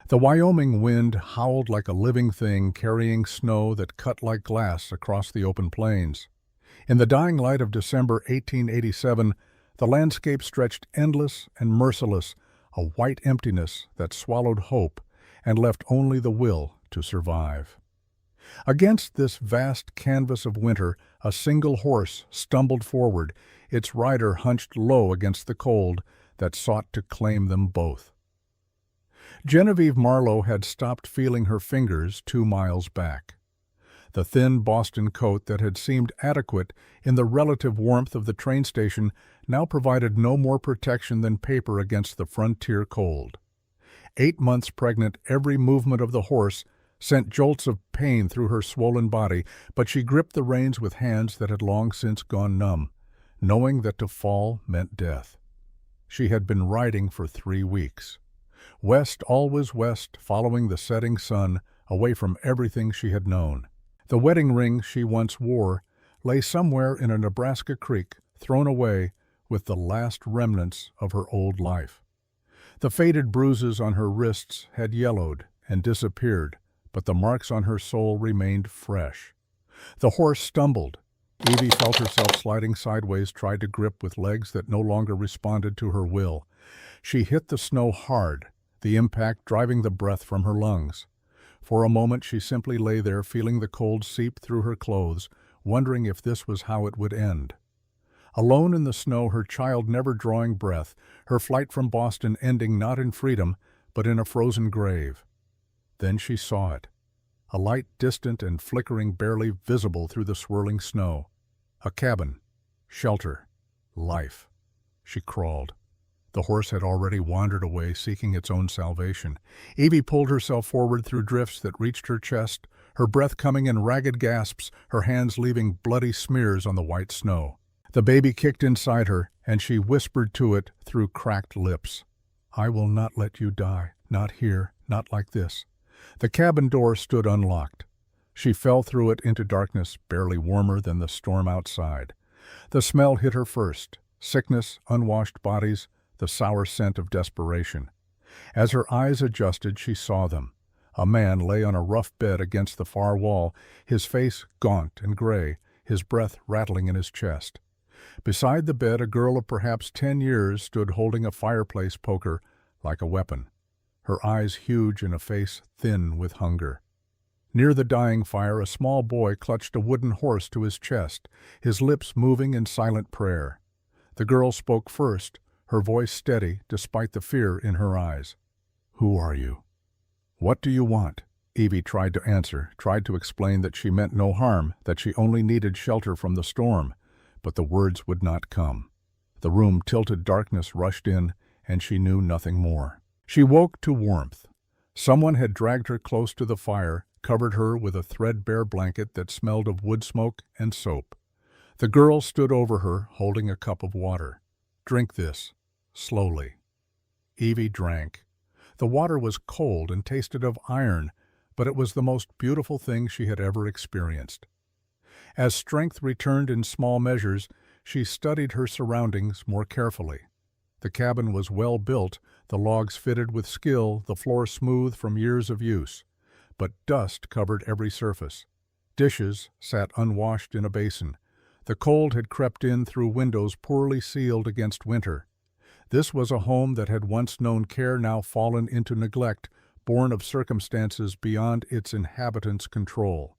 The Wyoming wind howled like a living thing carrying snow that cut like glass across the open plains. In the dying light of December 1887, the landscape stretched endless and merciless, a white emptiness that swallowed hope and left only the will to survive. Against this vast canvas of winter, a single horse stumbled forward, its rider hunched low against the cold that sought to claim them both. Genevieve Marlowe had stopped feeling her fingers 2 miles back. The thin Boston coat that had seemed adequate in the relative warmth of the train station now provided no more protection than paper against the frontier cold. 8 months pregnant, every movement of the horse sent jolts of pain through her swollen body, but she gripped the reins with hands that had long since gone numb, knowing that to fall meant death. She had been riding for 3 weeks. West, always west, following the setting sun, away from everything she had known. The wedding ring she once wore lay somewhere in a Nebraska creek, thrown away with the last remnants of her old life. The faded bruises on her wrists had yellowed and disappeared, but the marks on her soul remained fresh. The horse stumbled. Evie felt herself sliding sideways, tried to grip with legs that no longer responded to her will. She hit the snow hard, the impact driving the breath from her lungs. For a moment she simply lay there, feeling the cold seep through her clothes, wondering if this was how it would end. Alone in the snow, her child never drawing breath, her flight from Boston ending not in freedom, but in a frozen grave. Then she saw it. A light distant and flickering, barely visible through the swirling snow. A cabin. Shelter. Life. She crawled. The horse had already wandered away, seeking its own salvation. Evie pulled herself forward through drifts that reached her chest, her breath coming in ragged gasps, her hands leaving bloody smears on the white snow. The baby kicked inside her, and she whispered to it through cracked lips, "I will not let you die. Not here. Not like this." The cabin door stood unlocked. She fell through it into darkness, barely warmer than the storm outside. The smell hit her first. Sickness, unwashed bodies, the sour scent of desperation. As her eyes adjusted, she saw them. A man lay on a rough bed against the far wall, his face gaunt and gray, his breath rattling in his chest. Beside the bed, a girl of perhaps 10 years stood holding a fireplace poker like a weapon, her eyes huge in a face thin with hunger. Near the dying fire, a small boy clutched a wooden horse to his chest, his lips moving in silent prayer. The girl spoke first, her voice steady despite the fear in her eyes. "Who are you? What do you want?" Evie tried to answer, tried to explain that she meant no harm, that she only needed shelter from the storm, but the words would not come. The room tilted, darkness rushed in, and she knew nothing more. She woke to warmth. Someone had dragged her close to the fire, covered her with a threadbare blanket that smelled of wood smoke and soap. The girl stood over her, holding a cup of water. "Drink this, slowly." Evie drank. The water was cold and tasted of iron, but it was the most beautiful thing she had ever experienced. As strength returned in small measures, she studied her surroundings more carefully. The cabin was well built, the logs fitted with skill, the floor smooth from years of use. But dust covered every surface. Dishes sat unwashed in a basin. The cold had crept in through windows poorly sealed against winter. This was a home that had once known care, now fallen into neglect, born of circumstances beyond its inhabitants' control.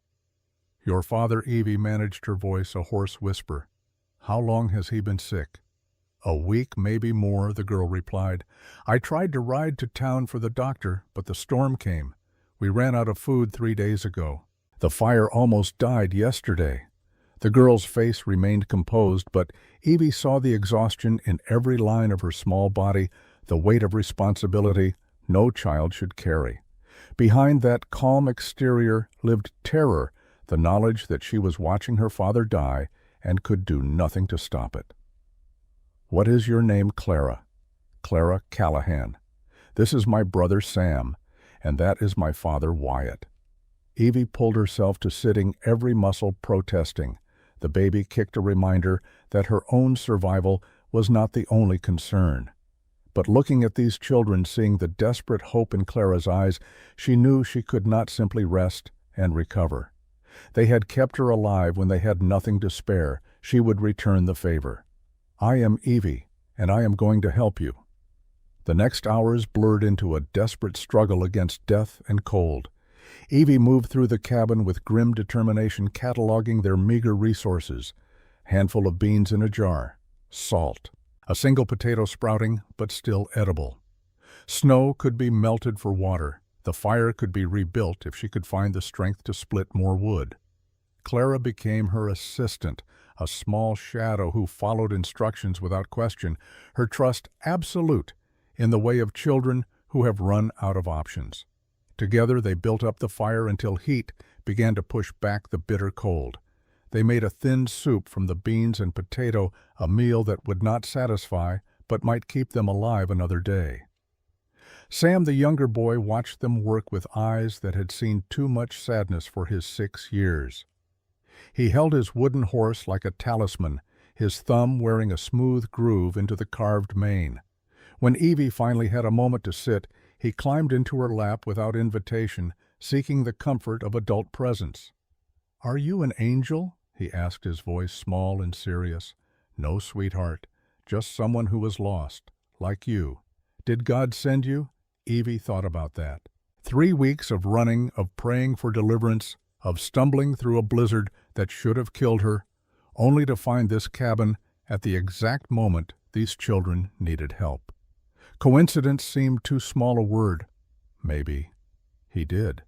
"Your father," Evie managed her voice, a hoarse whisper. "How long has he been sick?" "A week, maybe more," the girl replied. "I tried to ride to town for the doctor, but the storm came. We ran out of food 3 days ago. The fire almost died yesterday." The girl's face remained composed, but Evie saw the exhaustion in every line of her small body, the weight of responsibility no child should carry. Behind that calm exterior lived terror, the knowledge that she was watching her father die and could do nothing to stop it. "What is your name?" "Clara. Clara Callahan. This is my brother Sam, and that is my father Wyatt." Evie pulled herself to sitting, every muscle protesting. The baby kicked a reminder that her own survival was not the only concern. But looking at these children, seeing the desperate hope in Clara's eyes, she knew she could not simply rest and recover. They had kept her alive when they had nothing to spare. She would return the favor. "I am Evie, and I am going to help you." The next hours blurred into a desperate struggle against death and cold. Evie moved through the cabin with grim determination, cataloging their meager resources. Handful of beans in a jar, salt, a single potato sprouting, but still edible. Snow could be melted for water. The fire could be rebuilt if she could find the strength to split more wood. Clara became her assistant, a small shadow who followed instructions without question, her trust absolute in the way of children who have run out of options. Together they built up the fire until heat began to push back the bitter cold. They made a thin soup from the beans and potato, a meal that would not satisfy but might keep them alive another day. Sam, the younger boy, watched them work with eyes that had seen too much sadness for his 6 years. He held his wooden horse like a talisman, his thumb wearing a smooth groove into the carved mane. When Evie finally had a moment to sit, he climbed into her lap without invitation, seeking the comfort of adult presence. "Are you an angel?" he asked, his voice small and serious. "No, sweetheart, just someone who was lost, like you." "Did God send you?" Evie thought about that. 3 weeks of running, of praying for deliverance, of stumbling through a blizzard that should have killed her, only to find this cabin at the exact moment these children needed help. Coincidence seemed too small a word. Maybe. He did.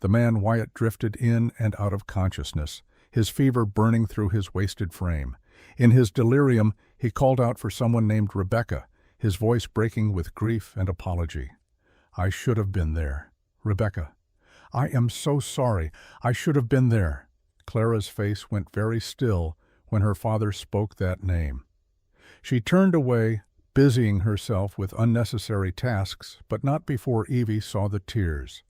The man Wyatt drifted in and out of consciousness, his fever burning through his wasted frame. In his delirium, he called out for someone named Rebecca, his voice breaking with grief and apology. "I should have been there. Rebecca. I am so sorry. I should have been there." Clara's face went very still when her father spoke that name. She turned away, busying herself with unnecessary tasks, but not before Evie saw the tears.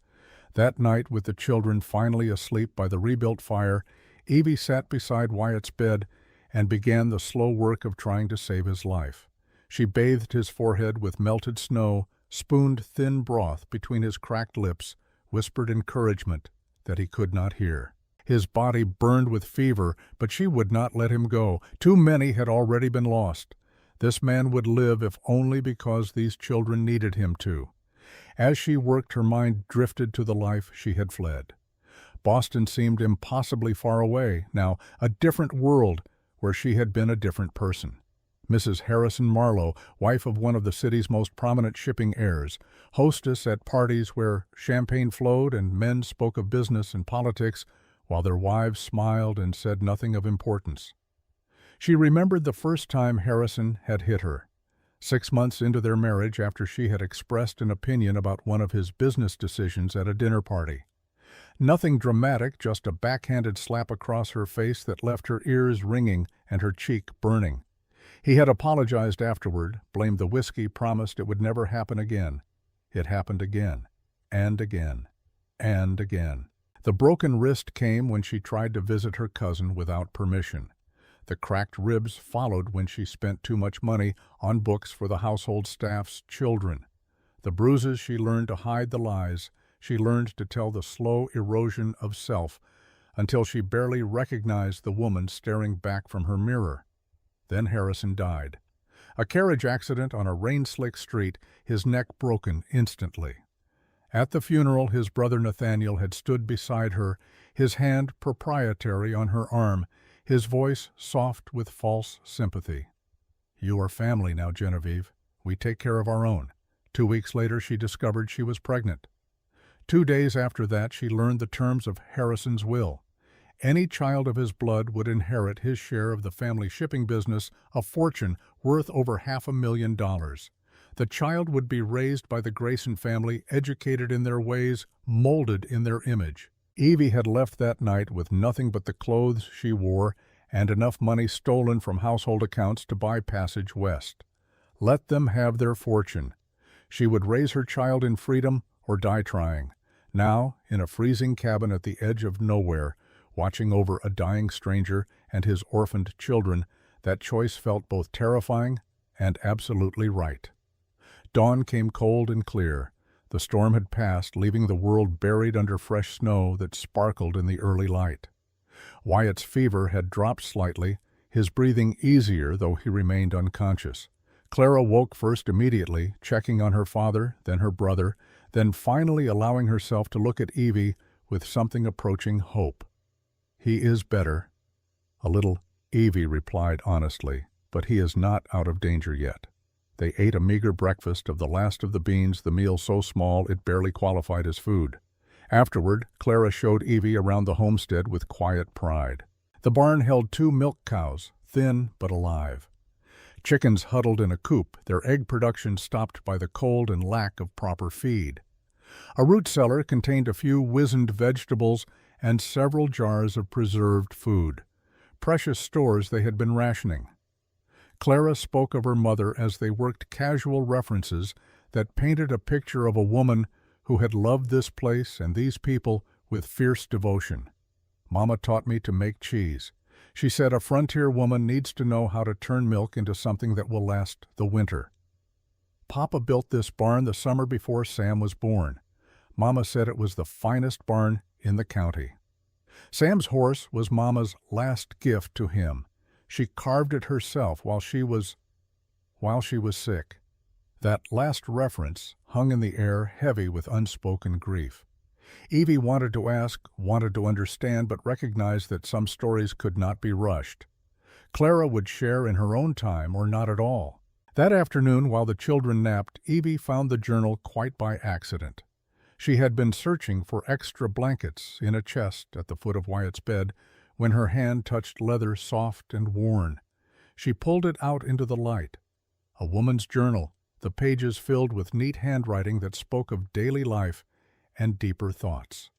That night, with the children finally asleep by the rebuilt fire, Evie sat beside Wyatt's bed and began the slow work of trying to save his life. She bathed his forehead with melted snow, spooned thin broth between his cracked lips, whispered encouragement that he could not hear. His body burned with fever, but she would not let him go. Too many had already been lost. This man would live if only because these children needed him to. As she worked, her mind drifted to the life she had fled. Boston seemed impossibly far away, now a different world where she had been a different person. Mrs. Harrison Marlowe, wife of one of the city's most prominent shipping heirs, hostess at parties where champagne flowed and men spoke of business and politics, while their wives smiled and said nothing of importance. She remembered the first time Harrison had hit her. 6 months into their marriage, after she had expressed an opinion about one of his business decisions at a dinner party. Nothing dramatic, just a backhanded slap across her face that left her ears ringing and her cheek burning. He had apologized afterward, blamed the whiskey, promised it would never happen again. It happened again, and again, and again. The broken wrist came when she tried to visit her cousin without permission. The cracked ribs followed when she spent too much money on books for the household staff's children. The bruises, she learned to hide the lies. She learned to tell the slow erosion of self until she barely recognized the woman staring back from her mirror. Then Harrison died. A carriage accident on a rain-slick street, his neck broken instantly. At the funeral, his brother Nathaniel had stood beside her, his hand proprietary on her arm, his voice soft with false sympathy. "You are family now, Genevieve. We take care of our own." 2 weeks later, she discovered she was pregnant. 2 days after that, she learned the terms of Harrison's will. Any child of his blood would inherit his share of the family shipping business, a fortune worth over $500,000. The child would be raised by the Grayson family, educated in their ways, molded in their image. Evie had left that night with nothing but the clothes she wore and enough money stolen from household accounts to buy passage west. Let them have their fortune. She would raise her child in freedom or die trying. Now, in a freezing cabin at the edge of nowhere, watching over a dying stranger and his orphaned children, that choice felt both terrifying and absolutely right. Dawn came cold and clear. The storm had passed, leaving the world buried under fresh snow that sparkled in the early light. Wyatt's fever had dropped slightly, his breathing easier though he remained unconscious. Clara woke first immediately, checking on her father, then her brother, then finally allowing herself to look at Evie with something approaching hope. "He is better." "A little," Evie replied honestly, "but he is not out of danger yet." They ate a meager breakfast of the last of the beans, the meal so small it barely qualified as food. Afterward, Clara showed Evie around the homestead with quiet pride. The barn held 2 milk cows, thin but alive. Chickens huddled in a coop, their egg production stopped by the cold and lack of proper feed. A root cellar contained a few wizened vegetables and several jars of preserved food, precious stores they had been rationing. Clara spoke of her mother as they worked casual references that painted a picture of a woman who had loved this place and these people with fierce devotion. "Mama taught me to make cheese. She said a frontier woman needs to know how to turn milk into something that will last the winter. Papa built this barn the summer before Sam was born. Mama said it was the finest barn in the county. Sam's horse was Mama's last gift to him. She carved it herself while she was sick." That last reference hung in the air, heavy with unspoken grief. Evie wanted to ask, wanted to understand, but recognized that some stories could not be rushed. Clara would share in her own time or not at all. That afternoon, while the children napped, Evie found the journal quite by accident. She had been searching for extra blankets in a chest at the foot of Wyatt's bed when her hand touched leather soft and worn. She pulled it out into the light. A woman's journal, the pages filled with neat handwriting that spoke of daily life and deeper thoughts.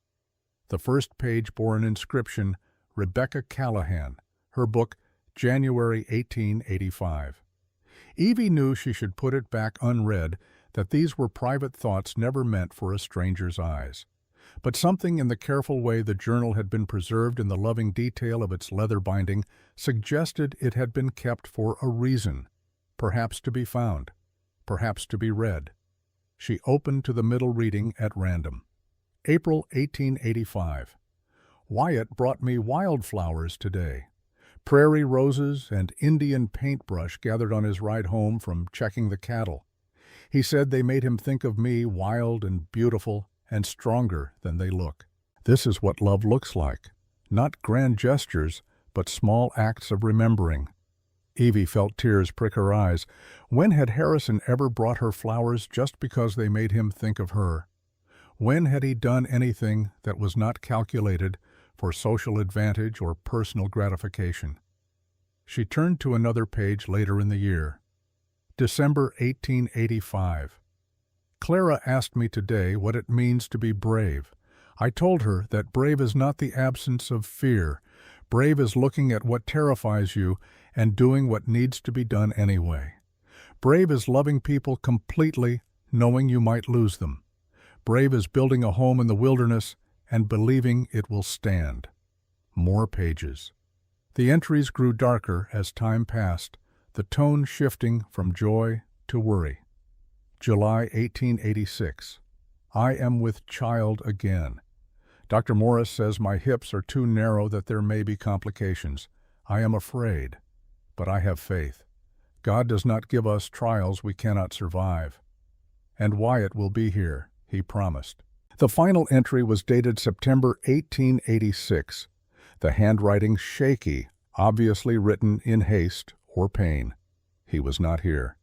The first page bore an inscription, "Rebecca Callahan," her book, January 1885. Evie knew she should put it back unread, that these were private thoughts never meant for a stranger's eyes. But something in the careful way the journal had been preserved in the loving detail of its leather binding suggested it had been kept for a reason, perhaps to be found, perhaps to be read. She opened to the middle reading at random. April 1885. "Wyatt brought me wildflowers today. Prairie roses and Indian paintbrush gathered on his ride home from checking the cattle. He said they made him think of me, wild and beautiful and stronger than they look. This is what love looks like. Not grand gestures, but small acts of remembering." Evie felt tears prick her eyes. When had Harrison ever brought her flowers just because they made him think of her? When had he done anything that was not calculated for social advantage or personal gratification? She turned to another page later in the year. December 1885. "Clara asked me today what it means to be brave. I told her that brave is not the absence of fear. Brave is looking at what terrifies you and doing what needs to be done anyway. Brave is loving people completely, knowing you might lose them. Brave is building a home in the wilderness and believing it will stand." More pages. The entries grew darker as time passed, the tone shifting from joy to worry. July 1886. "I am with child again. Dr. Morris says my hips are too narrow, that there may be complications. I am afraid, but I have faith. God does not give us trials we cannot survive. And Wyatt will be here, he promised." The final entry was dated September 1886, the handwriting shaky, obviously written in haste or pain. He was not here.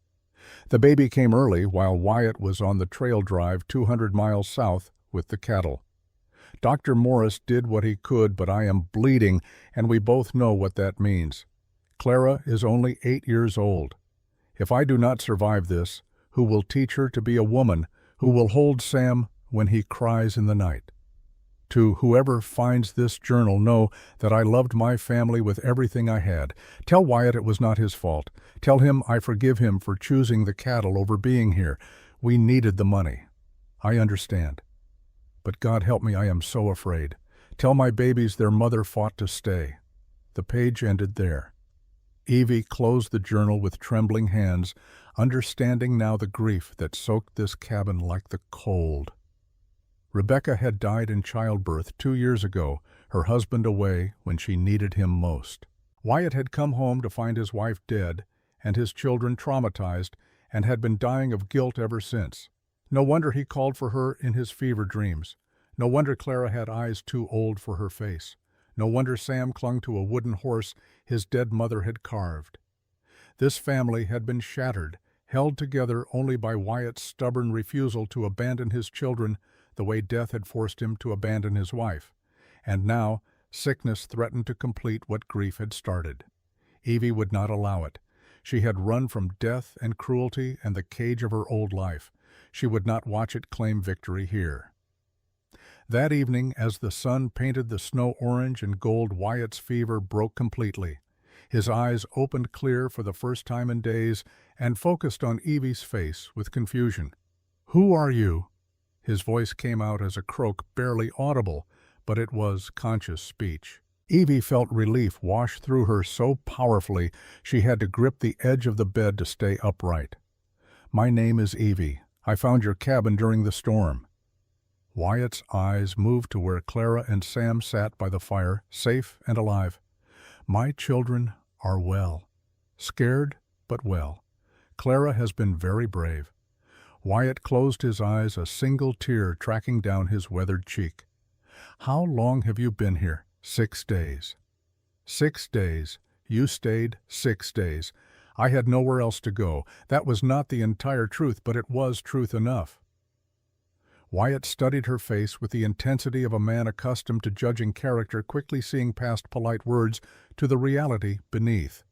The baby came early while Wyatt was on the trail drive 200 miles south with the cattle. Dr. Morris did what he could, but I am bleeding, and we both know what that means. Clara is only 8 years old. If I do not survive this, who will teach her to be a woman, who will hold Sam when he cries in the night? To whoever finds this journal, know that I loved my family with everything I had. Tell Wyatt it was not his fault. Tell him I forgive him for choosing the cattle over being here. We needed the money. I understand. But God help me, I am so afraid. Tell my babies their mother fought to stay. The page ended there. Evie closed the journal with trembling hands. understanding now the grief that soaked this cabin like the cold. Rebecca had died in childbirth 2 years ago, her husband away when she needed him most. Wyatt had come home to find his wife dead and his children traumatized and had been dying of guilt ever since. No wonder he called for her in his fever dreams. No wonder Clara had eyes too old for her face. No wonder Sam clung to a wooden horse his dead mother had carved. This family had been shattered, held together only by Wyatt's stubborn refusal to abandon his children the way death had forced him to abandon his wife. And now, sickness threatened to complete what grief had started. Evie would not allow it. She had run from death and cruelty and the cage of her old life. She would not watch it claim victory here. That evening, as the sun painted the snow orange and gold, Wyatt's fever broke completely. His eyes opened clear for the first time in days and focused on Evie's face with confusion. "Who are you?" His voice came out as a croak, barely audible, but it was conscious speech. Evie felt relief wash through her so powerfully she had to grip the edge of the bed to stay upright. "My name is Evie. I found your cabin during the storm." Wyatt's eyes moved to where Clara and Sam sat by the fire, safe and alive. "My children are well. Scared, but well. Clara has been very brave." Wyatt closed his eyes, a single tear tracking down his weathered cheek. "How long have you been here?" 6 days. 6 days. You stayed 6 days. I had nowhere else to go. That was not the entire truth, but it was truth enough. Wyatt studied her face with the intensity of a man accustomed to judging character, quickly seeing past polite words to the reality beneath.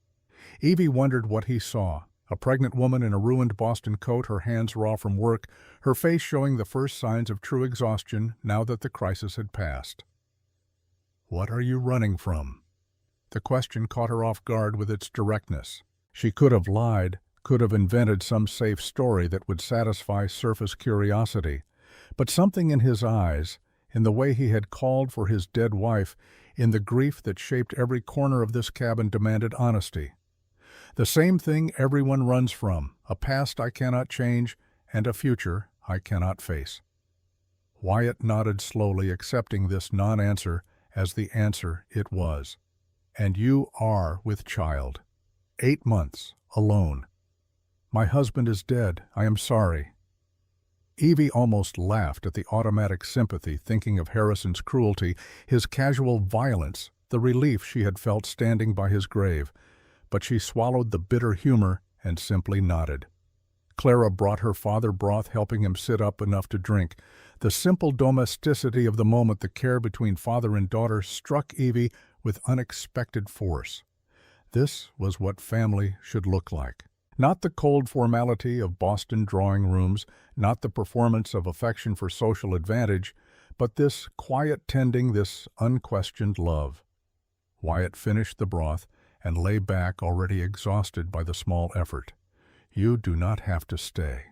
Evie wondered what he saw. A pregnant woman in a ruined Boston coat, her hands raw from work, her face showing the first signs of true exhaustion now that the crisis had passed. "What are you running from?" The question caught her off guard with its directness. She could have lied, could have invented some safe story that would satisfy surface curiosity. But something in his eyes, in the way he had called for his dead wife, in the grief that shaped every corner of this cabin, demanded honesty. The same thing everyone runs from, a past I cannot change and a future I cannot face. Wyatt nodded slowly, accepting this non-answer as the answer it was. "And you are with child. 8 months, alone." "My husband is dead. I am sorry." Evie almost laughed at the automatic sympathy, thinking of Harrison's cruelty, his casual violence, the relief she had felt standing by his grave. But she swallowed the bitter humor and simply nodded. Clara brought her father broth, helping him sit up enough to drink. The simple domesticity of the moment, the care between father and daughter, struck Evie with unexpected force. This was what family should look like. Not the cold formality of Boston drawing rooms, not the performance of affection for social advantage, but this quiet tending, this unquestioned love. Wyatt finished the broth and lay back, already exhausted by the small effort. "You do not have to stay.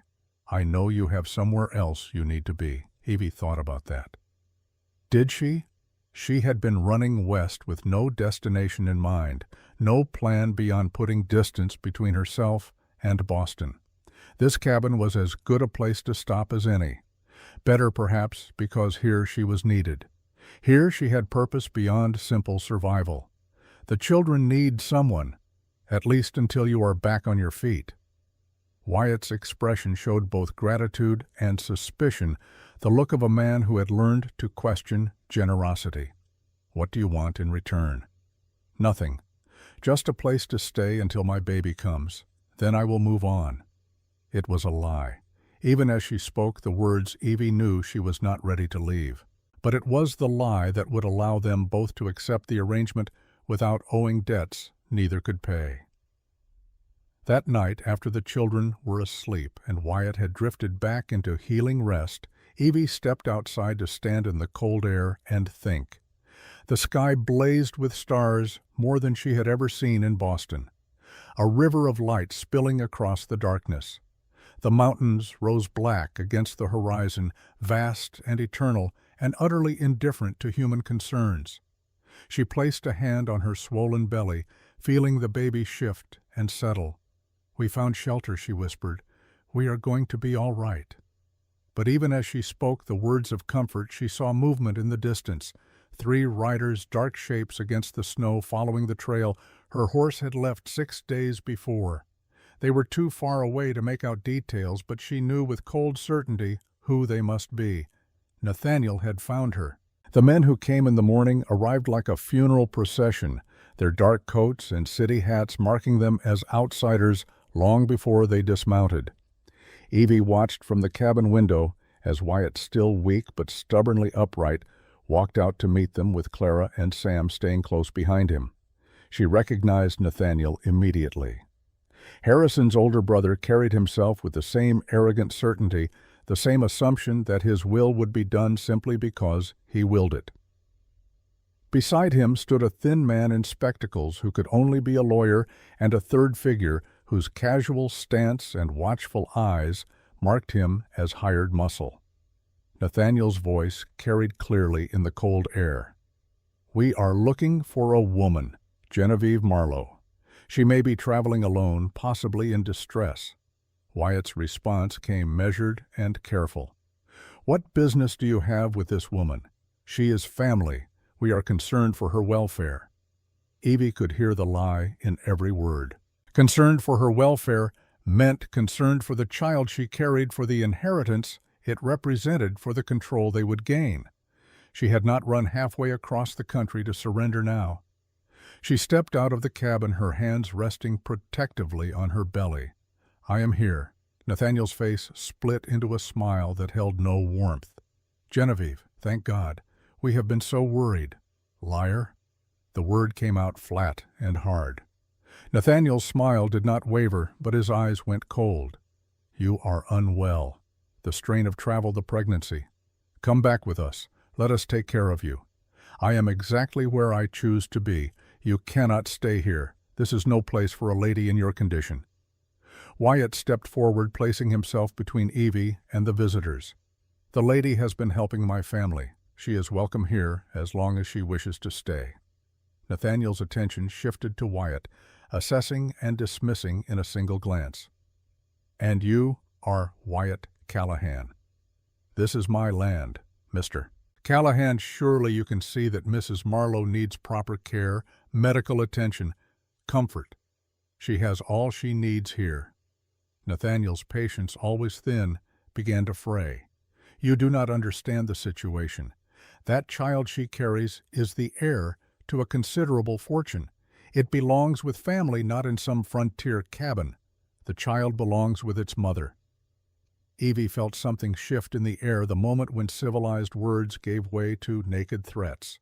I know you have somewhere else you need to be." Evie thought about that. Did she? She had been running west with no destination in mind, no plan beyond putting distance between herself and Boston. This cabin was as good a place to stop as any. Better, perhaps, because here she was needed. Here she had purpose beyond simple survival. The children need someone, at least until you are back on your feet. Wyatt's expression showed both gratitude and suspicion, the look of a man who had learned to question generosity. "What do you want in return?" "Nothing. Just a place to stay until my baby comes. Then I will move on." It was a lie. Even as she spoke the words, Evie knew she was not ready to leave. But it was the lie that would allow them both to accept the arrangement without owing debts neither could pay. That night, after the children were asleep and Wyatt had drifted back into healing rest, Evie stepped outside to stand in the cold air and think. The sky blazed with stars, more than she had ever seen in Boston. A river of light spilling across the darkness. The mountains rose black against the horizon, vast and eternal, and utterly indifferent to human concerns. She placed a hand on her swollen belly, feeling the baby shift and settle. "We found shelter," she whispered. "We are going to be all right." But even as she spoke the words of comfort, she saw movement in the distance. 3 riders, dark shapes against the snow, following the trail her horse had left 6 days before. They were too far away to make out details, but she knew with cold certainty who they must be. Nathaniel had found her. The men who came in the morning arrived like a funeral procession, their dark coats and city hats marking them as outsiders long before they dismounted. Evie watched from the cabin window as Wyatt, still weak but stubbornly upright, walked out to meet them, with Clara and Sam staying close behind him. She recognized Nathaniel immediately. Harrison's older brother carried himself with the same arrogant certainty, the same assumption that his will would be done simply because he willed it. Beside him stood a thin man in spectacles who could only be a lawyer, and a third figure whose casual stance and watchful eyes marked him as hired muscle. Nathaniel's voice carried clearly in the cold air. "We are looking for a woman, Genevieve Marlowe. She may be traveling alone, possibly in distress." Wyatt's response came measured and careful. "What business do you have with this woman? She is family. We are concerned for her welfare." Evie could hear the lie in every word. Concerned for her welfare meant concerned for the child she carried, for the inheritance it represented, for the control they would gain. She had not run halfway across the country to surrender now. She stepped out of the cabin, her hands resting protectively on her belly. "I am here." Nathaniel's face split into a smile that held no warmth. "Genevieve, thank God. We have been so worried." "Liar." The word came out flat and hard. Nathaniel's smile did not waver, but his eyes went cold. "You are unwell. The strain of travel, the pregnancy. Come back with us. Let us take care of you. I am exactly where I choose to be. You cannot stay here. This is no place for a lady in your condition." Wyatt stepped forward, placing himself between Evie and the visitors. "The lady has been helping my family. She is welcome here as long as she wishes to stay." Nathaniel's attention shifted to Wyatt, assessing and dismissing in a single glance. "And you are Wyatt Callahan. This is my land, Mr. Callahan. Surely you can see that Mrs. Marlowe needs proper care, medical attention, comfort. She has all she needs here." Nathaniel's patience, always thin, began to fray. "You do not understand the situation. That child she carries is the heir to a considerable fortune. It belongs with family, not in some frontier cabin. The child belongs with its mother." Evie felt something shift in the air the moment when civilized words gave way to naked threats.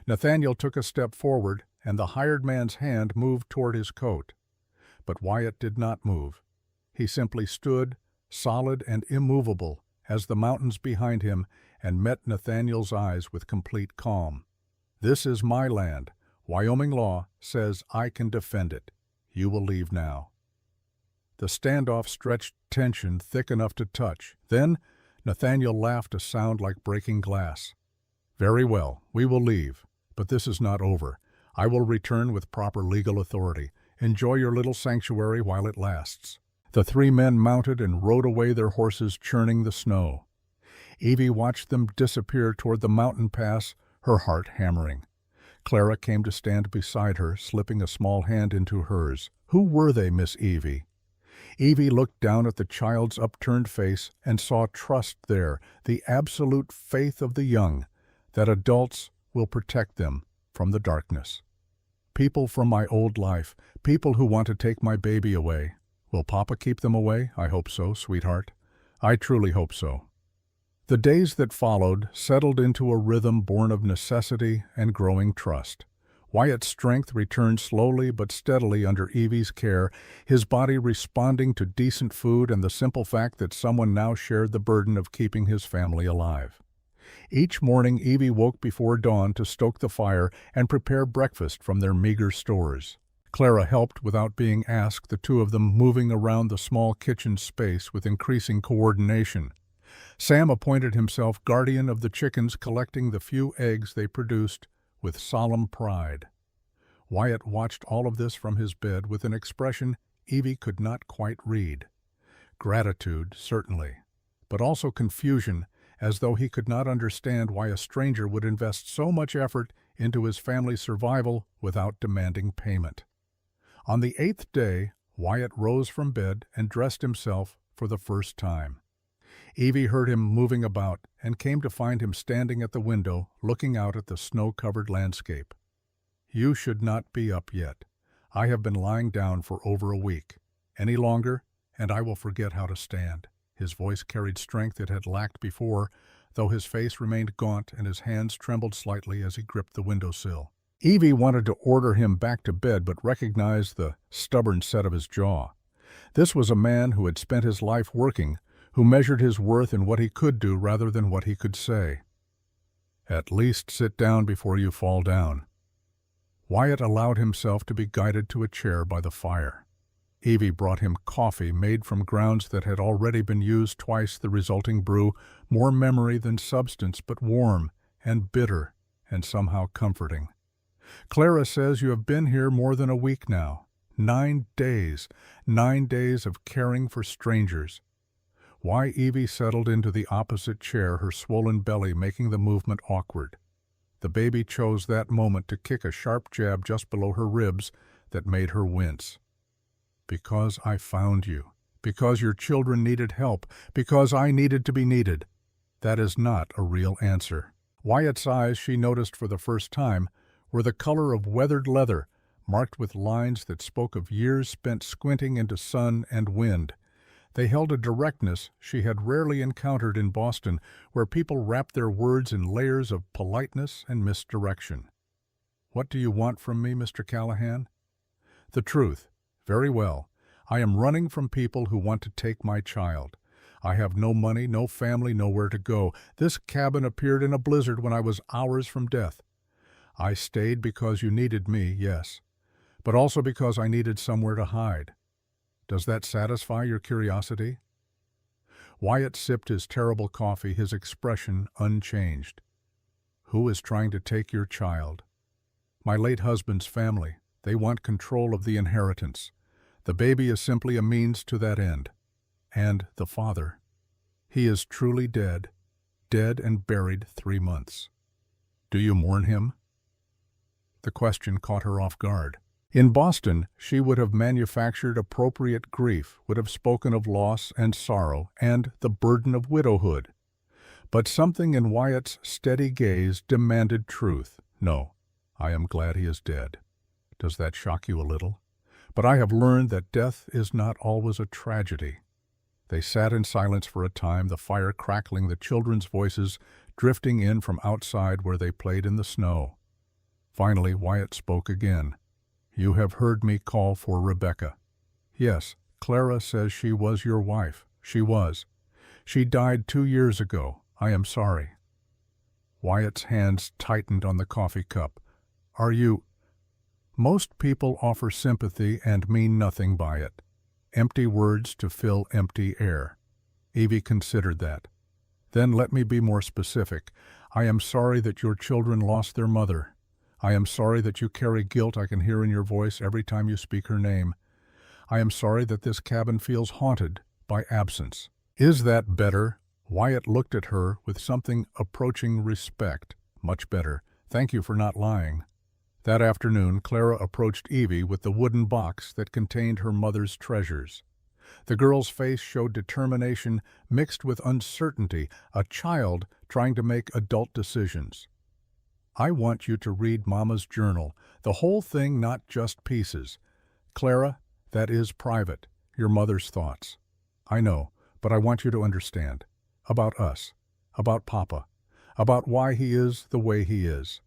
Nathaniel took a step forward, and the hired man's hand moved toward his coat. But Wyatt did not move. He simply stood, solid and immovable, as the mountains behind him, and met Nathaniel's eyes with complete calm. "This is my land. Wyoming law says I can defend it. You will leave now." The standoff stretched tension thick enough to touch. Then Nathaniel laughed, a sound like breaking glass. "Very well, we will leave. But this is not over. I will return with proper legal authority. Enjoy your little sanctuary while it lasts." The 3 men mounted and rode away, their horses churning the snow. Evie watched them disappear toward the mountain pass, her heart hammering. Clara came to stand beside her, slipping a small hand into hers. "Who were they, Miss Evie?" Evie looked down at the child's upturned face and saw trust there, the absolute faith of the young, that adults will protect them from the darkness. "People from my old life, people who want to take my baby away. Will Papa keep them away? I hope so, sweetheart. I truly hope so." The days that followed settled into a rhythm born of necessity and growing trust. Wyatt's strength returned slowly but steadily under Evie's care, his body responding to decent food and the simple fact that someone now shared the burden of keeping his family alive. Each morning Evie woke before dawn to stoke the fire and prepare breakfast from their meager stores. Clara helped without being asked, the 2 of them moving around the small kitchen space with increasing coordination. Sam appointed himself guardian of the chickens, collecting the few eggs they produced with solemn pride. Wyatt watched all of this from his bed with an expression Evie could not quite read. Gratitude, certainly, but also confusion, as though he could not understand why a stranger would invest so much effort into his family's survival without demanding payment. On the 8th day, Wyatt rose from bed and dressed himself for the first time. Evie heard him moving about and came to find him standing at the window, looking out at the snow-covered landscape. "You should not be up yet. I have been lying down for over a week. Any longer, and I will forget how to stand." His voice carried strength it had lacked before, though his face remained gaunt and his hands trembled slightly as he gripped the windowsill. Evie wanted to order him back to bed, but recognized the stubborn set of his jaw. This was a man who had spent his life working, who measured his worth in what he could do rather than what he could say. "At least sit down before you fall down." Wyatt allowed himself to be guided to a chair by the fire. Evie brought him coffee made from grounds that had already been used twice, the resulting brew, more memory than substance, but warm and bitter and somehow comforting. "Clara says you have been here more than a week now. 9 days. 9 days of caring for strangers." Why Evie settled into the opposite chair, her swollen belly making the movement awkward. The baby chose that moment to kick a sharp jab just below her ribs that made her wince. "Because I found you. Because your children needed help. Because I needed to be needed." That is not a real answer. Wyatt's eyes, she noticed for the first time, were the color of weathered leather, marked with lines that spoke of years spent squinting into sun and wind. They held a directness she had rarely encountered in Boston, where people wrapped their words in layers of politeness and misdirection. "What do you want from me, Mr. Callahan?" "The truth. Very well. I am running from people who want to take my child. I have no money, no family, nowhere to go. This cabin appeared in a blizzard when I was hours from death. I stayed because you needed me, yes, but also because I needed somewhere to hide. Does that satisfy your curiosity?" Wyatt sipped his terrible coffee, his expression unchanged. "Who is trying to take your child?" "My late husband's family. They want control of the inheritance. The baby is simply a means to that end. And the father. He is truly dead. Dead and buried 3 months. Do you mourn him?" The question caught her off guard. In Boston, she would have manufactured appropriate grief, would have spoken of loss and sorrow and the burden of widowhood. But something in Wyatt's steady gaze demanded truth. "No, I am glad he is dead." "Does that shock you a little?" "But I have learned that death is not always a tragedy." They sat in silence for a time, the fire crackling, the children's voices drifting in from outside where they played in the snow. Finally, Wyatt spoke again. "You have heard me call for Rebecca." "Yes, Clara says she was your wife." "She was. She died 2 years ago. I am sorry." Wyatt's hands tightened on the coffee cup. "Are you—" "Most people offer sympathy and mean nothing by it. Empty words to fill empty air." Evie considered that. "Then let me be more specific. I am sorry that your children lost their mother. I am sorry that you carry guilt I can hear in your voice every time you speak her name. I am sorry that this cabin feels haunted by absence." "Is that better?" Wyatt looked at her with something approaching respect. "Much better. Thank you for not lying." That afternoon, Clara approached Evie with the wooden box that contained her mother's treasures. The girl's face showed determination mixed with uncertainty, a child trying to make adult decisions. "I want you to read Mama's journal, the whole thing, not just pieces. Clara, that is private, your mother's thoughts. I know, but I want you to understand. About us, about Papa, about why he is the way he is."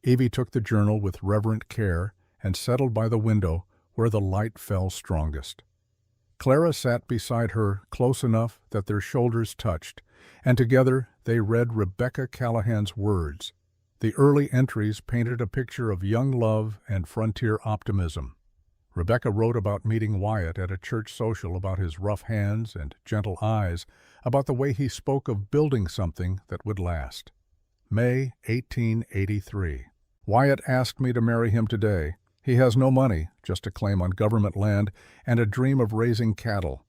Evie took the journal with reverent care and settled by the window where the light fell strongest. Clara sat beside her close enough that their shoulders touched, and together they read Rebecca Callahan's words. The early entries painted a picture of young love and frontier optimism. Rebecca wrote about meeting Wyatt at a church social, about his rough hands and gentle eyes, about the way he spoke of building something that would last. May 1883. "Wyatt asked me to marry him today. He has no money, just a claim on government land and a dream of raising cattle.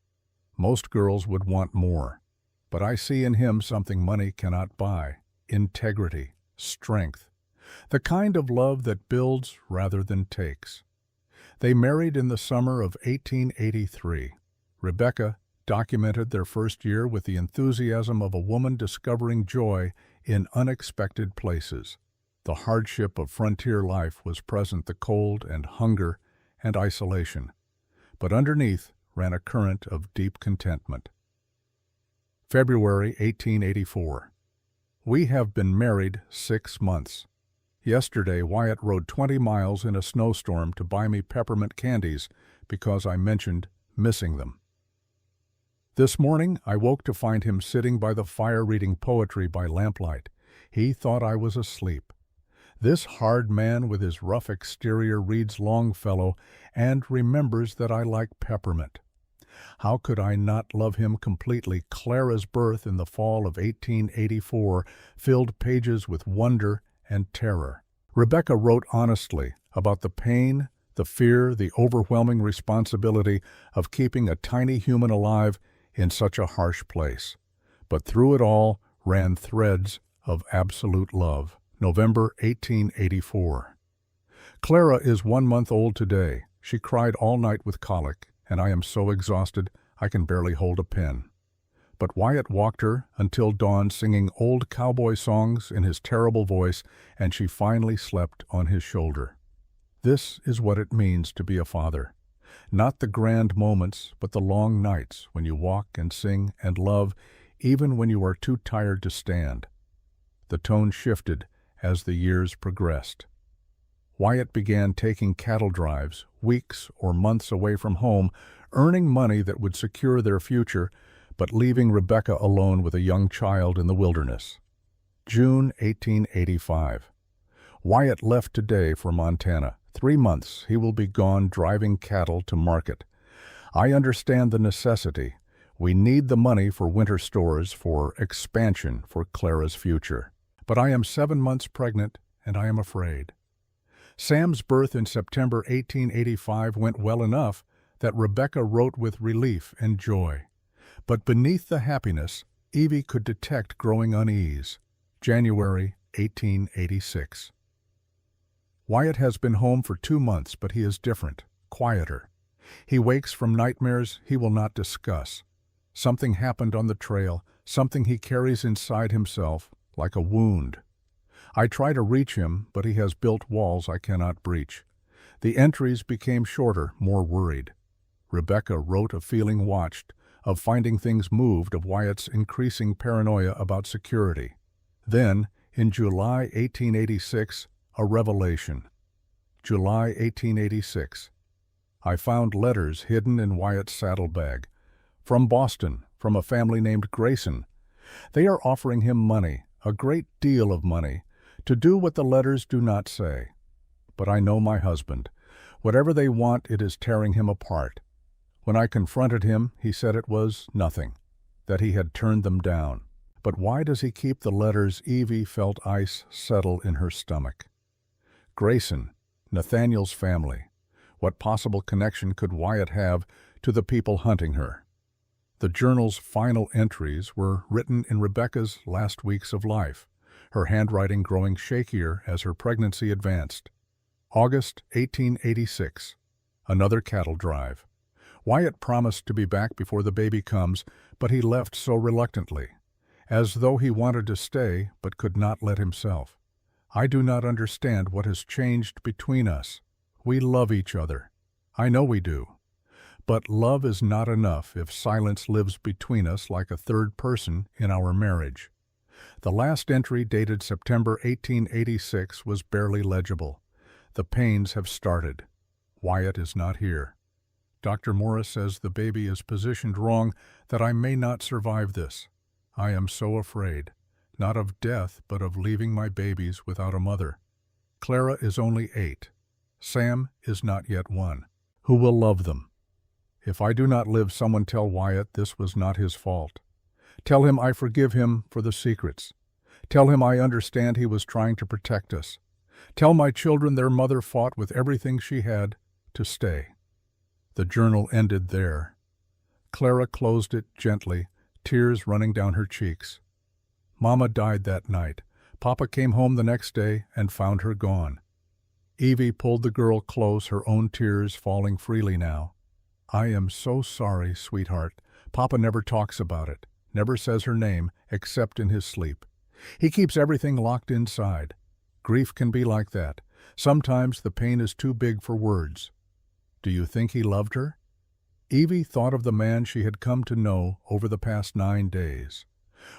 Most girls would want more, but I see in him something money cannot buy: integrity, strength, the kind of love that builds rather than takes. They married in the summer of 1883. Rebecca documented their first year with the enthusiasm of a woman discovering joy in unexpected places. The hardship of frontier life was present, the cold and hunger and isolation, but underneath ran a current of deep contentment. February 1884. We have been married 6 months. Yesterday, Wyatt rode 20 miles in a snowstorm to buy me peppermint candies because I mentioned missing them. This morning, I woke to find him sitting by the fire reading poetry by lamplight. He thought I was asleep. This hard man with his rough exterior reads Longfellow and remembers that I like peppermint. How could I not love him completely? Clara's birth in the fall of 1884 filled pages with wonder and terror. Rebecca wrote honestly about the pain, the fear, the overwhelming responsibility of keeping a tiny human alive in such a harsh place. But through it all ran threads of absolute love. November 1884. Clara is 1 month old today. She cried all night with colic, and I am so exhausted I can barely hold a pen. But Wyatt walked her until dawn singing old cowboy songs in his terrible voice, and she finally slept on his shoulder. This is what it means to be a father. Not the grand moments, but the long nights when you walk and sing and love, even when you are too tired to stand. The tone shifted as the years progressed. Wyatt began taking cattle drives, weeks or months away from home, earning money that would secure their future, but leaving Rebecca alone with a young child in the wilderness. June 1885. Wyatt left today for Montana. 3 months he will be gone driving cattle to market. I understand the necessity. We need the money for winter stores, for expansion, for Clara's future. But I am 7 months pregnant, and I am afraid. Sam's birth in September 1885 went well enough that Rebecca wrote with relief and joy. But beneath the happiness, Evie could detect growing unease. January 1886. Wyatt has been home for 2 months, but he is different, quieter. He wakes from nightmares he will not discuss. Something happened on the trail, something he carries inside himself, like a wound. I try to reach him, but he has built walls I cannot breach. The entries became shorter, more worried. Rebecca wrote of feeling watched, of finding things moved, of Wyatt's increasing paranoia about security. Then, in July 1886, a revelation. July 1886. I found letters hidden in Wyatt's saddlebag. From Boston, from a family named Grayson. They are offering him money, a great deal of money, to do what the letters do not say. But I know my husband. Whatever they want, it is tearing him apart. When I confronted him, he said it was nothing, that he had turned them down. But why does he keep the letters? Evie felt ice settle in her stomach. Grayson, Nathaniel's family. What possible connection could Wyatt have to the people hunting her? The journal's final entries were written in Rebecca's last weeks of life, her handwriting growing shakier as her pregnancy advanced. August 1886. Another cattle drive. Wyatt promised to be back before the baby comes, but he left so reluctantly, as though he wanted to stay but could not let himself. I do not understand what has changed between us. We love each other. I know we do. But love is not enough if silence lives between us like a third person in our marriage. The last entry, dated September 1886, was barely legible. The pains have started. Wyatt is not here. Dr. Morris says the baby is positioned wrong, that I may not survive this. I am so afraid, not of death, but of leaving my babies without a mother. Clara is only 8. Sam is not yet 1. Who will love them? If I do not live, someone tell Wyatt this was not his fault. Tell him I forgive him for the secrets. Tell him I understand he was trying to protect us. Tell my children their mother fought with everything she had to stay." The journal ended there. Clara closed it gently, tears running down her cheeks. Mama died that night. Papa came home the next day and found her gone. Evie pulled the girl close, her own tears falling freely now. "I am so sorry, sweetheart. Papa never talks about it, never says her name, except in his sleep. He keeps everything locked inside. Grief can be like that. Sometimes the pain is too big for words." "Do you think he loved her?" Evie thought of the man she had come to know over the past 9 days.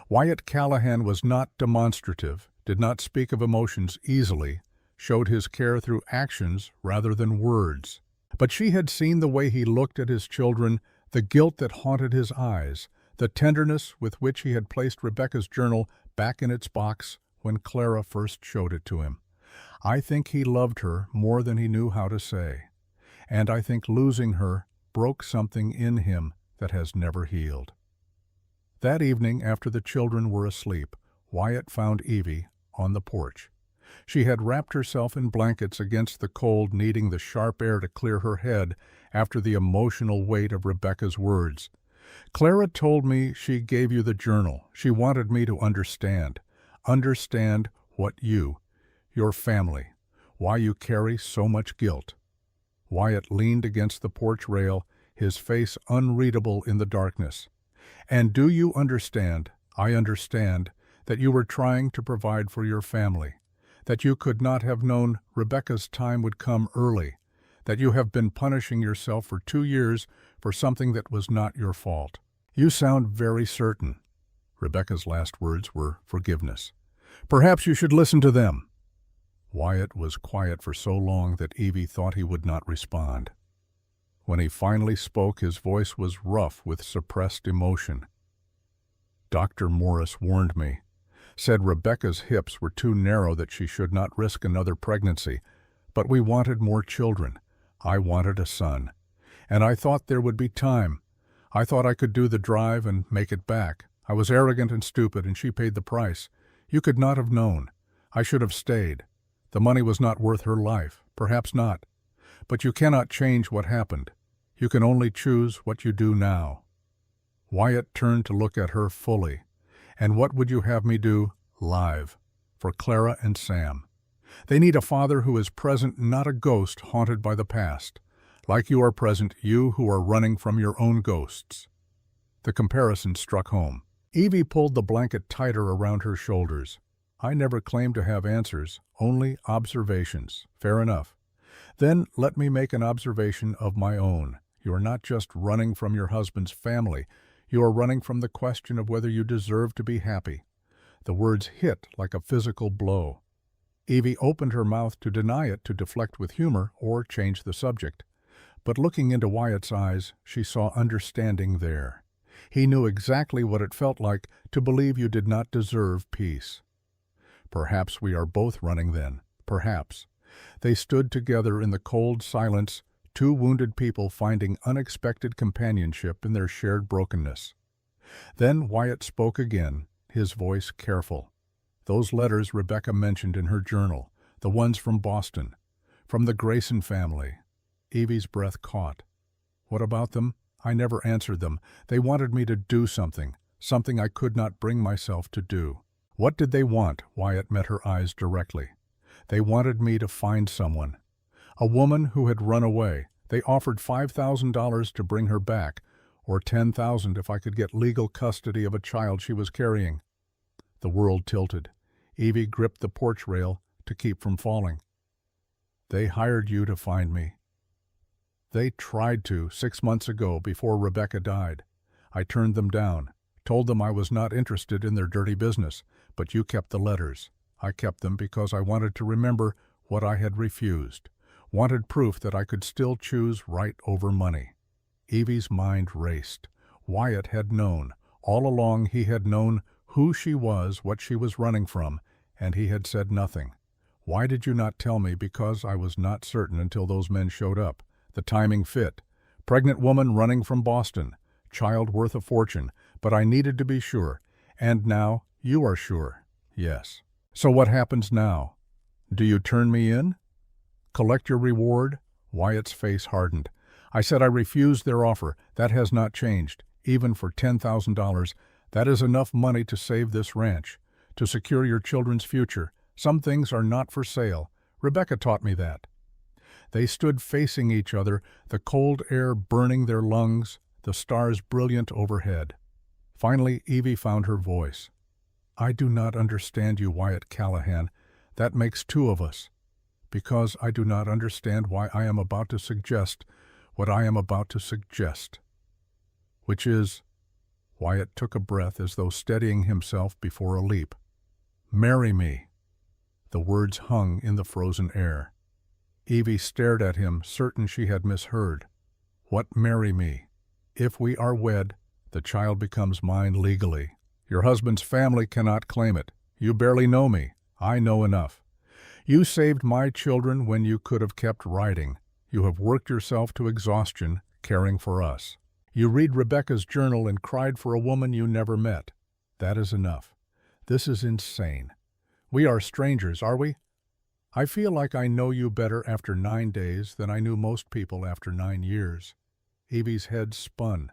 Wyatt Callahan was not demonstrative, did not speak of emotions easily, showed his care through actions rather than words. But she had seen the way he looked at his children, the guilt that haunted his eyes, the tenderness with which he had placed Rebecca's journal back in its box when Clara first showed it to him. I think he loved her more than he knew how to say. And I think losing her broke something in him that has never healed. That evening, after the children were asleep, Wyatt found Evie on the porch. She had wrapped herself in blankets against the cold, needing the sharp air to clear her head after the emotional weight of Rebecca's words. "Clara told me she gave you the journal. She wanted me to understand what your family, why you carry so much guilt." Wyatt leaned against the porch rail, his face unreadable in the darkness. "And do you understand, I understand, that you were trying to provide for your family, that you could not have known Rebecca's time would come early, that you have been punishing yourself for 2 years for something that was not your fault. You sound very certain." Rebecca's last words were forgiveness. "Perhaps you should listen to them." Wyatt was quiet for so long that Evie thought he would not respond. When he finally spoke, his voice was rough with suppressed emotion. "Dr. Morris warned me, said Rebecca's hips were too narrow, that she should not risk another pregnancy, but we wanted more children. I wanted a son. And I thought there would be time. I thought I could do the drive and make it back. I was arrogant and stupid, and she paid the price. You could not have known. I should have stayed. The money was not worth her life, perhaps not. But you cannot change what happened. You can only choose what you do now." Wyatt turned to look at her fully. "And what would you have me do live for Clara and Sam? They need a father who is present, not a ghost haunted by the past. Like you are present, you who are running from your own ghosts." The comparison struck home. Evie pulled the blanket tighter around her shoulders. "I never claimed to have answers, only observations. Fair enough. Then let me make an observation of my own. You are not just running from your husband's family. You are running from the question of whether you deserve to be happy." The words hit like a physical blow. Evie opened her mouth to deny it, to deflect with humor, or change the subject. But looking into Wyatt's eyes, she saw understanding there. He knew exactly what it felt like to believe you did not deserve peace. "Perhaps we are both running then. Perhaps." They stood together in the cold silence, two wounded people finding unexpected companionship in their shared brokenness. Then Wyatt spoke again, his voice careful. "Those letters Rebecca mentioned in her journal, the ones from Boston, from the Grayson family." Evie's breath caught. "What about them? I never answered them. They wanted me to do something I could not bring myself to do." "What did they want?" Wyatt met her eyes directly. "They wanted me to find someone. A woman who had run away. They offered $5,000 to bring her back, or $10,000 if I could get legal custody of a child she was carrying." The world tilted. Evie gripped the porch rail to keep from falling. "They hired you to find me." "They tried to 6 months ago, before Rebecca died. I turned them down, told them I was not interested in their dirty business, but you kept the letters. I kept them because I wanted to remember what I had refused, wanted proof that I could still choose right over money." Evie's mind raced. Wyatt had known. All along he had known who she was, what she was running from, and he had said nothing. "Why did you not tell me?" "Because I was not certain until those men showed up. The timing fit. Pregnant woman running from Boston. Child worth a fortune. But I needed to be sure. And now you are sure." "Yes." "So what happens now?" Do you turn me in? Collect your reward? Wyatt's face hardened. I said I refused their offer. That has not changed. Even for $10,000, that is enough money to save this ranch, to secure your children's future. Some things are not for sale. Rebecca taught me that. They stood facing each other, the cold air burning their lungs, the stars brilliant overhead. Finally, Evie found her voice. I do not understand you, Wyatt Callahan. That makes two of us. Because I do not understand why I am about to suggest what I am about to suggest. Which is, Wyatt took a breath as though steadying himself before a leap. Marry me. The words hung in the frozen air. Evie stared at him, certain she had misheard. What marry me? If we are wed, the child becomes mine legally. Your husband's family cannot claim it. You barely know me. I know enough. You saved my children when you could have kept writing. You have worked yourself to exhaustion, caring for us. You read Rebecca's journal and cried for a woman you never met. That is enough. This is insane. We are strangers, are we? I feel like I know you better after 9 days than I knew most people after 9 years. Evie's head spun.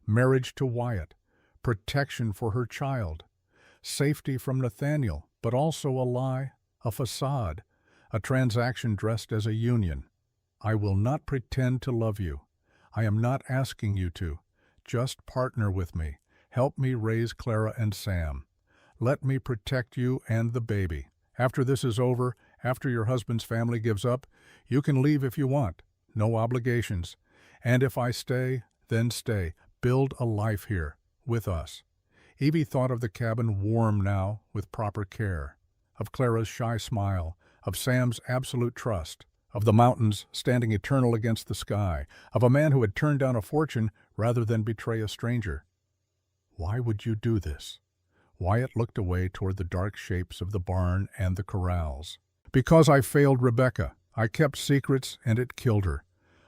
Marriage to Wyatt. Protection for her child. Safety from Nathaniel, but also a lie, a facade, a transaction dressed as a union. I will not pretend to love you. I am not asking you to. Just partner with me. Help me raise Clara and Sam. Let me protect you and the baby. After this is over, after your husband's family gives up, you can leave if you want. No obligations. And if I stay, then stay. Build a life here, with us. Evie thought of the cabin warm now, with proper care. Of Clara's shy smile. Of Sam's absolute trust. Of the mountains standing eternal against the sky. Of a man who had turned down a fortune rather than betray a stranger. Why would you do this? Wyatt looked away toward the dark shapes of the barn and the corrals. Because I failed Rebecca. I kept secrets and it killed her.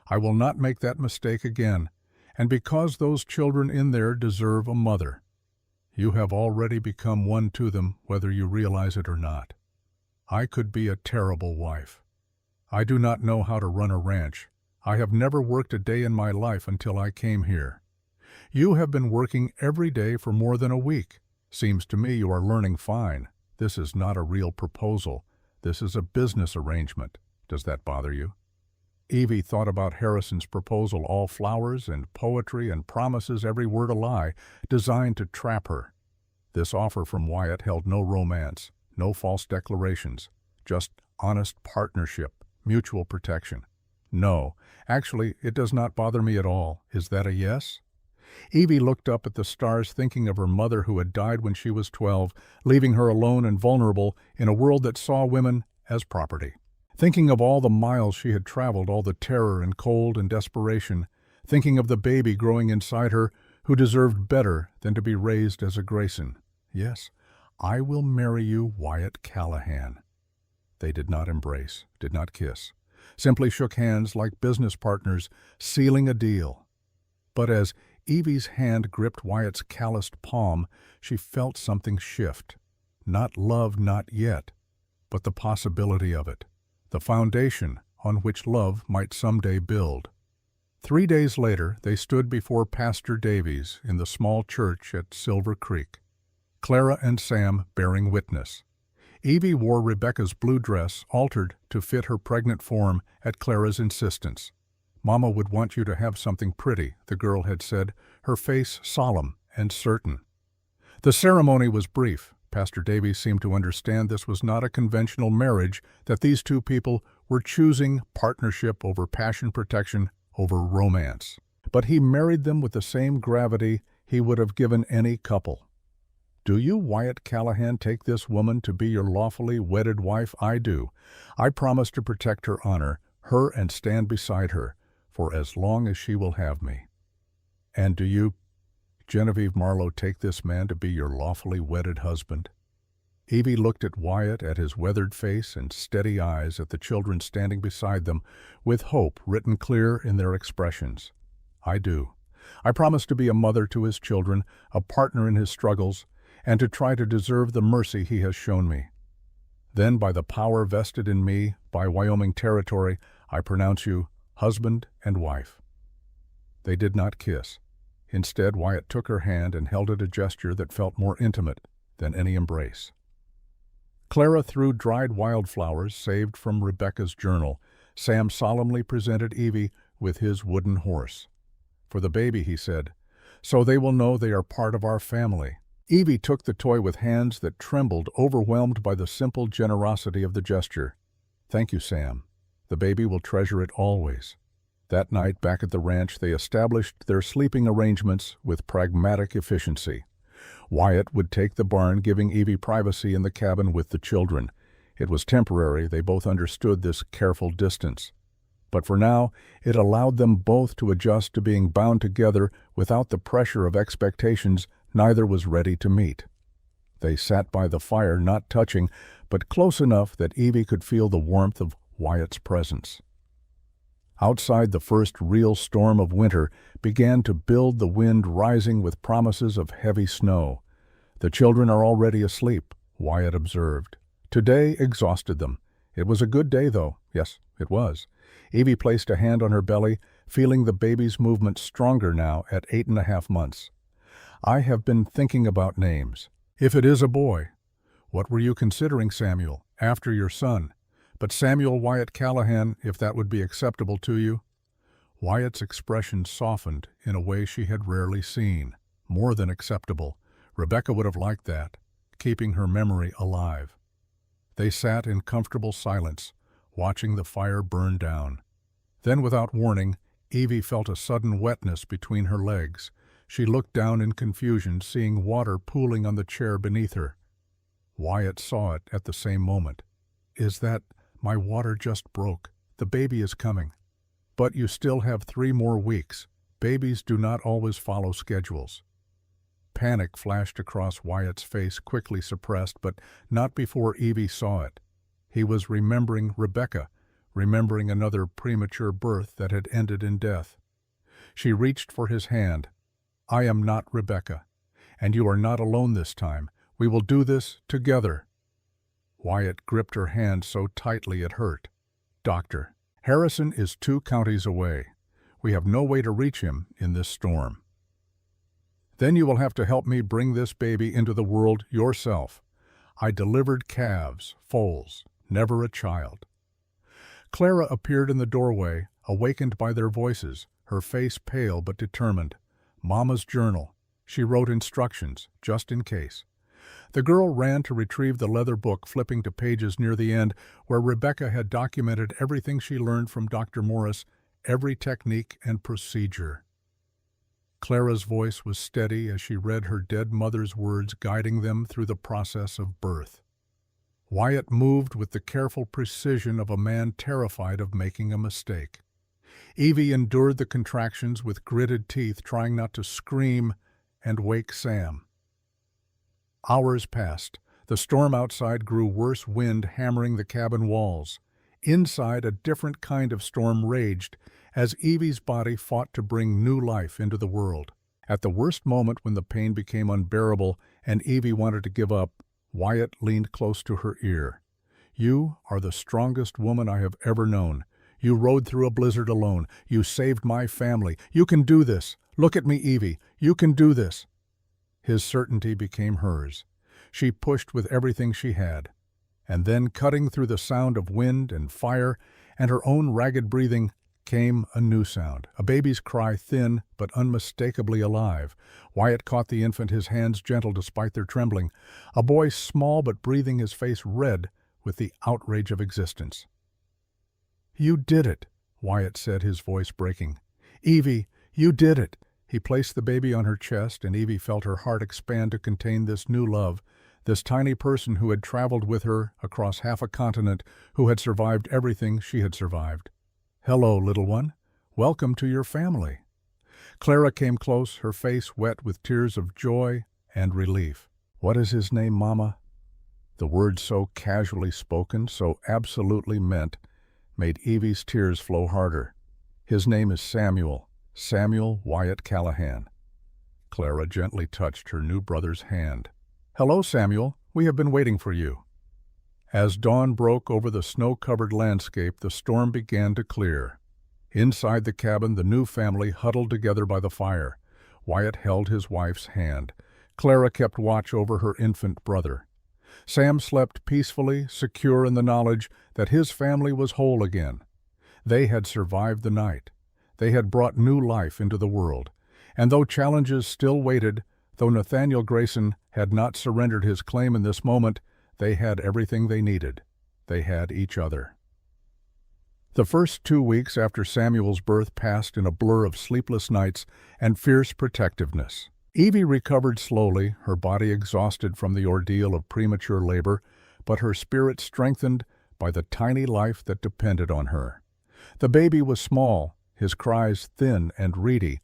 I will not make that mistake again. And because those children in there deserve a mother. You have already become one to them, whether you realize it or not. I could be a terrible wife. I do not know how to run a ranch. I have never worked a day in my life until I came here. You have been working every day for more than a week. Seems to me you are learning fine. This is not a real proposal. This is a business arrangement. Does that bother you? Evie thought about Harrison's proposal, all flowers and poetry and promises, every word a lie, designed to trap her. This offer from Wyatt held no romance, no false declarations, just honest partnership, mutual protection. No, actually, it does not bother me at all. Is that a yes? Evie looked up at the stars, thinking of her mother who had died when she was 12, leaving her alone and vulnerable in a world that saw women as property. Thinking of all the miles she had traveled, all the terror and cold and desperation, thinking of the baby growing inside her who deserved better than to be raised as a Grayson. Yes, I will marry you, Wyatt Callahan. They did not embrace, did not kiss, simply shook hands like business partners, sealing a deal. But as Evie's hand gripped Wyatt's calloused palm, she felt something shift. Not love, not yet, but the possibility of it. The foundation on which love might someday build. 3 days later, they stood before Pastor Davies in the small church at Silver Creek. Clara and Sam bearing witness. Evie wore Rebecca's blue dress, altered to fit her pregnant form at Clara's insistence. Mama would want you to have something pretty, the girl had said, her face solemn and certain. The ceremony was brief. Pastor Davies seemed to understand this was not a conventional marriage, that these two people were choosing partnership over passion, protection over romance. But he married them with the same gravity he would have given any couple. Do you, Wyatt Callahan, take this woman to be your lawfully wedded wife? I do. I promise to protect her honor, her and stand beside her, for as long as she will have me. And do you, Genevieve Marlowe, take this man to be your lawfully wedded husband? Evie looked at Wyatt, at his weathered face and steady eyes, at the children standing beside them, with hope written clear in their expressions. I do. I promise to be a mother to his children, a partner in his struggles, and to try to deserve the mercy he has shown me. Then, by the power vested in me by Wyoming territory, I pronounce you husband and wife." They did not kiss. Instead, Wyatt took her hand and held it a gesture that felt more intimate than any embrace. Clara threw dried wildflowers saved from Rebecca's journal. Sam solemnly presented Evie with his wooden horse. "For the baby," he said, "so they will know they are part of our family." Evie took the toy with hands that trembled, overwhelmed by the simple generosity of the gesture. "Thank you, Sam. The baby will treasure it always." That night, back at the ranch, they established their sleeping arrangements with pragmatic efficiency. Wyatt would take the barn, giving Evie privacy in the cabin with the children. It was temporary, they both understood this careful distance. But for now, it allowed them both to adjust to being bound together without the pressure of expectations neither was ready to meet. They sat by the fire, not touching, but close enough that Evie could feel the warmth of Wyatt's presence. Outside, the first real storm of winter began to build, the wind rising with promises of heavy snow. "The children are already asleep," Wyatt observed. Today exhausted them. It was a good day, though. Yes, it was. Evie placed a hand on her belly, feeling the baby's movement stronger now at 8.5 months. "I have been thinking about names. If it is a boy, what were you considering, Samuel, after your son? But Samuel Wyatt Callahan, if that would be acceptable to you." Wyatt's expression softened in a way she had rarely seen. More than acceptable. Rebecca would have liked that, keeping her memory alive. They sat in comfortable silence, watching the fire burn down. Then, without warning, Evie felt a sudden wetness between her legs. She looked down in confusion, seeing water pooling on the chair beneath her. Wyatt saw it at the same moment. "Is that... my water just broke. The baby is coming." "But you still have 3 more weeks. Babies do not always follow schedules." Panic flashed across Wyatt's face, quickly suppressed, but not before Evie saw it. He was remembering Rebecca, remembering another premature birth that had ended in death. She reached for his hand. "I am not Rebecca, and you are not alone this time. We will do this together." Wyatt gripped her hand so tightly it hurt. "Doctor, Harrison is 2 counties away. We have no way to reach him in this storm." "Then you will have to help me bring this baby into the world yourself. I delivered calves, foals, never a child." Clara appeared in the doorway, awakened by their voices, her face pale but determined. "Mama's journal." She wrote instructions, just in case. The girl ran to retrieve the leather book, flipping to pages near the end where Rebecca had documented everything she learned from Dr. Morris, every technique and procedure. Clara's voice was steady as she read her dead mother's words, guiding them through the process of birth. Wyatt moved with the careful precision of a man terrified of making a mistake. Evie endured the contractions with gritted teeth, trying not to scream and wake Sam. Hours passed. The storm outside grew worse, wind hammering the cabin walls. Inside, a different kind of storm raged as Evie's body fought to bring new life into the world. At the worst moment, when the pain became unbearable and Evie wanted to give up, Wyatt leaned close to her ear. "You are the strongest woman I have ever known. You rode through a blizzard alone. You saved my family. You can do this. Look at me, Evie. You can do this." His certainty became hers. She pushed with everything she had. And then, cutting through the sound of wind and fire and her own ragged breathing, came a new sound, a baby's cry, thin but unmistakably alive. Wyatt caught the infant, his hands gentle despite their trembling. A boy small but breathing, his face red with the outrage of existence. "You did it," Wyatt said, his voice breaking. "Evie, you did it." He placed the baby on her chest, and Evie felt her heart expand to contain this new love, this tiny person who had traveled with her across half a continent, who had survived everything she had survived. "Hello, little one. Welcome to your family." Clara came close, her face wet with tears of joy and relief. "What is his name, Mama?" The words, so casually spoken, so absolutely meant, made Evie's tears flow harder. "His name is Samuel. Samuel Wyatt Callahan." Clara gently touched her new brother's hand. "Hello, Samuel. We have been waiting for you." As dawn broke over the snow-covered landscape, the storm began to clear. Inside the cabin, the new family huddled together by the fire. Wyatt held his wife's hand. Clara kept watch over her infant brother. Sam slept peacefully, secure in the knowledge that his family was whole again. They had survived the night. They had brought new life into the world. And though challenges still waited, though Nathaniel Grayson had not surrendered his claim in this moment, they had everything they needed. They had each other. The first 2 weeks after Samuel's birth passed in a blur of sleepless nights and fierce protectiveness. Evie recovered slowly, her body exhausted from the ordeal of premature labor, but her spirit strengthened by the tiny life that depended on her. The baby was small, his cries thin and reedy,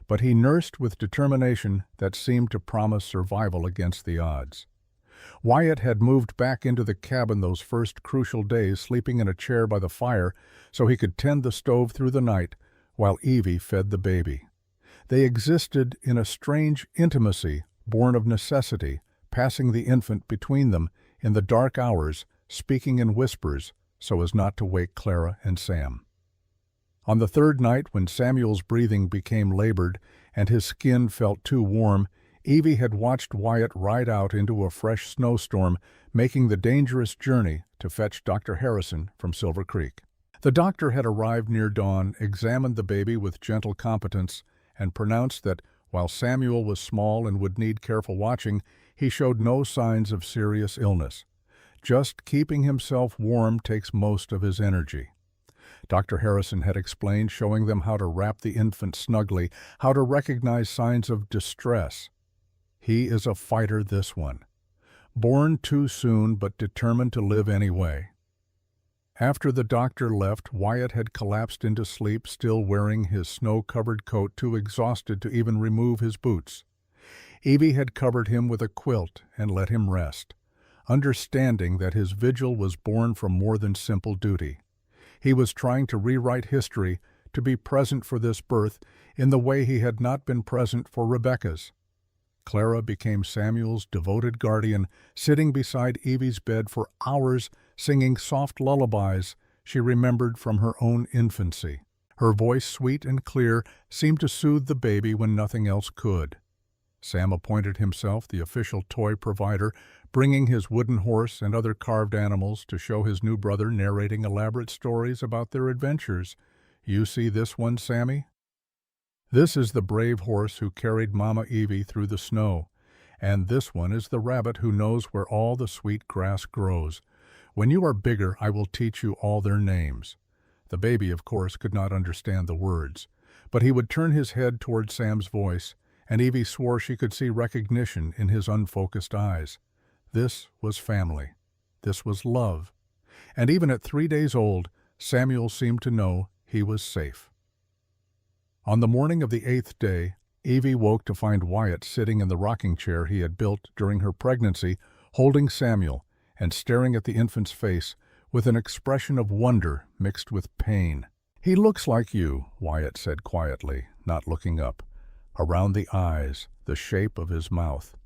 but he nursed with determination that seemed to promise survival against the odds. Wyatt had moved back into the cabin those first crucial days, sleeping in a chair by the fire so he could tend the stove through the night while Evie fed the baby. They existed in a strange intimacy born of necessity, passing the infant between them in the dark hours, speaking in whispers so as not to wake Clara and Sam. On the third night, when Samuel's breathing became labored and his skin felt too warm, Evie had watched Wyatt ride out into a fresh snowstorm, making the dangerous journey to fetch Dr. Harrison from Silver Creek. The doctor had arrived near dawn, examined the baby with gentle competence, and pronounced that, while Samuel was small and would need careful watching, he showed no signs of serious illness. Just keeping himself warm takes most of his energy. Dr. Harrison had explained, showing them how to wrap the infant snugly, how to recognize signs of distress. He is a fighter, this one. Born too soon, but determined to live anyway. After the doctor left, Wyatt had collapsed into sleep, still wearing his snow-covered coat, too exhausted to even remove his boots. Evie had covered him with a quilt and let him rest, understanding that his vigil was born from more than simple duty. He was trying to rewrite history, to be present for this birth in the way he had not been present for Rebecca's. Clara became Samuel's devoted guardian, sitting beside Evie's bed for hours, singing soft lullabies she remembered from her own infancy. Her voice, sweet and clear, seemed to soothe the baby when nothing else could. Sam appointed himself the official toy provider, bringing his wooden horse and other carved animals to show his new brother, narrating elaborate stories about their adventures. "You see this one, Sammy? This is the brave horse who carried Mama Evie through the snow, and this one is the rabbit who knows where all the sweet grass grows. When you are bigger, I will teach you all their names." The baby, of course, could not understand the words, but he would turn his head toward Sam's voice, and Evie swore she could see recognition in his unfocused eyes. This was family. This was love. And even at 3 days old, Samuel seemed to know he was safe. On the morning of the 8th day, Evie woke to find Wyatt sitting in the rocking chair he had built during her pregnancy, holding Samuel and staring at the infant's face with an expression of wonder mixed with pain. "He looks like you," Wyatt said quietly, not looking up. Around the eyes, the shape of his mouth.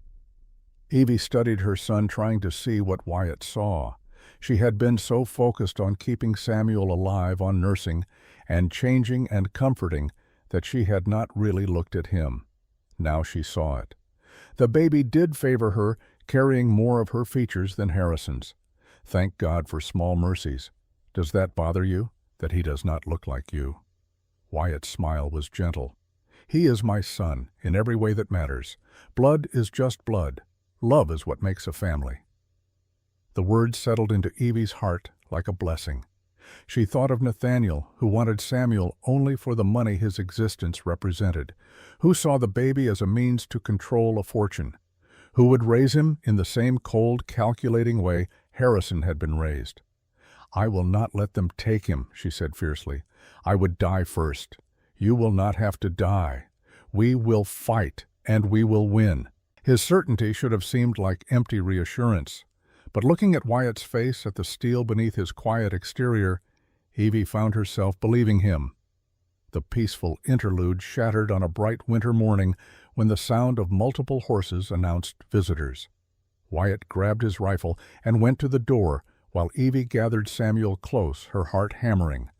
Evie studied her son, trying to see what Wyatt saw. She had been so focused on keeping Samuel alive, on nursing and changing and comforting, that she had not really looked at him. Now she saw it. The baby did favor her, carrying more of her features than Harrison's. Thank God for small mercies. Does that bother you, that he does not look like you? Wyatt's smile was gentle. He is my son, in every way that matters. Blood is just blood. Love is what makes a family. The words settled into Evie's heart like a blessing. She thought of Nathaniel, who wanted Samuel only for the money his existence represented, who saw the baby as a means to control a fortune, who would raise him in the same cold, calculating way Harrison had been raised. "I will not let them take him," she said fiercely. "I would die first. You will not have to die. We will fight, and we will win." His certainty should have seemed like empty reassurance. But looking at Wyatt's face, at the steel beneath his quiet exterior, Evie found herself believing him. The peaceful interlude shattered on a bright winter morning when the sound of multiple horses announced visitors. Wyatt grabbed his rifle and went to the door, while Evie gathered Samuel close, her heart hammering.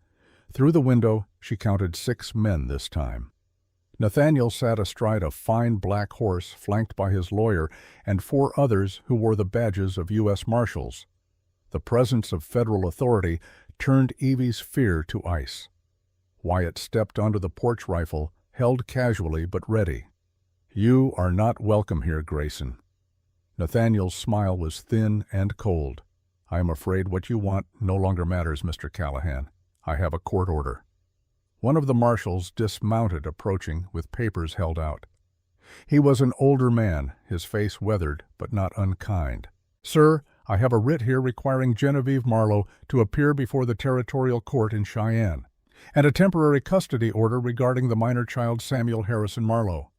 Through the window, she counted 6 men this time. Nathaniel sat astride a fine black horse flanked by his lawyer and 4 others who wore the badges of U.S. Marshals. The presence of federal authority turned Evie's fear to ice. Wyatt stepped onto the porch rifle, held casually but ready. "You are not welcome here, Grayson." Nathaniel's smile was thin and cold. "I am afraid what you want no longer matters, Mr. Callahan. I have a court order." One of the marshals dismounted, approaching, with papers held out. He was an older man, his face weathered but not unkind. "Sir, I have a writ here requiring Genevieve Marlowe to appear before the Territorial Court in Cheyenne, and a temporary custody order regarding the minor child Samuel Harrison Marlowe."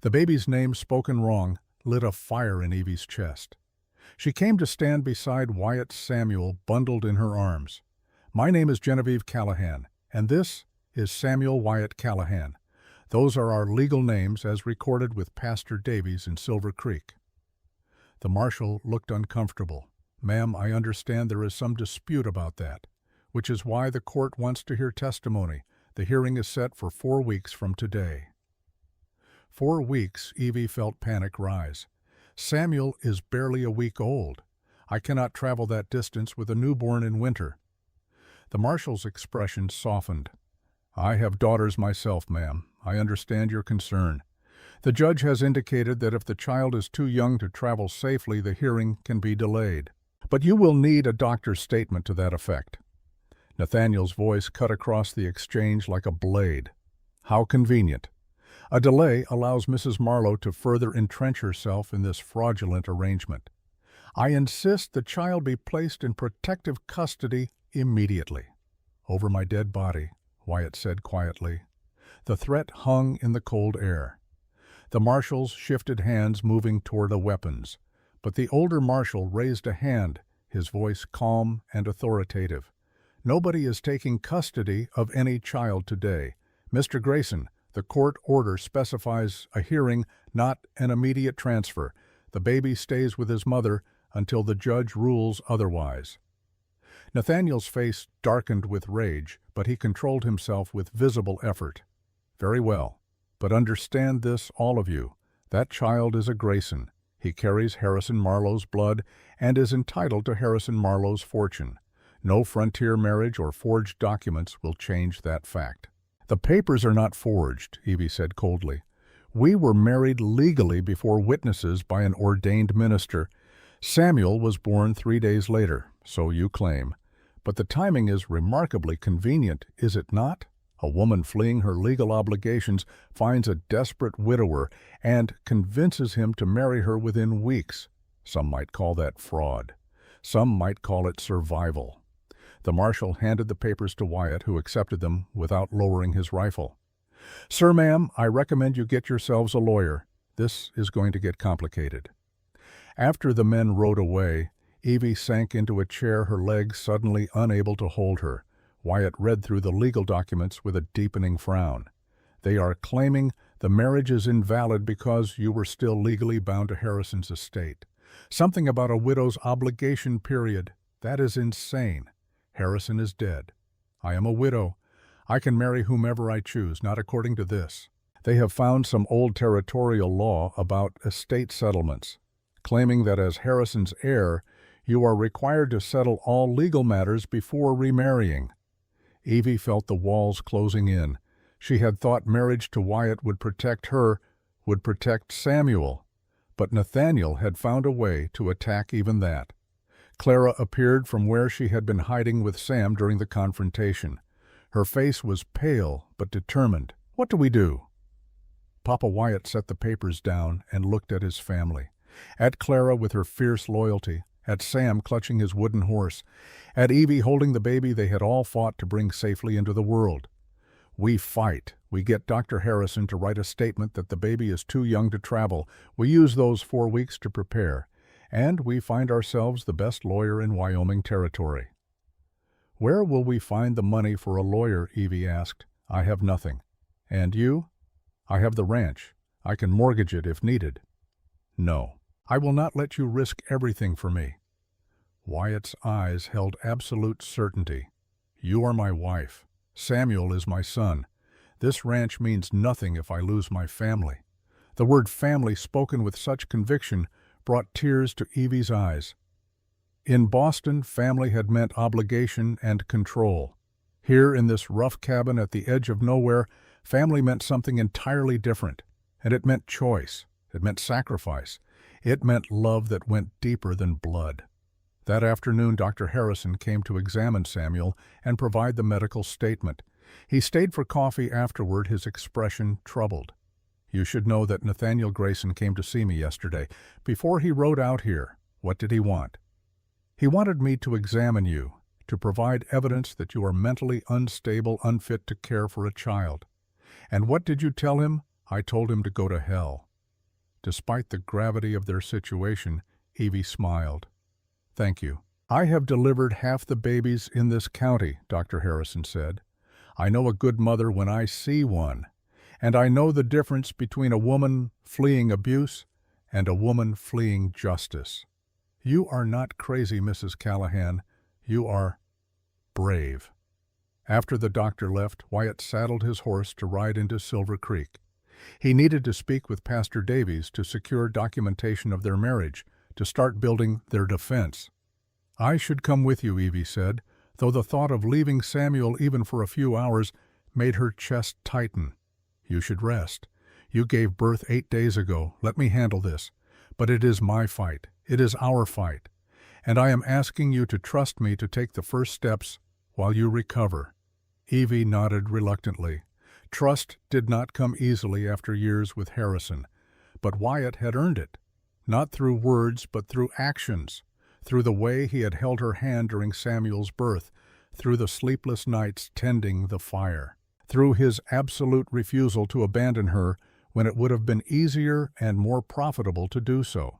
The baby's name, spoken wrong, lit a fire in Evie's chest. She came to stand beside Wyatt Samuel, bundled in her arms. "My name is Genevieve Callahan, and this is Samuel Wyatt Callahan. Those are our legal names as recorded with Pastor Davies in Silver Creek." The marshal looked uncomfortable. "Ma'am, I understand there is some dispute about that, which is why the court wants to hear testimony. The hearing is set for 4 weeks from today." 4 weeks, Evie felt panic rise. "Samuel is barely a week old. I cannot travel that distance with a newborn in winter." The marshal's expression softened. "I have daughters myself, ma'am. I understand your concern. The judge has indicated that if the child is too young to travel safely, the hearing can be delayed. But you will need a doctor's statement to that effect." Nathaniel's voice cut across the exchange like a blade. "How convenient. A delay allows Mrs. Marlowe to further entrench herself in this fraudulent arrangement. I insist the child be placed in protective custody immediately." "Over my dead body," Wyatt said quietly. The threat hung in the cold air. The marshals shifted hands, moving toward the weapons. But the older marshal raised a hand, his voice calm and authoritative. "Nobody is taking custody of any child today. Mr. Grayson, the court order specifies a hearing, not an immediate transfer. The baby stays with his mother until the judge rules otherwise." Nathaniel's face darkened with rage, but he controlled himself with visible effort. "Very well. But understand this, all of you. That child is a Grayson. He carries Harrison Marlowe's blood and is entitled to Harrison Marlowe's fortune. No frontier marriage or forged documents will change that fact." "The papers are not forged," Evie said coldly. "We were married legally before witnesses by an ordained minister. Samuel was born 3 days later, so you claim. But the timing is remarkably convenient, is it not? A woman fleeing her legal obligations finds a desperate widower and convinces him to marry her within weeks. Some might call that fraud. Some might call it survival." The marshal handed the papers to Wyatt, who accepted them without lowering his rifle. "Sir, ma'am, I recommend you get yourselves a lawyer. This is going to get complicated." After the men rode away, Evie sank into a chair, her legs suddenly unable to hold her. Wyatt read through the legal documents with a deepening frown. "They are claiming the marriage is invalid because you were still legally bound to Harrison's estate. Something about a widow's obligation period. That is insane. Harrison is dead. I am a widow. I can marry whomever I choose, not according to this. They have found some old territorial law about estate settlements, claiming that as Harrison's heir, you are required to settle all legal matters before remarrying." Evie felt the walls closing in. She had thought marriage to Wyatt would protect her, would protect Samuel. But Nathaniel had found a way to attack even that. Clara appeared from where she had been hiding with Sam during the confrontation. Her face was pale but determined. "What do we do?" Papa Wyatt set the papers down and looked at his family. At Clara with her fierce loyalty, at Sam clutching his wooden horse, at Evie holding the baby they had all fought to bring safely into the world. "We fight. We get Dr. Harrison to write a statement that the baby is too young to travel. We use those 4 weeks to prepare. And we find ourselves the best lawyer in Wyoming territory." "Where will we find the money for a lawyer?" Evie asked. "I have nothing." "And you?" "I have the ranch. I can mortgage it if needed." "No. I will not let you risk everything for me." Wyatt's eyes held absolute certainty. "You are my wife. Samuel is my son. This ranch means nothing if I lose my family." The word family, spoken with such conviction, brought tears to Evie's eyes. In Boston, family had meant obligation and control. Here, in this rough cabin at the edge of nowhere, family meant something entirely different. And it meant choice. It meant sacrifice. It meant love that went deeper than blood. That afternoon, Dr. Harrison came to examine Samuel and provide the medical statement. He stayed for coffee afterward, his expression troubled. "You should know that Nathaniel Grayson came to see me yesterday. Before he rode out here, what did he want?" "He wanted me to examine you, to provide evidence that you are mentally unstable, unfit to care for a child." "And what did you tell him?" "I told him to go to hell." Despite the gravity of their situation, Evie smiled. "Thank you." "I have delivered half the babies in this county," Dr. Harrison said. "I know a good mother when I see one. And I know the difference between a woman fleeing abuse and a woman fleeing justice. You are not crazy, Mrs. Callahan. You are brave." After the doctor left, Wyatt saddled his horse to ride into Silver Creek. He needed to speak with Pastor Davies to secure documentation of their marriage, to start building their defense. "I should come with you," Evie said, though the thought of leaving Samuel even for a few hours made her chest tighten. "You should rest. You gave birth 8 days ago. Let me handle this. But it is my fight. It is our fight. And I am asking you to trust me to take the first steps while you recover." Evie nodded reluctantly. Trust did not come easily after years with Harrison, but Wyatt had earned it, not through words but through actions, through the way he had held her hand during Samuel's birth, through the sleepless nights tending the fire, through his absolute refusal to abandon her when it would have been easier and more profitable to do so.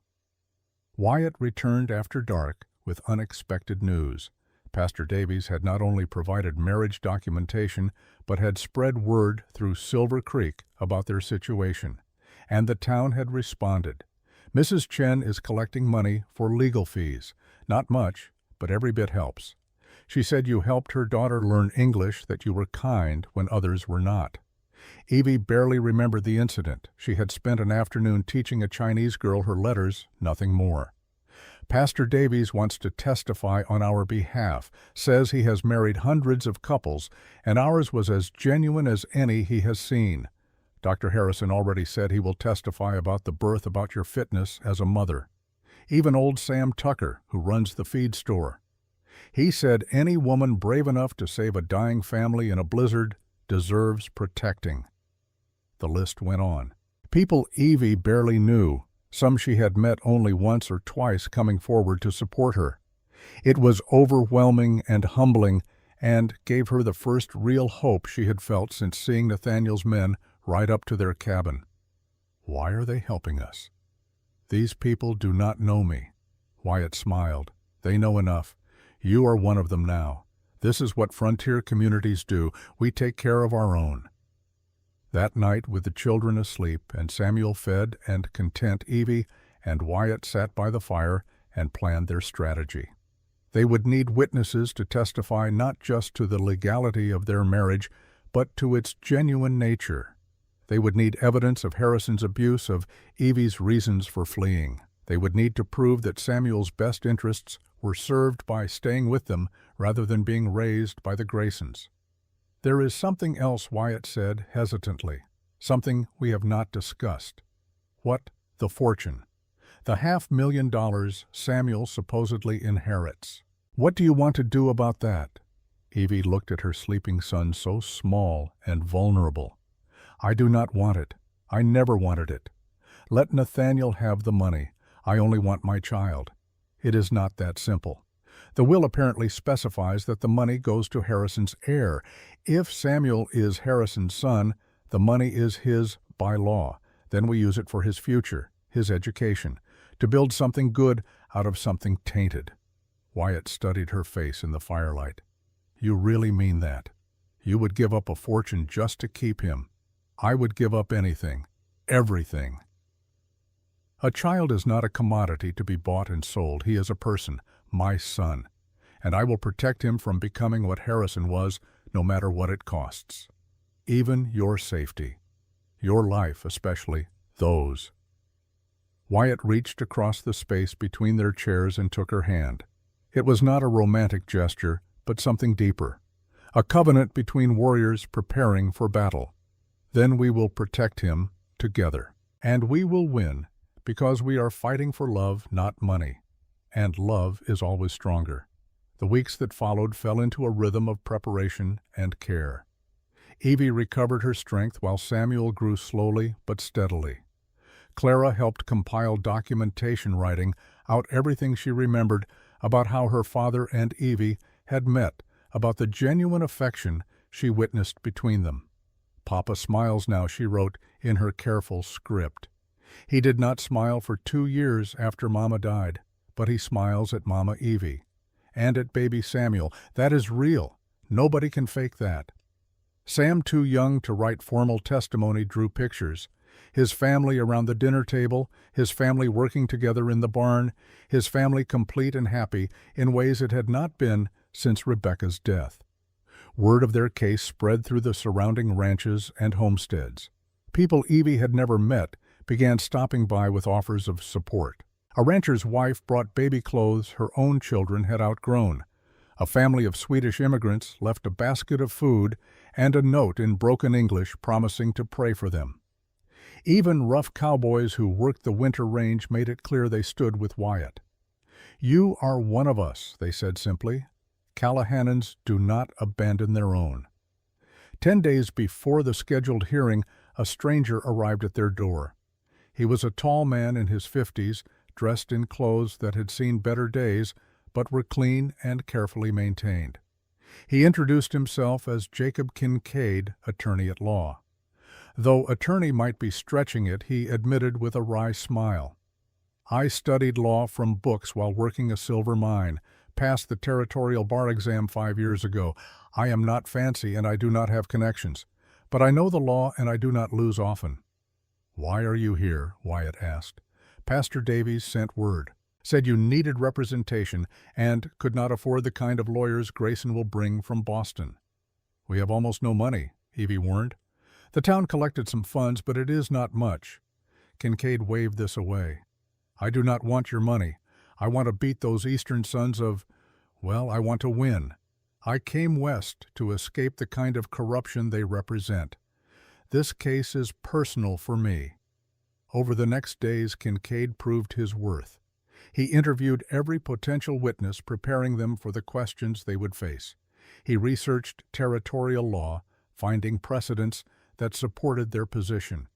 Wyatt returned after dark with unexpected news. Pastor Davies had not only provided marriage documentation, but had spread word through Silver Creek about their situation, and the town had responded. "Mrs. Chen is collecting money for legal fees. Not much, but every bit helps. She said you helped her daughter learn English, that you were kind when others were not." Evie barely remembered the incident. She had spent an afternoon teaching a Chinese girl her letters, nothing more. "Pastor Davies wants to testify on our behalf, says he has married hundreds of couples, and ours was as genuine as any he has seen. Dr. Harrison already said he will testify about the birth, about your fitness as a mother. Even old Sam Tucker, who runs the feed store. He said any woman brave enough to save a dying family in a blizzard deserves protecting." The list went on. People Evie barely knew, some she had met only once or twice, coming forward to support her. It was overwhelming and humbling, and gave her the first real hope she had felt since seeing Nathaniel's men ride up to their cabin. "Why are they helping us?" "These people do not know me." Wyatt smiled. "They know enough. You are one of them now. This is what frontier communities do. We take care of our own." That night, with the children asleep and Samuel fed and content, Evie and Wyatt sat by the fire and planned their strategy. They would need witnesses to testify not just to the legality of their marriage, but to its genuine nature. They would need evidence of Harrison's abuse, of Evie's reasons for fleeing. They would need to prove that Samuel's best interests were served by staying with them rather than being raised by the Graysons. "There is something else," Wyatt said hesitantly, "something we have not discussed." "What?" "The fortune. The $500,000 Samuel supposedly inherits. What do you want to do about that?" Evie looked at her sleeping son, so small and vulnerable. "I do not want it. I never wanted it. Let Nathaniel have the money. I only want my child." "It is not that simple. The will apparently specifies that the money goes to Harrison's heir. If Samuel is Harrison's son, the money is his by law. Then we use it for his future, his education, to build something good out of something tainted." Wyatt studied her face in the firelight. "You really mean that? You would give up a fortune just to keep him?" "I would give up anything. Everything." "A child is not a commodity to be bought and sold. He is a person. my son, and I will protect him from becoming what Harrison was, no matter what it costs. Even your safety. Your life, especially those. Wyatt reached across the space between their chairs and took her hand. It was not a romantic gesture, but something deeper. A covenant between warriors preparing for battle. Then we will protect him together. And we will win, because we are fighting for love, not money. And love is always stronger. The weeks that followed fell into a rhythm of preparation and care. Evie recovered her strength while Samuel grew slowly but steadily. Clara helped compile documentation, writing out everything she remembered about how her father and Evie had met, about the genuine affection she witnessed between them. "Papa smiles now," she wrote in her careful script. "He did not smile for 2 years after Mama died, but he smiles at Mama Evie. And at baby Samuel. That is real. Nobody can fake that." Sam, too young to write formal testimony, drew pictures. His family around the dinner table, his family working together in the barn, his family complete and happy in ways it had not been since Rebecca's death. Word of their case spread through the surrounding ranches and homesteads. People Evie had never met began stopping by with offers of support. A rancher's wife brought baby clothes her own children had outgrown. A family of Swedish immigrants left a basket of food and a note in broken English promising to pray for them. Even rough cowboys who worked the winter range made it clear they stood with Wyatt. "You are one of us," they said simply. "Callahannans do not abandon their own." 10 days before the scheduled hearing, a stranger arrived at their door. He was a tall man in his 50s, dressed in clothes that had seen better days, but were clean and carefully maintained. He introduced himself as Jacob Kincaid, attorney at law. Though attorney might be stretching it, he admitted with a wry smile, "I studied law from books while working a silver mine, passed the territorial bar exam 5 years ago. I am not fancy and I do not have connections, but I know the law and I do not lose often." "Why are you here?" Wyatt asked. "Pastor Davies sent word. Said you needed representation and could not afford the kind of lawyers Grayson will bring from Boston." "We have almost no money," Evie warned. "The town collected some funds, but it is not much." Kincaid waved this away. "I do not want your money. I want to beat those eastern sons of, well, I want to win. I came west to escape the kind of corruption they represent. This case is personal for me." Over the next days, Kincaid proved his worth. He interviewed every potential witness, preparing them for the questions they would face. He researched territorial law, finding precedents that supported their position.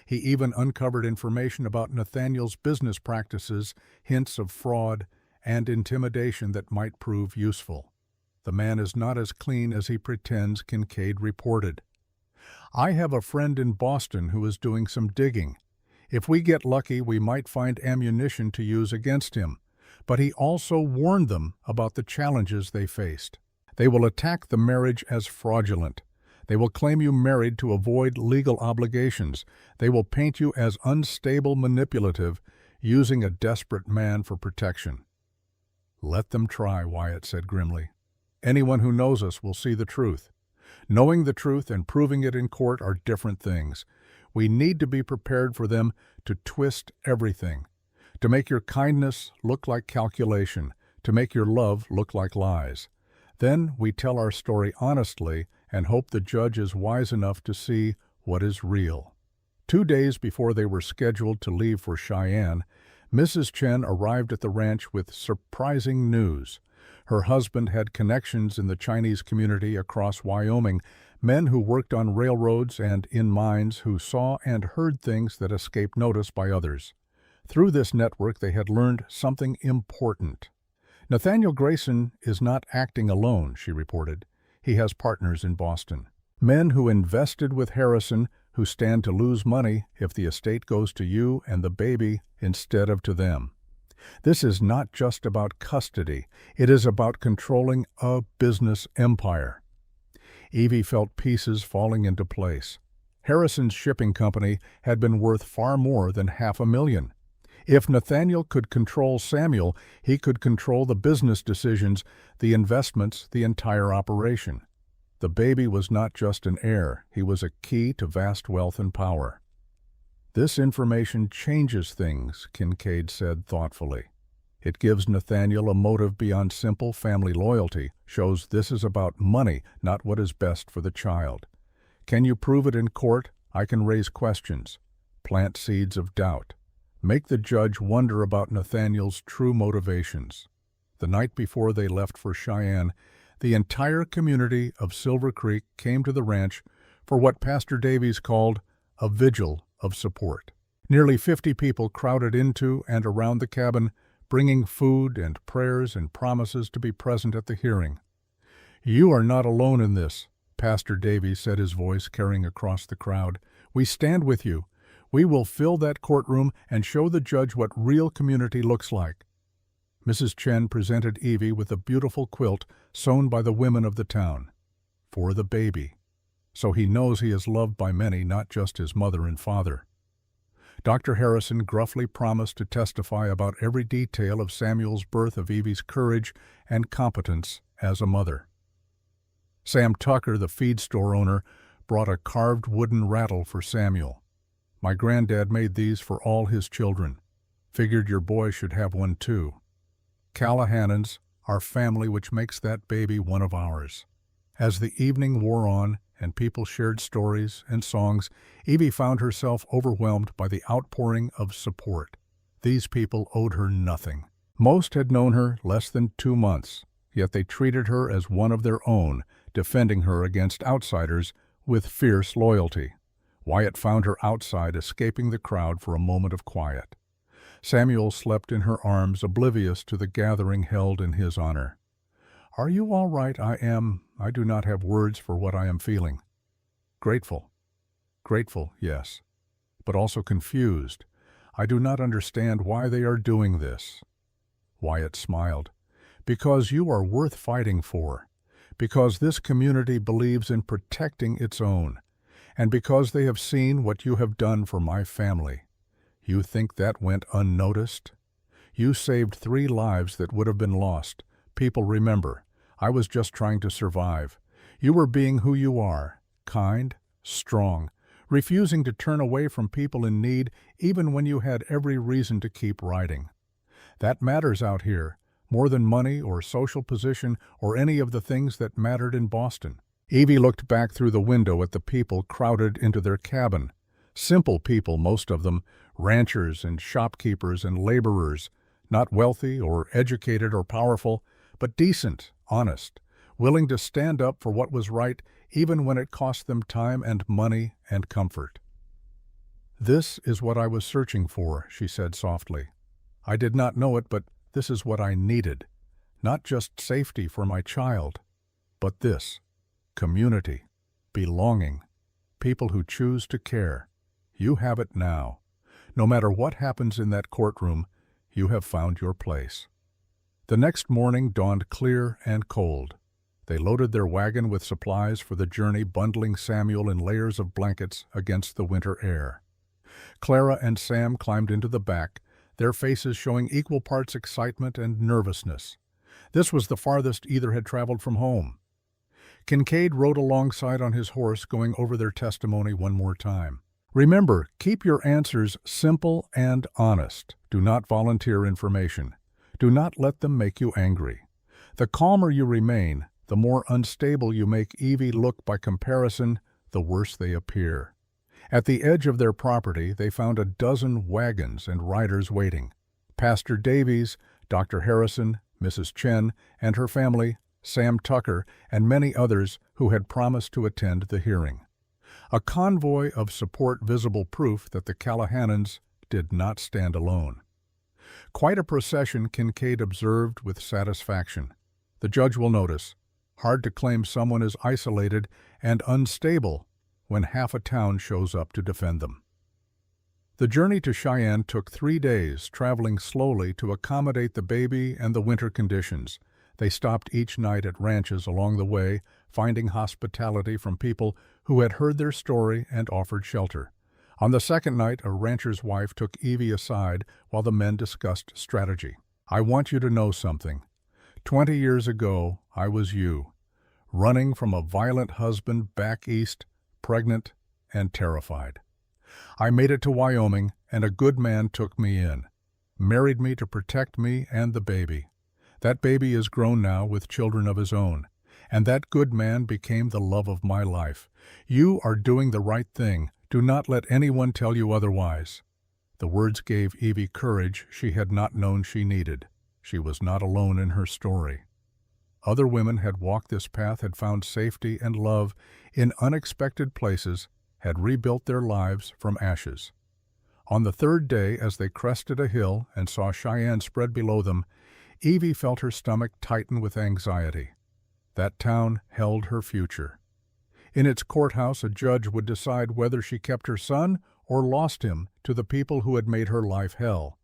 He even uncovered information about Nathaniel's business practices, hints of fraud and intimidation that might prove useful. "The man is not as clean as he pretends," Kincaid reported. "I have a friend in Boston who is doing some digging. If we get lucky, we might find ammunition to use against him." But he also warned them about the challenges they faced. "They will attack the marriage as fraudulent. They will claim you married to avoid legal obligations. They will paint you as unstable, manipulative, using a desperate man for protection." "Let them try," Wyatt said grimly. "Anyone who knows us will see the truth. Knowing the truth and proving it in court are different things. We need to be prepared for them to twist everything, to make your kindness look like calculation, to make your love look like lies. Then we tell our story honestly and hope the judge is wise enough to see what is real." 2 days before they were scheduled to leave for Cheyenne, Mrs. Chen arrived at the ranch with surprising news. Her husband had connections in the Chinese community across Wyoming, men who worked on railroads and in mines who saw and heard things that escaped notice by others. Through this network, they had learned something important. "Nathaniel Grayson is not acting alone," she reported. "He has partners in Boston. Men who invested with Harrison, who stand to lose money if the estate goes to you and the baby instead of to them. This is not just about custody. It is about controlling a business empire." Evie felt pieces falling into place. Harrison's shipping company had been worth far more than $500,000. If Nathaniel could control Samuel, he could control the business decisions, the investments, the entire operation. The baby was not just an heir, he was a key to vast wealth and power. This information changes things, Kincaid said thoughtfully. It gives Nathaniel a motive beyond simple family loyalty, shows this is about money, not what is best for the child. Can you prove it in court? I can raise questions, plant seeds of doubt, make the judge wonder about Nathaniel's true motivations. The night before they left for Cheyenne, the entire community of Silver Creek came to the ranch for what Pastor Davies called a vigil of support. Nearly 50 people crowded into and around the cabin, bringing food and prayers and promises to be present at the hearing. "You are not alone in this," Pastor Davies said, his voice carrying across the crowd. "We stand with you. We will fill that courtroom and show the judge what real community looks like." Mrs. Chen presented Evie with a beautiful quilt sewn by the women of the town. For the baby. So he knows he is loved by many, not just his mother and father. Dr. Harrison gruffly promised to testify about every detail of Samuel's birth, of Evie's courage and competence as a mother. Sam Tucker, the feed store owner, brought a carved wooden rattle for Samuel. "My granddad made these for all his children. Figured your boy should have one too. Callahanans, our family which makes that baby one of ours." As the evening wore on and people shared stories and songs, Evie found herself overwhelmed by the outpouring of support. These people owed her nothing. Most had known her less than 2 months, yet they treated her as one of their own, defending her against outsiders with fierce loyalty. Wyatt found her outside, escaping the crowd for a moment of quiet. Samuel slept in her arms, oblivious to the gathering held in his honor. "Are you all right?" I do not have words for what I am feeling. Grateful. Grateful, yes, but also confused. I do not understand why they are doing this." Wyatt smiled. "Because you are worth fighting for. Because this community believes in protecting its own. And because they have seen what you have done for my family. You think that went unnoticed? You saved 3 lives that would have been lost. People remember. I was just trying to survive. You were being who you are, kind, strong, refusing to turn away from people in need even when you had every reason to keep riding. That matters out here, more than money or social position or any of the things that mattered in Boston." Evie looked back through the window at the people crowded into their cabin. Simple people, most of them, ranchers and shopkeepers and laborers, not wealthy or educated or powerful, but decent, honest, willing to stand up for what was right even when it cost them time and money and comfort. "This is what I was searching for," she said softly. "I did not know it, but this is what I needed. Not just safety for my child, but this, community, belonging, people who choose to care. You have it now. No matter what happens in that courtroom, you have found your place." The next morning dawned clear and cold. They loaded their wagon with supplies for the journey, bundling Samuel in layers of blankets against the winter air. Clara and Sam climbed into the back, their faces showing equal parts excitement and nervousness. This was the farthest either had traveled from home. Kincaid rode alongside on his horse, going over their testimony one more time. "Remember, keep your answers simple and honest. Do not volunteer information. Do not let them make you angry. The calmer you remain, the more unstable you make Evie look. By comparison, the worse they appear." At the edge of their property, they found a dozen wagons and riders waiting. Pastor Davies, Dr. Harrison, Mrs. Chen, and her family, Sam Tucker, and many others who had promised to attend the hearing. A convoy of support, visible proof that the Callahanans did not stand alone. Quite a procession, Kincaid observed with satisfaction. The judge will notice. Hard to claim someone is isolated and unstable when half a town shows up to defend them. The journey to Cheyenne took 3 days, traveling slowly to accommodate the baby and the winter conditions. They stopped each night at ranches along the way, finding hospitality from people who had heard their story and offered shelter. On the second night, a rancher's wife took Evie aside while the men discussed strategy. "I want you to know something. 20 years ago, I was you, running from a violent husband back east, pregnant and terrified. I made it to Wyoming, and a good man took me in, married me to protect me and the baby. That baby is grown now with children of his own, and that good man became the love of my life. You are doing the right thing. Do not let anyone tell you otherwise." The words gave Evie courage she had not known she needed. She was not alone in her story. Other women had walked this path, had found safety and love in unexpected places, had rebuilt their lives from ashes. On the third day, as they crested a hill and saw Cheyenne spread below them, Evie felt her stomach tighten with anxiety. That town held her future. In its courthouse, a judge would decide whether she kept her son or lost him to the people who had made her life hell.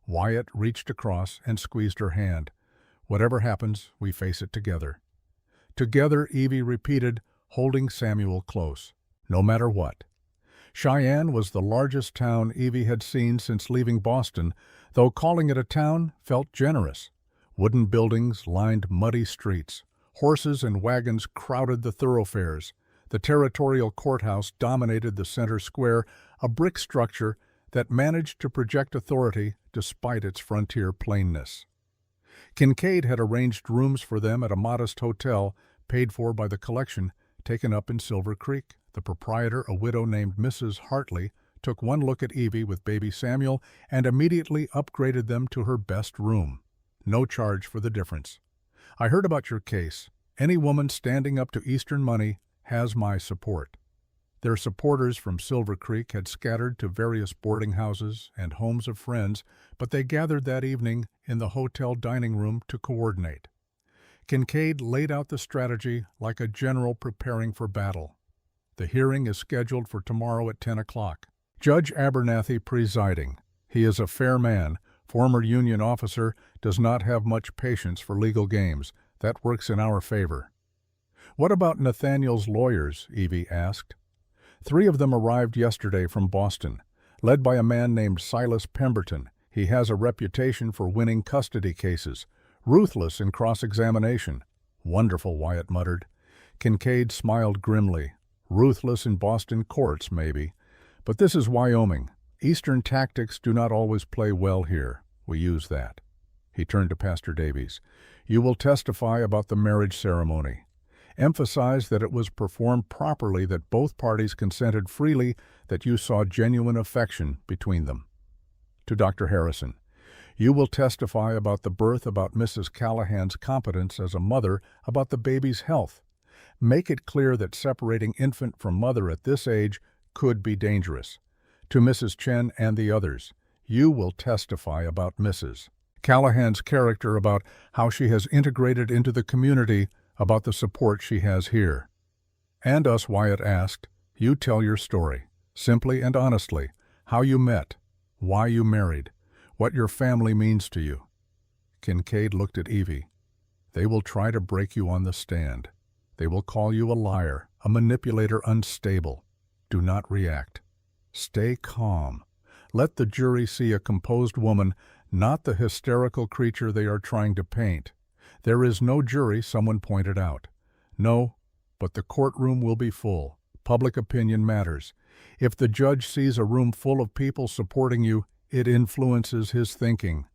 Wyatt reached across and squeezed her hand. "Whatever happens, we face it together." Together, Evie repeated, holding Samuel close. No matter what. Cheyenne was the largest town Evie had seen since leaving Boston, though calling it a town felt generous. Wooden buildings lined muddy streets. Horses and wagons crowded the thoroughfares. The territorial courthouse dominated the center square, a brick structure that managed to project authority despite its frontier plainness. Kincaid had arranged rooms for them at a modest hotel, paid for by the collection, taken up in Silver Creek. The proprietor, a widow named Mrs. Hartley, took one look at Evie with baby Samuel and immediately upgraded them to her best room. No charge for the difference. "I heard about your case. Any woman standing up to Eastern money has my support." Their supporters from Silver Creek had scattered to various boarding houses and homes of friends, but they gathered that evening in the hotel dining room to coordinate. Kincaid laid out the strategy like a general preparing for battle. The hearing is scheduled for tomorrow at 10 o'clock. Judge Abernathy presiding. He is a fair man, former Union officer, does not have much patience for legal games. That works in our favor. "What about Nathaniel's lawyers?" Evie asked. 3 of them arrived yesterday from Boston, led by a man named Silas Pemberton. He has a reputation for winning custody cases, ruthless in cross-examination. "Wonderful," Wyatt muttered. Kincaid smiled grimly. "Ruthless in Boston courts, maybe. But this is Wyoming. Eastern tactics do not always play well here. We use that." He turned to Pastor Davies. "You will testify about the marriage ceremony. Emphasize that it was performed properly, that both parties consented freely, that you saw genuine affection between them." To Dr. Harrison. "You will testify about the birth, about Mrs. Callahan's competence as a mother, about the baby's health. Make it clear that separating infant from mother at this age could be dangerous." To Mrs. Chen and the others. "You will testify about Mrs. Callahan's character, about how she has integrated into the community, about the support she has here." "And us," Wyatt asked. "You tell your story, simply and honestly, how you met, why you married, what your family means to you." Kincaid looked at Evie. "They will try to break you on the stand. They will call you a liar, a manipulator, unstable. Do not react. Stay calm. Let the jury see a composed woman, not the hysterical creature they are trying to paint. There is no jury," someone pointed out. "No, but the courtroom will be full. Public opinion matters. If the judge sees a room full of people supporting you, it influences his thinking."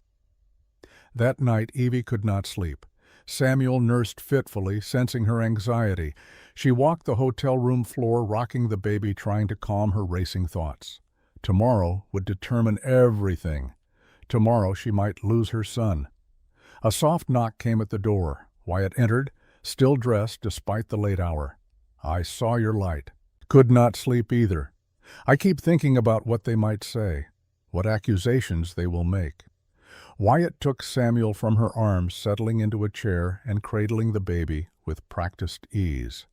That night, Evie could not sleep. Samuel nursed fitfully, sensing her anxiety. She walked the hotel room floor, rocking the baby, trying to calm her racing thoughts. Tomorrow would determine everything. Tomorrow she might lose her son. A soft knock came at the door. Wyatt entered, still dressed despite the late hour. "I saw your light. Could not sleep either. I keep thinking about what they might say, what accusations they will make." Wyatt took Samuel from her arms, settling into a chair and cradling the baby with practiced ease.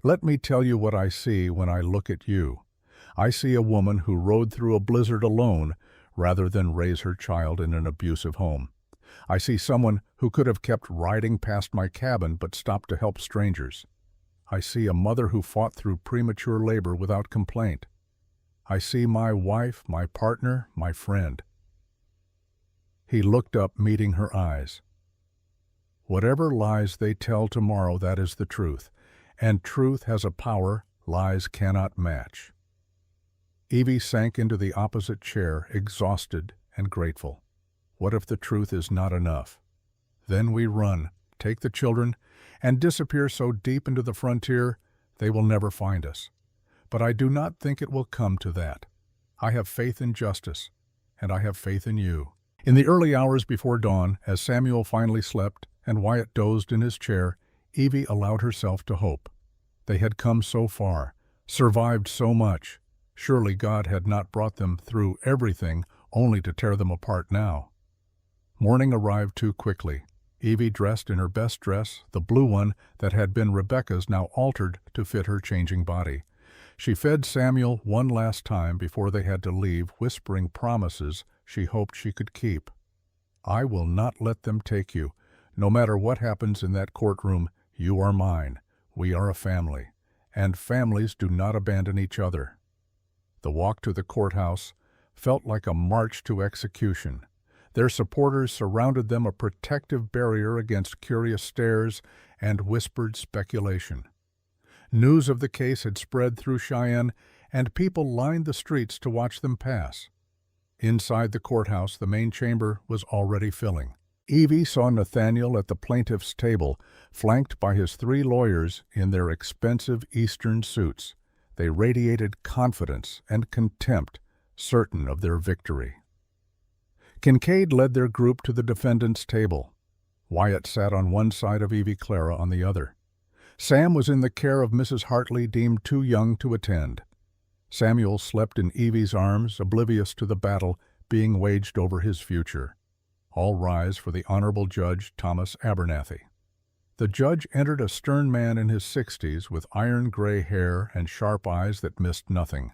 "Let me tell you what I see when I look at you. I see a woman who rode through a blizzard alone rather than raise her child in an abusive home. I see someone who could have kept riding past my cabin but stopped to help strangers. I see a mother who fought through premature labor without complaint. I see my wife, my partner, my friend." He looked up, meeting her eyes. "Whatever lies they tell tomorrow, that is the truth. And truth has a power lies cannot match." Evie sank into the opposite chair, exhausted and grateful. What if the truth is not enough? Then we run, take the children, and disappear so deep into the frontier they will never find us. But I do not think it will come to that. I have faith in justice, and I have faith in you. In the early hours before dawn, as Samuel finally slept and Wyatt dozed in his chair, Evie allowed herself to hope. They had come so far, survived so much. Surely God had not brought them through everything only to tear them apart now. Morning arrived too quickly. Evie, dressed in her best dress, the blue one that had been Rebecca's, now altered to fit her changing body. She fed Samuel one last time before they had to leave, whispering promises she hoped she could keep. "I will not let them take you. No matter what happens in that courtroom, you are mine. We are a family, and families do not abandon each other." The walk to the courthouse felt like a march to execution. Their supporters surrounded them, a protective barrier against curious stares and whispered speculation. News of the case had spread through Cheyenne, and people lined the streets to watch them pass. Inside the courthouse, the main chamber was already filling. Evie saw Nathaniel at the plaintiff's table, flanked by his 3 lawyers in their expensive Eastern suits. They radiated confidence and contempt, certain of their victory. Kincaid led their group to the defendant's table. Wyatt sat on one side of Evie, Clara on the other. Sam was in the care of Mrs. Hartley, deemed too young to attend. Samuel slept in Evie's arms, oblivious to the battle being waged over his future. All rise for the Honorable Judge Thomas Abernathy. The judge entered, a stern man in his 60s with iron-gray hair and sharp eyes that missed nothing.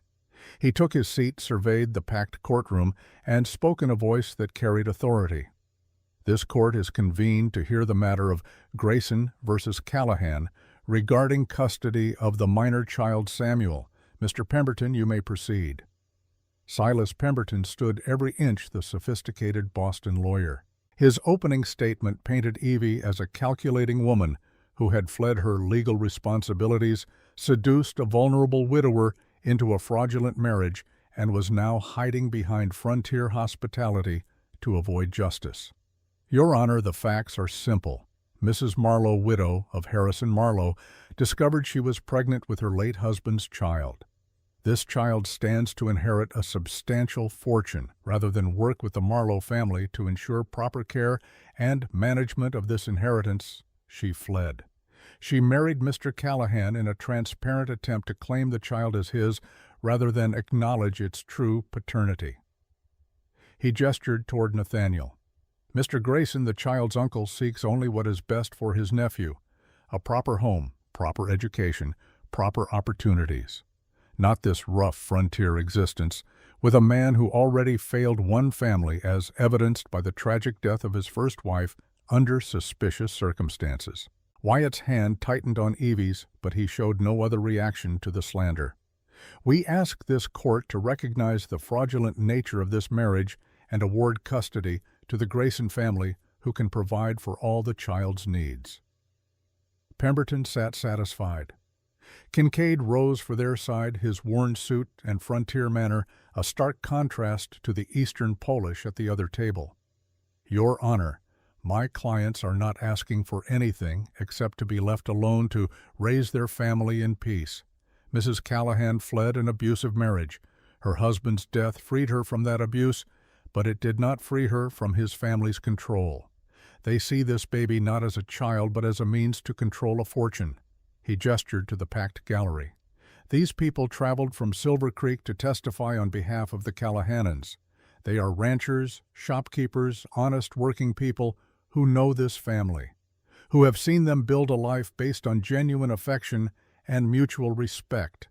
He took his seat, surveyed the packed courtroom, and spoke in a voice that carried authority. "This court is convened to hear the matter of Grayson versus Callahan regarding custody of the minor child Samuel. Mr. Pemberton, you may proceed." Silas Pemberton stood every inch the sophisticated Boston lawyer. His opening statement painted Evie as a calculating woman who had fled her legal responsibilities, seduced a vulnerable widower into a fraudulent marriage, and was now hiding behind frontier hospitality to avoid justice. "Your Honor, the facts are simple. Mrs. Marlowe, widow of Harrison Marlowe, discovered she was pregnant with her late husband's child. This child stands to inherit a substantial fortune. Rather than work with the Marlowe family to ensure proper care and management of this inheritance, she fled. She married Mr. Callahan in a transparent attempt to claim the child as his rather than acknowledge its true paternity." He gestured toward Nathaniel. "Mr. Grayson, the child's uncle, seeks only what is best for his nephew: a proper home, proper education, proper opportunities. Not this rough frontier existence, with a man who already failed one family, as evidenced by the tragic death of his first wife under suspicious circumstances." Wyatt's hand tightened on Evie's, but he showed no other reaction to the slander. "We ask this court to recognize the fraudulent nature of this marriage and award custody to the Grayson family, who can provide for all the child's needs." Pemberton sat satisfied. Kincaid rose for their side, his worn suit and frontier manner a stark contrast to the Eastern Polish at the other table. "Your Honor, my clients are not asking for anything except to be left alone to raise their family in peace. Mrs. Callahan fled an abusive marriage. Her husband's death freed her from that abuse, but it did not free her from his family's control. They see this baby not as a child but as a means to control a fortune." He gestured to the packed gallery. "These people traveled from Silver Creek to testify on behalf of the Callahannans. They are ranchers, shopkeepers, honest working people who know this family, who have seen them build a life based on genuine affection and mutual respect.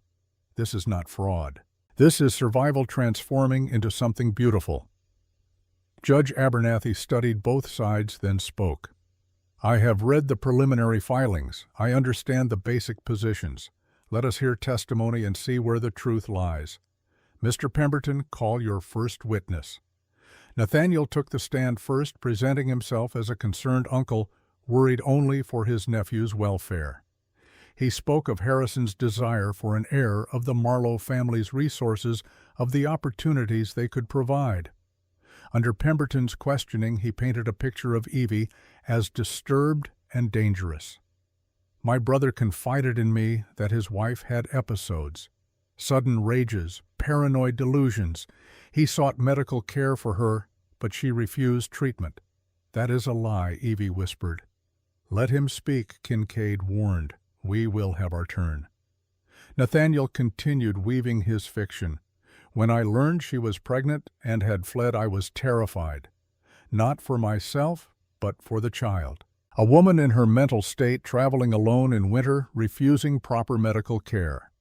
This is not fraud. This is survival transforming into something beautiful." Judge Abernathy studied both sides, then spoke. "I have read the preliminary filings. I understand the basic positions. Let us hear testimony and see where the truth lies. Mr. Pemberton, call your first witness." Nathaniel took the stand first, presenting himself as a concerned uncle, worried only for his nephew's welfare. He spoke of Harrison's desire for an heir, of the Marlowe family's resources, of the opportunities they could provide. Under Pemberton's questioning, he painted a picture of Evie as disturbed and dangerous. My brother confided in me that his wife had episodes, sudden rages, paranoid delusions. He sought medical care for her, but she refused treatment. "That is a lie," Evie whispered. "Let him speak," Kincaid warned. "We will have our turn." Nathaniel continued weaving his fiction. "When I learned she was pregnant and had fled, I was terrified. Not for myself, but for the child. A woman in her mental state, traveling alone in winter, refusing proper medical care.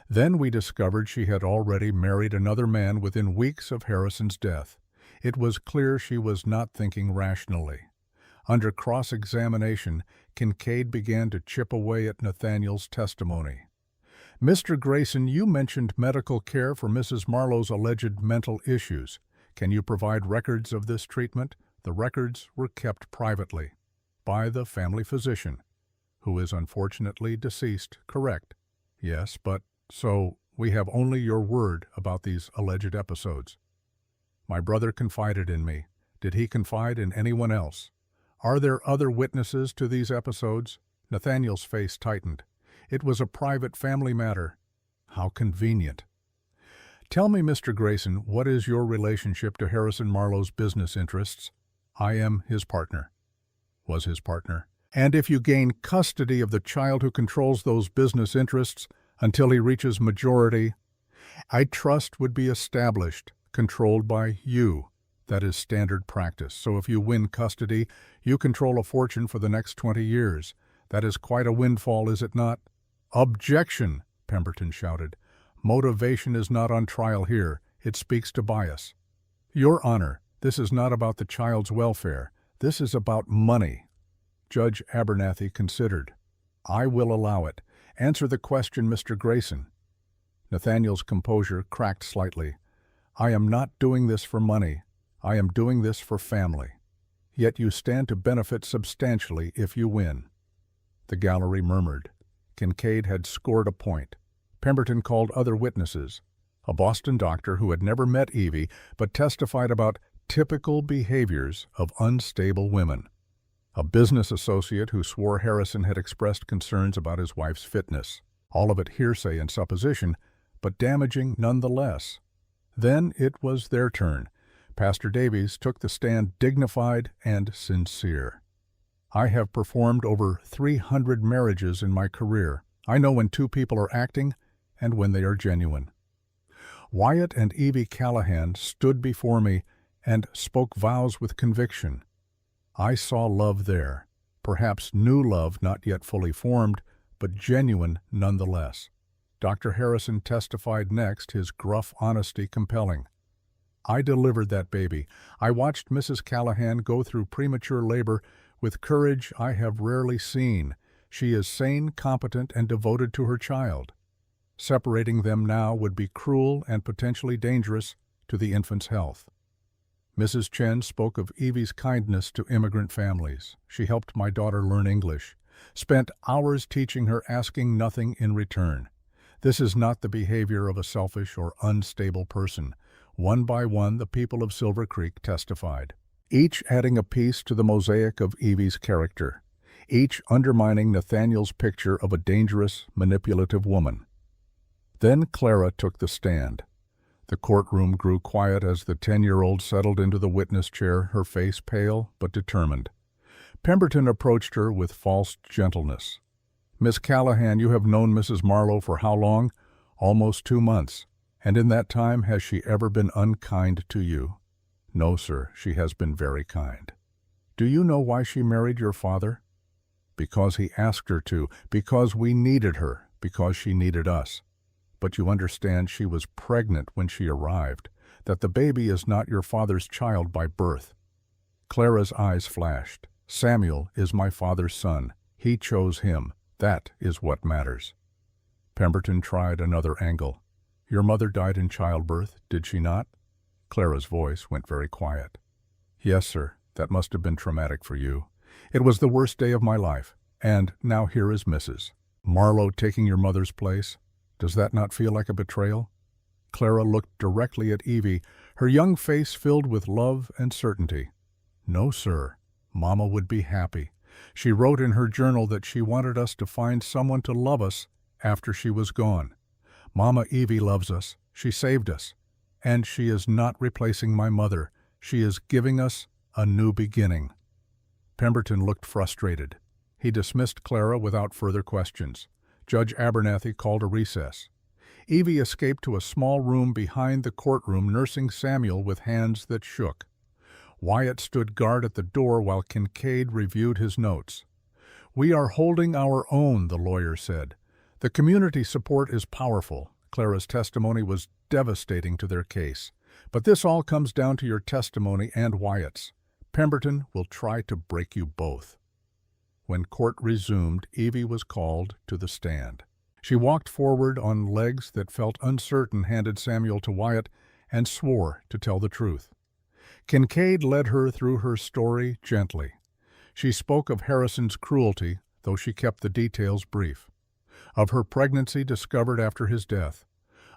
Then we discovered she had already married another man within weeks of Harrison's death. It was clear she was not thinking rationally." Under cross-examination, Kincaid began to chip away at Nathaniel's testimony. "Mr. Grayson, you mentioned medical care for Mrs. Marlowe's alleged mental issues. Can you provide records of this treatment?" The records were kept privately by the family physician, who is unfortunately deceased. "Correct." "Yes, but so we have only your word about these alleged episodes." "My brother confided in me. Did he confide in anyone else? Are there other witnesses to these episodes?" Nathaniel's face tightened. "It was a private family matter." "How convenient." "Tell me, Mr. Grayson, what is your relationship to Harrison Marlowe's business interests?" "I am his partner." "Was his partner." "And if you gain custody of the child, who controls those business interests until he reaches majority?" "A trust would be established, controlled by you. That is standard practice. So if you win custody, you control a fortune for the next 20 years. That is quite a windfall, is it not?" "Objection!" Pemberton shouted. "Motivation is not on trial here. It speaks to bias." "Your Honor, this is not about the child's welfare. This is about money." Judge Abernathy considered. "I will allow it. Answer the question, Mr. Grayson." Nathaniel's composure cracked slightly. "I am not doing this for money. I am doing this for family. Yet you stand to benefit substantially if you win." The gallery murmured. Kincaid had scored a point. Pemberton called other witnesses. A Boston doctor who had never met Evie but testified about typical behaviors of unstable women. A business associate who swore Harrison had expressed concerns about his wife's fitness. All of it hearsay and supposition, but damaging nonetheless. Then it was their turn. Pastor Davies took the stand, dignified and sincere. "I have performed over 300 marriages in my career. I know when two people are acting and when they are genuine." Wyatt and Evie Callahan stood before me and spoke vows with conviction. I saw love there, perhaps new love not yet fully formed, but genuine nonetheless. Dr. Harrison testified next, his gruff honesty compelling. "I delivered that baby. I watched Mrs. Callahan go through premature labor with courage I have rarely seen. She is sane, competent, and devoted to her child. Separating them now would be cruel and potentially dangerous to the infant's health." Mrs. Chen spoke of Evie's kindness to immigrant families. "She helped my daughter learn English, spent hours teaching her, asking nothing in return. This is not the behavior of a selfish or unstable person." One by one, the people of Silver Creek testified, each adding a piece to the mosaic of Evie's character, each undermining Nathaniel's picture of a dangerous, manipulative woman. Then Clara took the stand. The courtroom grew quiet as the 10-year-old settled into the witness chair, her face pale but determined. Pemberton approached her with false gentleness. "Miss Callahan, you have known Mrs. Marlowe for how long?" "Almost 2 months. And in that time, has she ever been unkind to you?" "No, sir, she has been very kind." "Do you know why she married your father?" "Because he asked her to, because we needed her, because she needed us. But you understand she was pregnant when she arrived, that the baby is not your father's child by birth." Clara's eyes flashed. "Samuel is my father's son. He chose him. That is what matters." Pemberton tried another angle. Your mother died in childbirth, did she not? Clara's voice went very quiet. Yes, sir. That must have been traumatic for you. It was the worst day of my life. And now here is Mrs. Marlowe taking your mother's place. Does that not feel like a betrayal? Clara looked directly at Evie, her young face filled with love and certainty. No, sir. Mama would be happy. She wrote in her journal that she wanted us to find someone to love us after she was gone. Mama Evie loves us. She saved us. And she is not replacing my mother. She is giving us a new beginning. Pemberton looked frustrated. He dismissed Clara without further questions. Judge Abernathy called a recess. Evie escaped to a small room behind the courtroom, nursing Samuel with hands that shook. Wyatt stood guard at the door while Kincaid reviewed his notes. We are holding our own, the lawyer said. The community support is powerful. Clara's testimony was devastating to their case. But this all comes down to your testimony and Wyatt's. Pemberton will try to break you both. When court resumed, Evie was called to the stand. She walked forward on legs that felt uncertain, handed Samuel to Wyatt, and swore to tell the truth. Kincaid led her through her story gently. She spoke of Harrison's cruelty, though she kept the details brief. Of her pregnancy discovered after his death.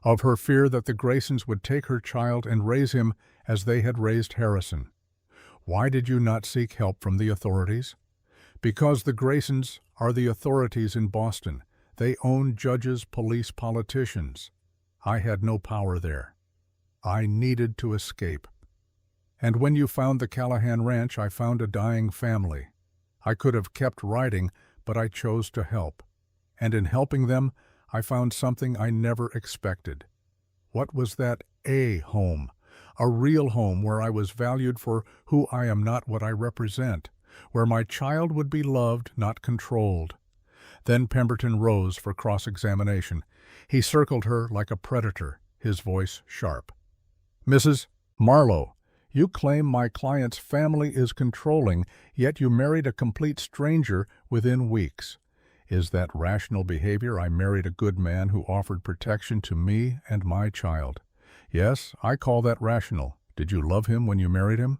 Of her fear that the Graysons would take her child and raise him as they had raised Harrison. Why did you not seek help from the authorities? Because the Graysons are the authorities in Boston. They own judges, police, politicians. I had no power there. I needed to escape. And when you found the Callahan Ranch, I found a dying family. I could have kept writing, but I chose to help. And in helping them, I found something I never expected. What was that? A home. A real home where I was valued for who I am, not what I represent. Where my child would be loved, not controlled. Then Pemberton rose for cross-examination. He circled her like a predator, his voice sharp. Mrs. Marlowe, you claim my client's family is controlling, yet you married a complete stranger within weeks. Is that rational behavior? I married a good man who offered protection to me and my child. Yes, I call that rational. Did you love him when you married him?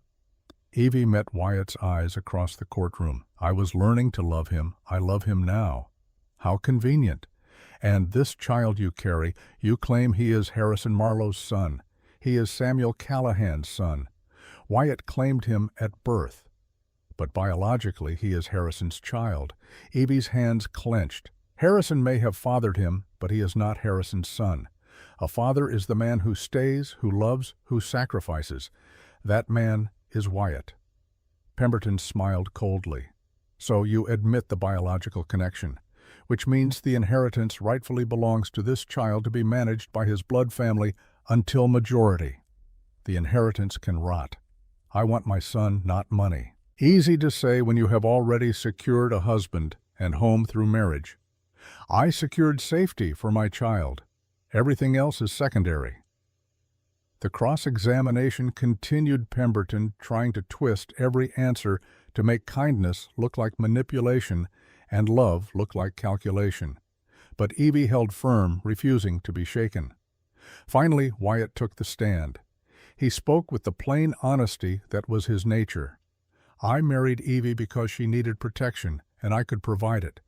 Evie met Wyatt's eyes across the courtroom. I was learning to love him. I love him now. How convenient. And this child you carry, you claim he is Harrison Marlowe's son. He is Samuel Callahan's son. Wyatt claimed him at birth. But biologically, he is Harrison's child. Evie's hands clenched. Harrison may have fathered him, but he is not Harrison's son. A father is the man who stays, who loves, who sacrifices. That man is Wyatt. Pemberton smiled coldly. So you admit the biological connection, which means the inheritance rightfully belongs to this child to be managed by his blood family until majority. The inheritance can rot. I want my son, not money. Easy to say when you have already secured a husband and home through marriage. I secured safety for my child. Everything else is secondary. The cross-examination continued, Pemberton trying to twist every answer to make kindness look like manipulation and love look like calculation. But Evie held firm, refusing to be shaken. Finally, Wyatt took the stand. He spoke with the plain honesty that was his nature. I married Evie because she needed protection, and I could provide it.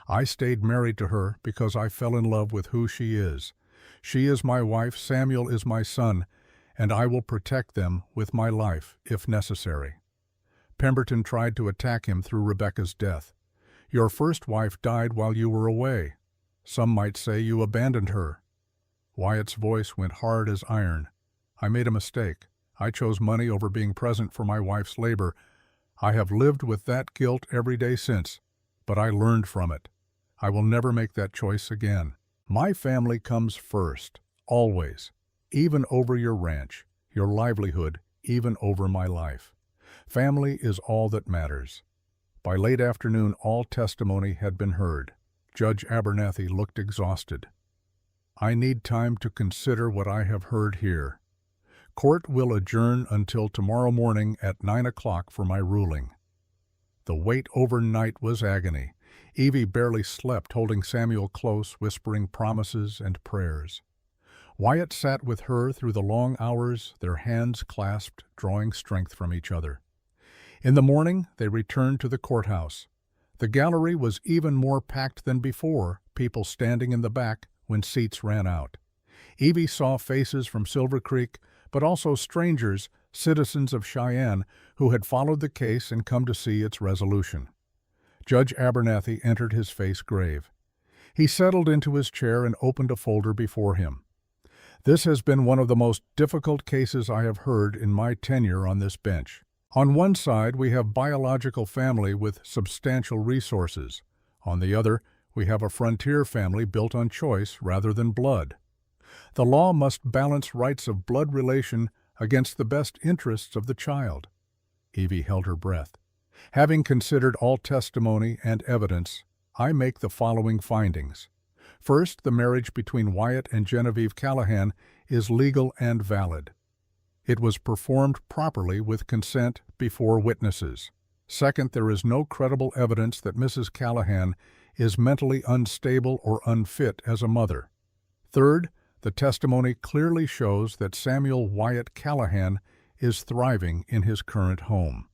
I stayed married to her because I fell in love with who she is. She is my wife, Samuel is my son, and I will protect them with my life, if necessary. Pemberton tried to attack him through Rebecca's death. Your first wife died while you were away. Some might say you abandoned her. Wyatt's voice went hard as iron. I made a mistake. I chose money over being present for my wife's labor. I have lived with that guilt every day since, but I learned from it. I will never make that choice again. My family comes first, always, even over your ranch, your livelihood, even over my life. Family is all that matters. By late afternoon, all testimony had been heard. Judge Abernathy looked exhausted. I need time to consider what I have heard here. Court will adjourn until tomorrow morning at 9 o'clock for my ruling. The wait overnight was agony. Evie barely slept, holding Samuel close, whispering promises and prayers. Wyatt sat with her through the long hours, their hands clasped, drawing strength from each other. In the morning, they returned to the courthouse. The gallery was even more packed than before, people standing in the back when seats ran out. Evie saw faces from Silver Creek, but also strangers, citizens of Cheyenne, who had followed the case and come to see its resolution. Judge Abernathy entered his face grave. He settled into his chair and opened a folder before him. This has been one of the most difficult cases I have heard in my tenure on this bench. On one side, we have biological family with substantial resources. On the other, we have a frontier family built on choice rather than blood. The law must balance rights of blood relation against the best interests of the child. Evie held her breath. Having considered all testimony and evidence, I make the following findings. First, the marriage between Wyatt and Genevieve Callahan is legal and valid. It was performed properly with consent before witnesses. Second, there is no credible evidence that Mrs. Callahan is mentally unstable or unfit as a mother. Third, the testimony clearly shows that Samuel Wyatt Callahan is thriving in his current home.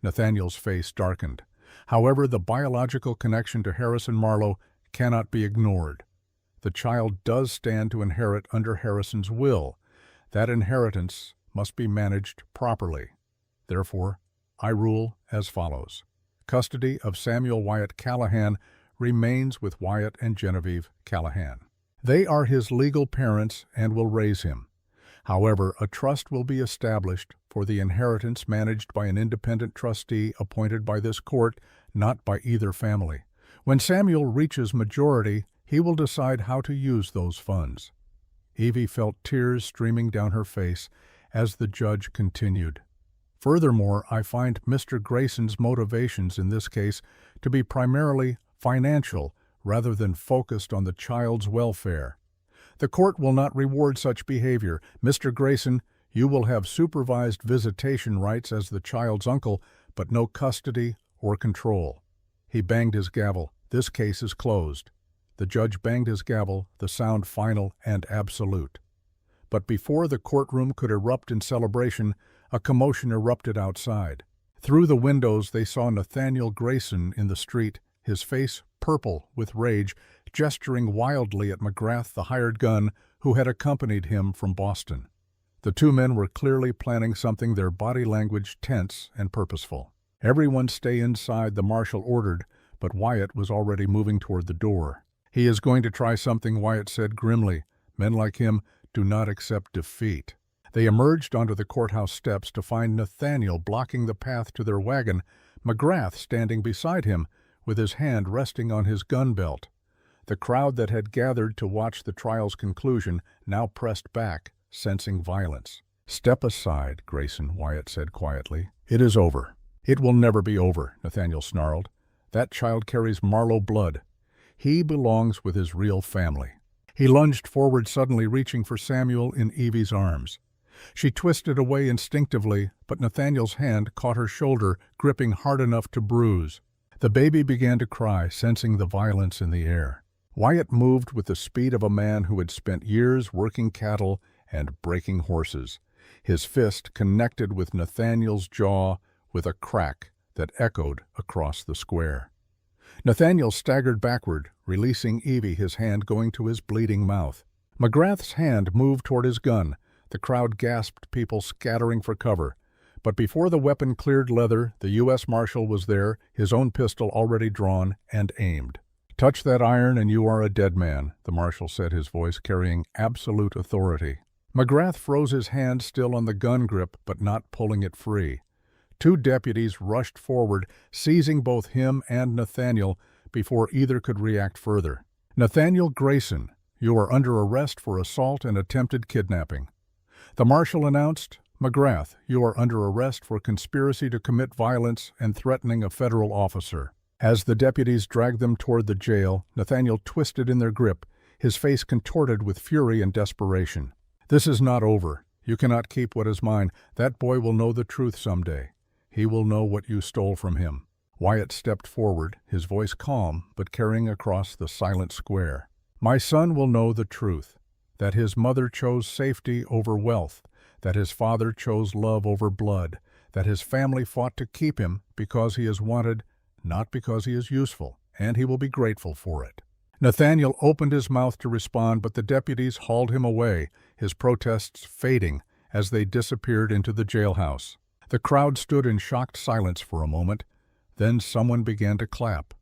Nathaniel's face darkened. However, the biological connection to Harrison Marlowe cannot be ignored. The child does stand to inherit under Harrison's will. That inheritance must be managed properly. Therefore, I rule as follows. Custody of Samuel Wyatt Callahan remains with Wyatt and Genevieve Callahan. They are his legal parents and will raise him. However, a trust will be established for the inheritance managed by an independent trustee appointed by this court, not by either family. When Samuel reaches majority, he will decide how to use those funds. Evie felt tears streaming down her face as the judge continued. Furthermore, I find Mr. Grayson's motivations in this case to be primarily financial rather than focused on the child's welfare. The court will not reward such behavior. Mr. Grayson, you will have supervised visitation rights as the child's uncle, but no custody or control. He banged his gavel. This case is closed. The judge banged his gavel, the sound final and absolute. But before the courtroom could erupt in celebration, a commotion erupted outside. Through the windows they saw Nathaniel Grayson in the street, his face purple with rage, gesturing wildly at McGrath, the hired gun, who had accompanied him from Boston. The two men were clearly planning something, their body language tense and purposeful. Everyone stay inside, the marshal ordered, but Wyatt was already moving toward the door. He is going to try something, Wyatt said grimly. Men like him do not accept defeat. They emerged onto the courthouse steps to find Nathaniel blocking the path to their wagon, McGrath standing beside him, with his hand resting on his gun belt. The crowd that had gathered to watch the trial's conclusion now pressed back, sensing violence. Step aside, Grayson, Wyatt said quietly. It is over. It will never be over, Nathaniel snarled. That child carries Marlowe blood. He belongs with his real family. He lunged forward, suddenly reaching for Samuel in Evie's arms. She twisted away instinctively, but Nathaniel's hand caught her shoulder, gripping hard enough to bruise. The baby began to cry, sensing the violence in the air. Wyatt moved with the speed of a man who had spent years working cattle and breaking horses. His fist connected with Nathaniel's jaw with a crack that echoed across the square. Nathaniel staggered backward, releasing Evie, his hand going to his bleeding mouth. McGrath's hand moved toward his gun. The crowd gasped, people scattering for cover. But before the weapon cleared leather, the U.S. Marshal was there, his own pistol already drawn and aimed. "Touch that iron and you are a dead man," the Marshal said, his voice carrying absolute authority. McGrath froze, his hand still on the gun grip, but not pulling it free. Two deputies rushed forward, seizing both him and Nathaniel before either could react further. "Nathaniel Grayson, you are under arrest for assault and attempted kidnapping." The Marshal announced. "McGrath, you are under arrest for conspiracy to commit violence and threatening a federal officer." As the deputies dragged them toward the jail, Nathaniel twisted in their grip, his face contorted with fury and desperation. "This is not over. You cannot keep what is mine. That boy will know the truth someday. He will know what you stole from him." Wyatt stepped forward, his voice calm but carrying across the silent square. "My son will know the truth. that his mother chose safety over wealth, that his father chose love over blood, that his family fought to keep him because he is wanted, not because he is useful, and he will be grateful for it. Nathaniel opened his mouth to respond, but the deputies hauled him away, his protests fading as they disappeared into the jailhouse. The crowd stood in shocked silence for a moment. Then someone began to clap.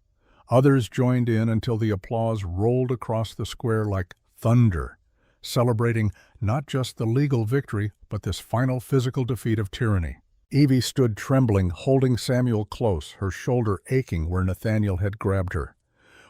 Others joined in until the applause rolled across the square like thunder, celebrating not just the legal victory, but this final physical defeat of tyranny. Evie stood trembling, holding Samuel close, her shoulder aching where Nathaniel had grabbed her.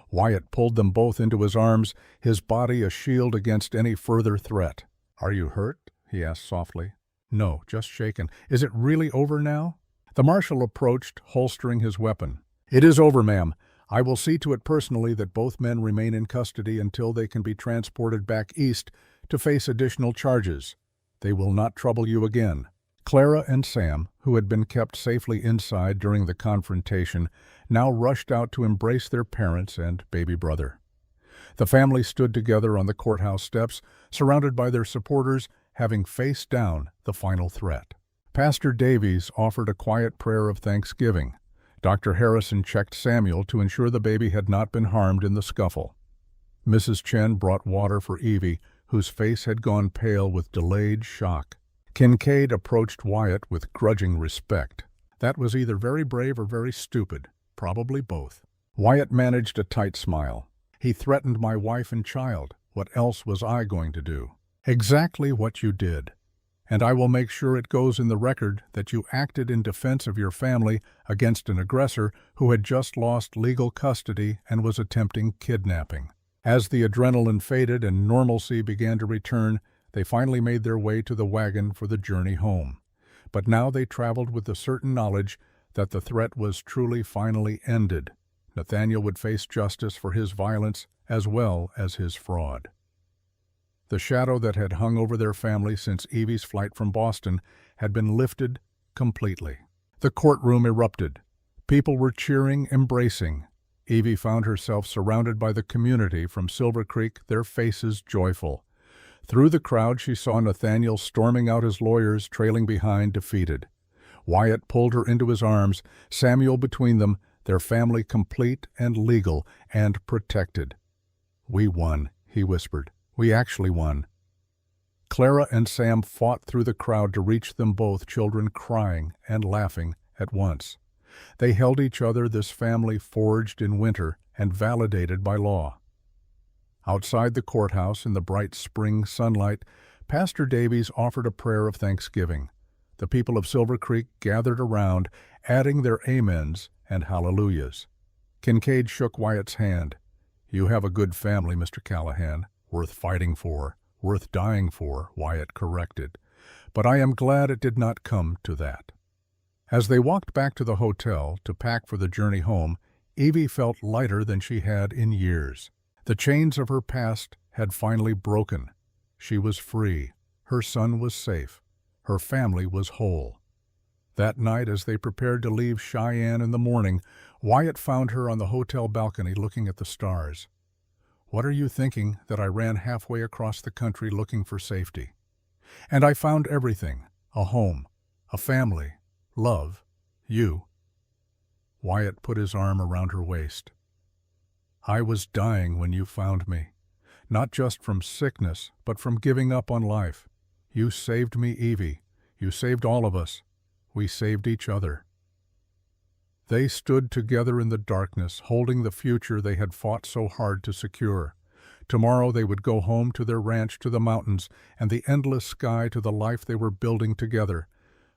Wyatt pulled them both into his arms, his body a shield against any further threat. "Are you hurt?" he asked softly. "No, just shaken. Is it really over now?" The marshal approached, holstering his weapon. "It is over, ma'am. I will see to it personally that both men remain in custody until they can be transported back east to face additional charges. They will not trouble you again." Clara and Sam, who had been kept safely inside during the confrontation, now rushed out to embrace their parents and baby brother. The family stood together on the courthouse steps, surrounded by their supporters, having faced down the final threat. Pastor Davies offered a quiet prayer of thanksgiving. Dr. Harrison checked Samuel to ensure the baby had not been harmed in the scuffle. Mrs. Chen brought water for Evie, whose face had gone pale with delayed shock. Kincaid approached Wyatt with grudging respect. That was either very brave or very stupid, probably both. Wyatt managed a tight smile. "He threatened my wife and child. What else was I going to do?" "Exactly what you did. And I will make sure it goes in the record that you acted in defense of your family against an aggressor who had just lost legal custody and was attempting kidnapping." As the adrenaline faded and normalcy began to return, they finally made their way to the wagon for the journey home. But now they traveled with the certain knowledge that the threat was truly finally ended. Nathaniel would face justice for his violence as well as his fraud. The shadow that had hung over their family since Evie's flight from Boston had been lifted completely. The courtroom erupted. People were cheering, embracing. Evie found herself surrounded by the community from Silver Creek, their faces joyful. Through the crowd she saw Nathaniel storming out his lawyers, trailing behind, defeated. Wyatt pulled her into his arms, Samuel between them, their family complete and legal and protected. "We won," he whispered. "We actually won." Clara and Sam fought through the crowd to reach them both, children crying and laughing at once. They held each other, this family forged in winter and validated by law. Outside the courthouse in the bright spring sunlight, Pastor Davies offered a prayer of thanksgiving. The people of Silver Creek gathered around, adding their amens and hallelujahs. Kincaid shook Wyatt's hand. "You have a good family, Mr. Callahan. Worth fighting for, worth dying for," Wyatt corrected. "But I am glad it did not come to that." As they walked back to the hotel to pack for the journey home, Evie felt lighter than she had in years. The chains of her past had finally broken. She was free. Her son was safe. Her family was whole. That night, as they prepared to leave Cheyenne in the morning, Wyatt found her on the hotel balcony looking at the stars. "What are you thinking that I ran halfway across the country looking for safety? And I found everything, a home, a family, love, you." Wyatt put his arm around her waist. "I was dying when you found me, not just from sickness, but from giving up on life. You saved me, Evie. You saved all of us. We saved each other." They stood together in the darkness, holding the future they had fought so hard to secure. Tomorrow they would go home to their ranch, to the mountains, and the endless sky, to the life they were building together.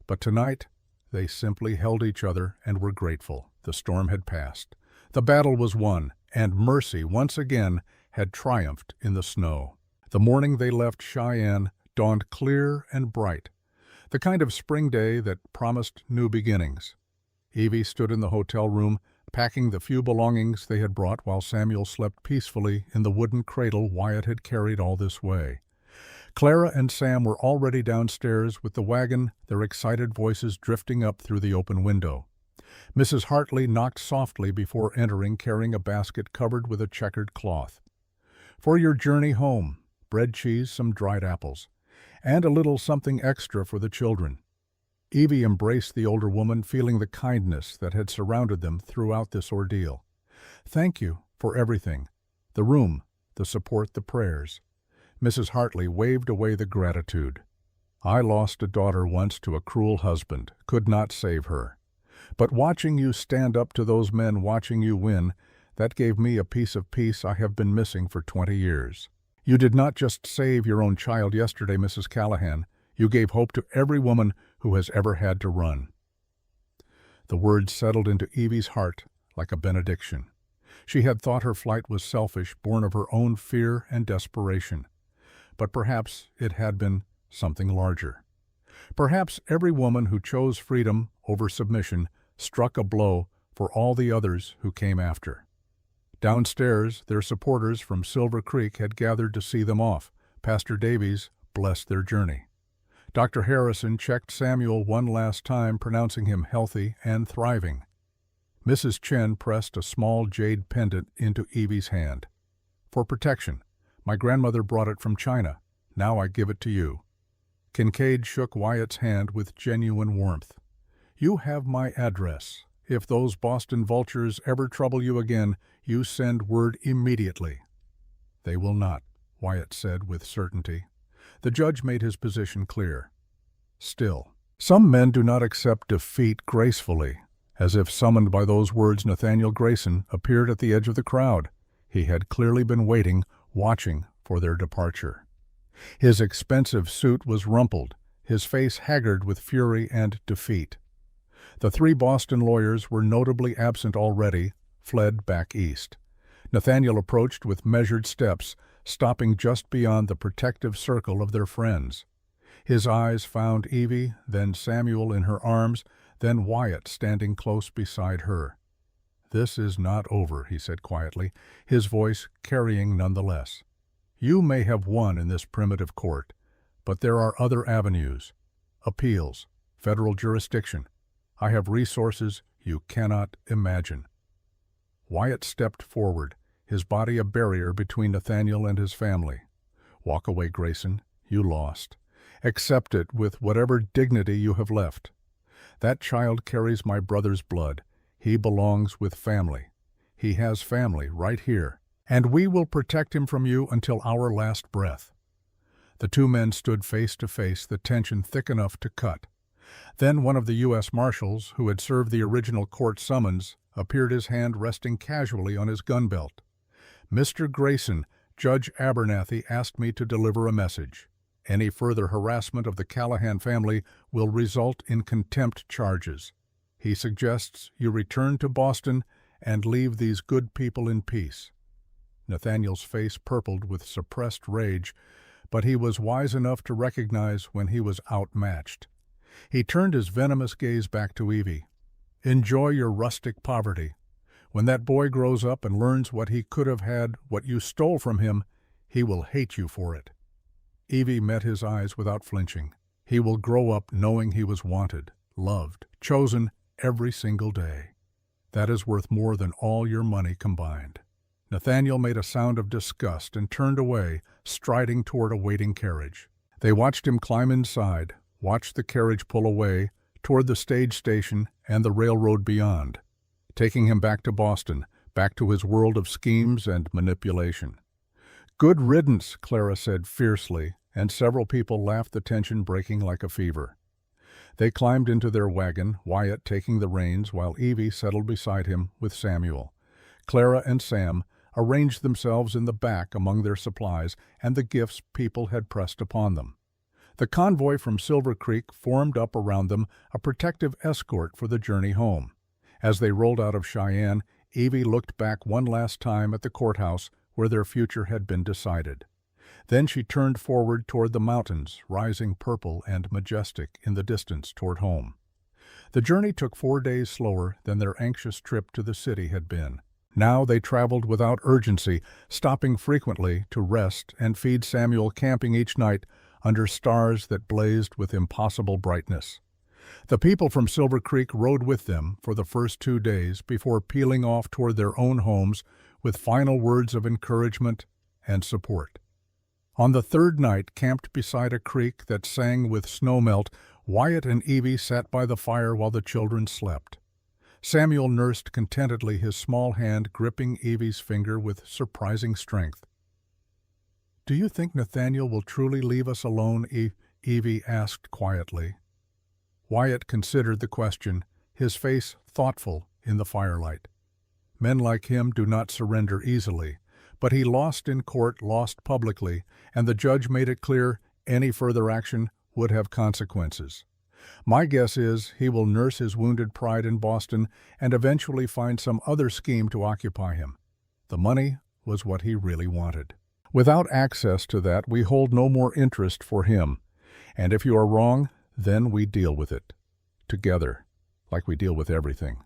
But tonight, they simply held each other and were grateful. The storm had passed. The battle was won, and mercy once again had triumphed in the snow. The morning they left Cheyenne dawned clear and bright, the kind of spring day that promised new beginnings. Evie stood in the hotel room, packing the few belongings they had brought, while Samuel slept peacefully in the wooden cradle Wyatt had carried all this way. Clara and Sam were already downstairs with the wagon, their excited voices drifting up through the open window. Mrs. Hartley knocked softly before entering, carrying a basket covered with a checkered cloth. "For your journey home, bread, cheese, some dried apples, and a little something extra for the children. Evie embraced the older woman, feeling the kindness that had surrounded them throughout this ordeal. "Thank you for everything. The room, the support, the prayers." Mrs. Hartley waved away the gratitude. "I lost a daughter once to a cruel husband, could not save her. But watching you stand up to those men, watching you win, that gave me a piece of peace I have been missing for 20 years. You did not just save your own child yesterday, Mrs. Callahan. You gave hope to every woman who has ever had to run." The words settled into Evie's heart like a benediction. She had thought her flight was selfish, born of her own fear and desperation. But perhaps it had been something larger. Perhaps every woman who chose freedom over submission struck a blow for all the others who came after. Downstairs, their supporters from Silver Creek had gathered to see them off. Pastor Davies blessed their journey. Dr. Harrison checked Samuel one last time, pronouncing him healthy and thriving. Mrs. Chen pressed a small jade pendant into Evie's hand. "For protection. My grandmother brought it from China. Now I give it to you." Kincaid shook Wyatt's hand with genuine warmth. "You have my address. If those Boston vultures ever trouble you again, you send word immediately." "They will not," Wyatt said with certainty. The judge made his position clear. Still, some men do not accept defeat gracefully. As if summoned by those words, Nathaniel Grayson appeared at the edge of the crowd. He had clearly been waiting, watching for their departure. His expensive suit was rumpled, his face haggard with fury and defeat. The 3 Boston lawyers were notably absent already, fled back east. Nathaniel approached with measured steps, stopping just beyond the protective circle of their friends. His eyes found Evie, then Samuel in her arms, then Wyatt standing close beside her. "This is not over," he said quietly, his voice carrying nonetheless. "You may have won in this primitive court, but there are other avenues. Appeals, federal jurisdiction. I have resources you cannot imagine." Wyatt stepped forward, his body a barrier between Nathaniel and his family. "Walk away, Grayson. You lost. Accept it with whatever dignity you have left. That child carries my brother's blood. He belongs with family. He has family right here, and we will protect him from you until our last breath." The 2 men stood face to face, the tension thick enough to cut. Then one of the U.S. Marshals, who had served the original court summons, appeared, his hand resting casually on his gun belt. "Mr. Grayson, Judge Abernathy asked me to deliver a message. Any further harassment of the Callahan family will result in contempt charges. He suggests you return to Boston and leave these good people in peace." Nathaniel's face purpled with suppressed rage, but he was wise enough to recognize when he was outmatched. He turned his venomous gaze back to Evie. "Enjoy your rustic poverty. When that boy grows up and learns what he could have had, what you stole from him, he will hate you for it." Evie met his eyes without flinching. "He will grow up knowing he was wanted, loved, chosen every single day. That is worth more than all your money combined." Nathaniel made a sound of disgust and turned away, striding toward a waiting carriage. They watched him climb inside, watched the carriage pull away toward the stage station and the railroad beyond, taking him back to Boston, back to his world of schemes and manipulation. "Good riddance," Clara said fiercely, and several people laughed, the tension breaking like a fever. They climbed into their wagon, Wyatt taking the reins while Evie settled beside him with Samuel. Clara and Sam arranged themselves in the back among their supplies and the gifts people had pressed upon them. The convoy from Silver Creek formed up around them, a protective escort for the journey home. As they rolled out of Cheyenne, Evie looked back one last time at the courthouse where their future had been decided. Then she turned forward toward the mountains, rising purple and majestic in the distance toward home. The journey took 4 days slower than their anxious trip to the city had been. Now they traveled without urgency, stopping frequently to rest and feed Samuel, camping each night under stars that blazed with impossible brightness. The people from Silver Creek rode with them for the first 2 days before peeling off toward their own homes with final words of encouragement and support. On the third night, camped beside a creek that sang with snowmelt, Wyatt and Evie sat by the fire while the children slept. Samuel nursed contentedly, his small hand gripping Evie's finger with surprising strength. "Do you think Nathaniel will truly leave us alone?" Evie asked quietly. Wyatt considered the question, his face thoughtful in the firelight. Men like him do not surrender easily, but he lost in court, lost publicly, and the judge made it clear any further action would have consequences. My guess is he will nurse his wounded pride in Boston and eventually find some other scheme to occupy him. The money was what he really wanted. Without access to that, we hold no more interest for him. And if you are wrong, then we deal with it. Together, like we deal with everything.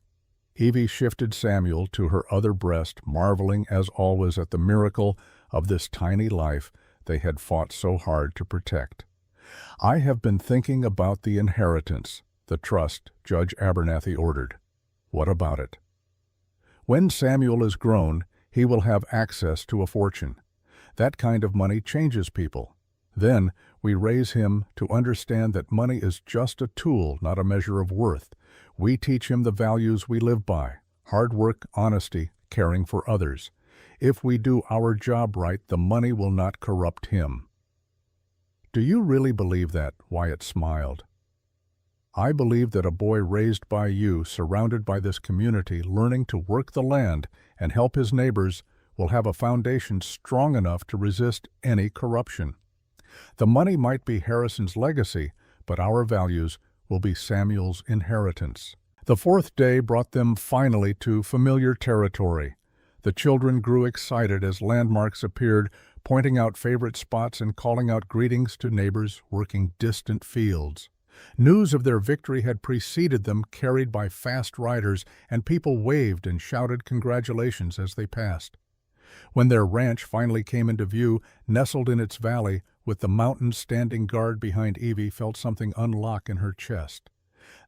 Evie shifted Samuel to her other breast, marveling as always at the miracle of this tiny life they had fought so hard to protect. "I have been thinking about the inheritance, the trust Judge Abernathy ordered. What about it? When Samuel is grown, he will have access to a fortune. That kind of money changes people. Then we raise him to understand that money is just a tool, not a measure of worth. We teach him the values we live by: hard work, honesty, caring for others. If we do our job right, the money will not corrupt him." "Do you really believe that?" Wyatt smiled. "I believe that a boy raised by you, surrounded by this community, learning to work the land and help his neighbors, will have a foundation strong enough to resist any corruption. The money might be Harrison's legacy, but our values will be Samuel's inheritance." The fourth day brought them finally to familiar territory. The children grew excited as landmarks appeared, pointing out favorite spots and calling out greetings to neighbors working distant fields. News of their victory had preceded them, carried by fast riders, and people waved and shouted congratulations as they passed. When their ranch finally came into view, nestled in its valley, with the mountains standing guard behind, Evie felt something unlock in her chest.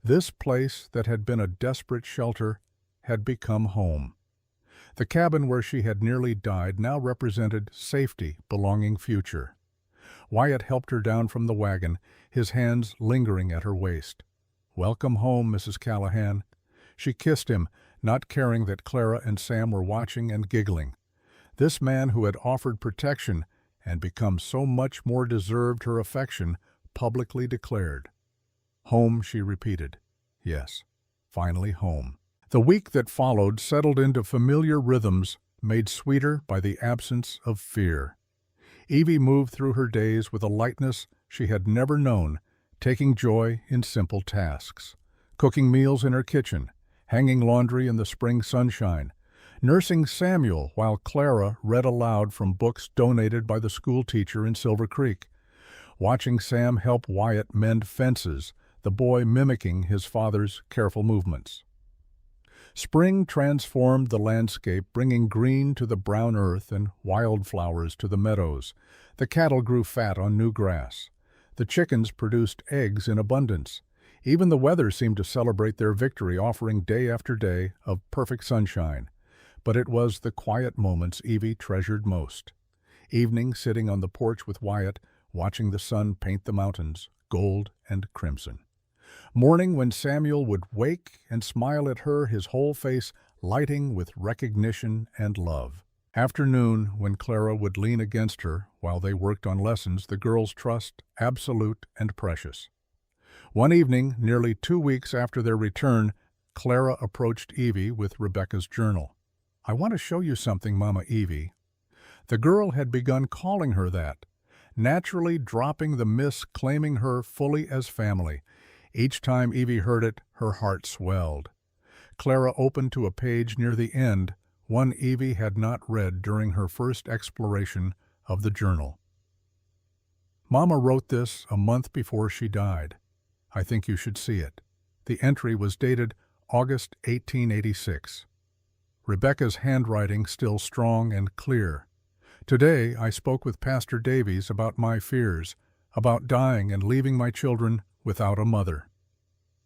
This place that had been a desperate shelter had become home. The cabin where she had nearly died now represented safety, belonging future. Wyatt helped her down from the wagon, his hands lingering at her waist. "Welcome home, Mrs. Callahan." She kissed him, not caring that Clara and Sam were watching and giggling. This man who had offered protection and become so much more deserved her affection, publicly declared. "Home," she repeated. Yes, finally home. The week that followed settled into familiar rhythms, made sweeter by the absence of fear. Evie moved through her days with a lightness she had never known, taking joy in simple tasks. Cooking meals in her kitchen, hanging laundry in the spring sunshine, nursing Samuel while Clara read aloud from books donated by the school teacher in Silver Creek, watching Sam help Wyatt mend fences, the boy mimicking his father's careful movements. Spring transformed the landscape, bringing green to the brown earth and wildflowers to the meadows. The cattle grew fat on new grass. The chickens produced eggs in abundance. Even the weather seemed to celebrate their victory, offering day after day of perfect sunshine. But it was the quiet moments Evie treasured most. Evening, sitting on the porch with Wyatt, watching the sun paint the mountains, gold and crimson. Morning, when Samuel would wake and smile at her, his whole face lighting with recognition and love. Afternoon, when Clara would lean against her while they worked on lessons, the girls' trust absolute and precious. One evening, nearly 2 weeks after their return, Clara approached Evie with Rebecca's journal. "I want to show you something, Mama Evie." The girl had begun calling her that, naturally dropping the miss, claiming her fully as family. Each time Evie heard it, her heart swelled. Clara opened to a page near the end, one Evie had not read during her first exploration of the journal. "Mama wrote this a month before she died. I think you should see it." The entry was dated August 1886. Rebecca's handwriting still strong and clear. "Today I spoke with Pastor Davies about my fears, about dying and leaving my children without a mother.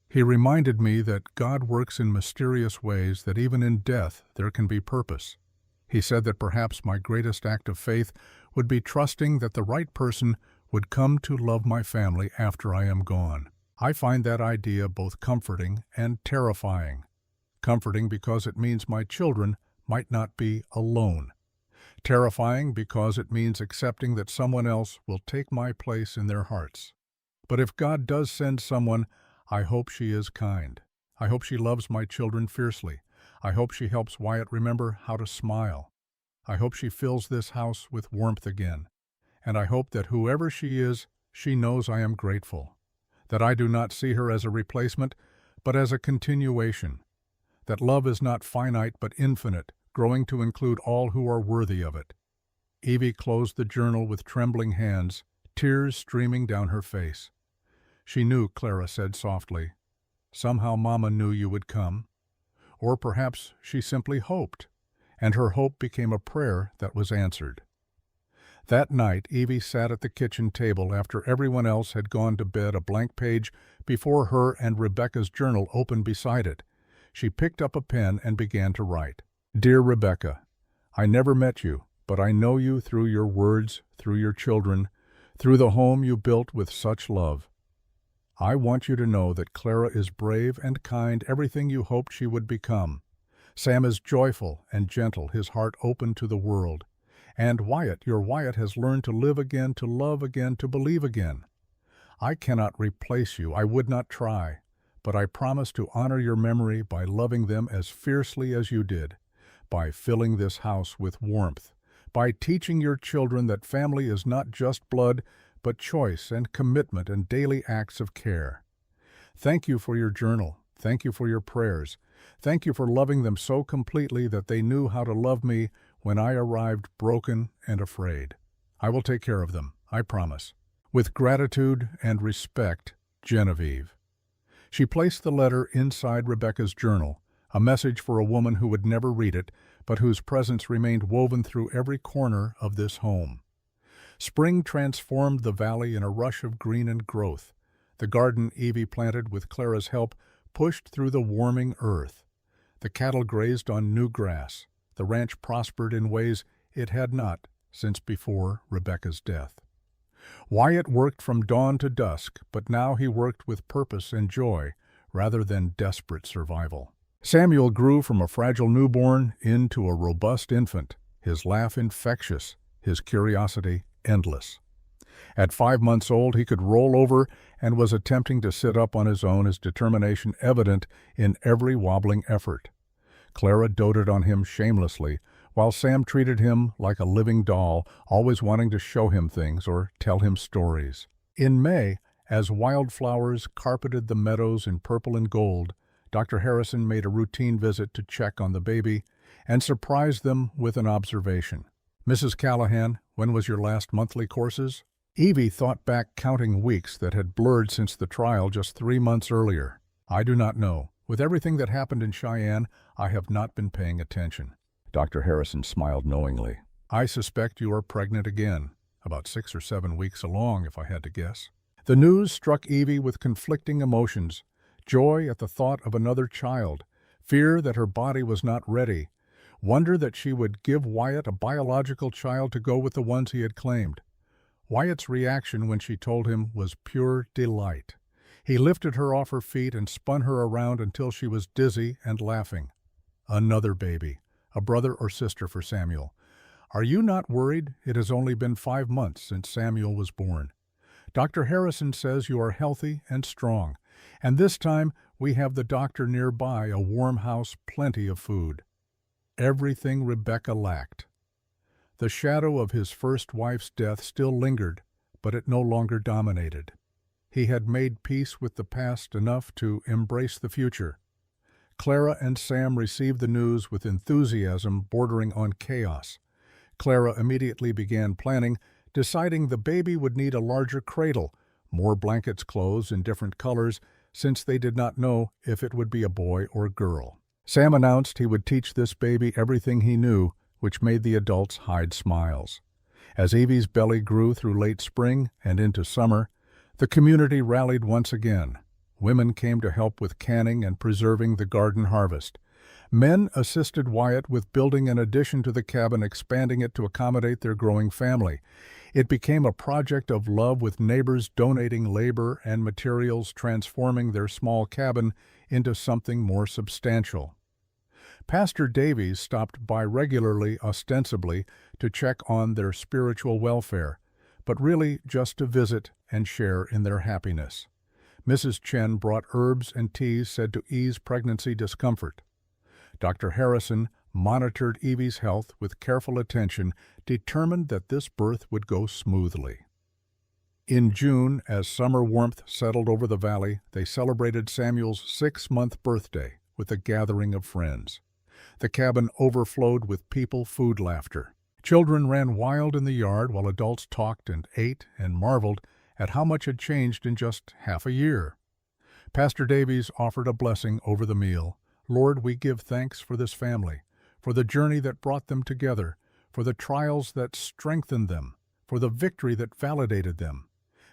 He reminded me that God works in mysterious ways, that even in death there can be purpose. He said that perhaps my greatest act of faith would be trusting that the right person would come to love my family after I am gone. I find that idea both comforting and terrifying. Comforting because it means my children might not be alone. Terrifying because it means accepting that someone else will take my place in their hearts. But if God does send someone, I hope she is kind. I hope she loves my children fiercely. I hope she helps Wyatt remember how to smile. I hope she fills this house with warmth again. And I hope that whoever she is, she knows I am grateful. That I do not see her as a replacement, but as a continuation. That love is not finite but infinite, growing to include all who are worthy of it. Evie closed the journal with trembling hands, tears streaming down her face. She knew, Clara said softly. Somehow Mama knew you would come. Or perhaps she simply hoped, and her hope became a prayer that was answered. That night, Evie sat at the kitchen table after everyone else had gone to bed, a blank page before her and Rebecca's journal open beside it. She picked up a pen and began to write. Dear Rebecca, I never met you, but I know you through your words, through your children, through the home you built with such love. I want you to know that Clara is brave and kind, everything you hoped she would become. Sam is joyful and gentle, his heart open to the world. And Wyatt, your Wyatt, has learned to live again, to love again, to believe again. I cannot replace you, I would not try, but I promise to honor your memory by loving them as fiercely as you did, by filling this house with warmth, by teaching your children that family is not just blood, but choice and commitment and daily acts of care. Thank you for your journal. Thank you for your prayers. Thank you for loving them so completely that they knew how to love me when I arrived broken and afraid. I will take care of them, I promise. With gratitude and respect, Genevieve. She placed the letter inside Rebecca's journal, a message for a woman who would never read it, but whose presence remained woven through every corner of this home. Spring transformed the valley in a rush of green and growth. The garden Evie planted with Clara's help pushed through the warming earth. The cattle grazed on new grass. The ranch prospered in ways it had not since before Rebecca's death. Wyatt worked from dawn to dusk, but now he worked with purpose and joy rather than desperate survival. Samuel grew from a fragile newborn into a robust infant, his laugh infectious, his curiosity endless. At 5 months old, he could roll over and was attempting to sit up on his own, his determination evident in every wobbling effort. Clara doted on him shamelessly, while Sam treated him like a living doll, always wanting to show him things or tell him stories. In May, as wildflowers carpeted the meadows in purple and gold, Dr. Harrison made a routine visit to check on the baby and surprised them with an observation. Mrs. Callahan, when was your last monthly courses? Evie thought back, counting weeks that had blurred since the trial just 3 months earlier. I do not know. With everything that happened in Cheyenne, I have not been paying attention. Dr. Harrison smiled knowingly. I suspect you are pregnant again, about 6 or 7 weeks along, if I had to guess. The news struck Evie with conflicting emotions, joy at the thought of another child, fear that her body was not ready, wonder that she would give Wyatt a biological child to go with the ones he had claimed. Wyatt's reaction when she told him was pure delight. He lifted her off her feet and spun her around until she was dizzy and laughing. Another baby, a brother or sister for Samuel. Are you not worried? It has only been 5 months since Samuel was born. Dr. Harrison says you are healthy and strong, and this time we have the doctor nearby, a warm house, plenty of food. Everything Rebecca lacked. The shadow of his first wife's death still lingered, but it no longer dominated. He had made peace with the past enough to embrace the future. Clara and Sam received the news with enthusiasm bordering on chaos. Clara immediately began planning, deciding the baby would need a larger cradle, more blankets, clothes in different colors, since they did not know if it would be a boy or girl. Sam announced he would teach this baby everything he knew, which made the adults hide smiles. As Evie's belly grew through late spring and into summer, the community rallied once again. Women came to help with canning and preserving the garden harvest. Men assisted Wyatt with building an addition to the cabin, expanding it to accommodate their growing family. It became a project of love, with neighbors donating labor and materials, transforming their small cabin into something more substantial. Pastor Davies stopped by regularly, ostensibly to check on their spiritual welfare, but really just to visit and share in their happiness. Mrs. Chen brought herbs and teas said to ease pregnancy discomfort. Dr. Harrison monitored Evie's health with careful attention, determined that this birth would go smoothly. In June, as summer warmth settled over the valley, they celebrated Samuel's 6-month birthday with a gathering of friends. The cabin overflowed with people, food, laughter. Children ran wild in the yard while adults talked and ate and marveled at how much had changed in just half a year. Pastor Davies offered a blessing over the meal. Lord, we give thanks for this family, for the journey that brought them together, for the trials that strengthened them, for the victory that validated them.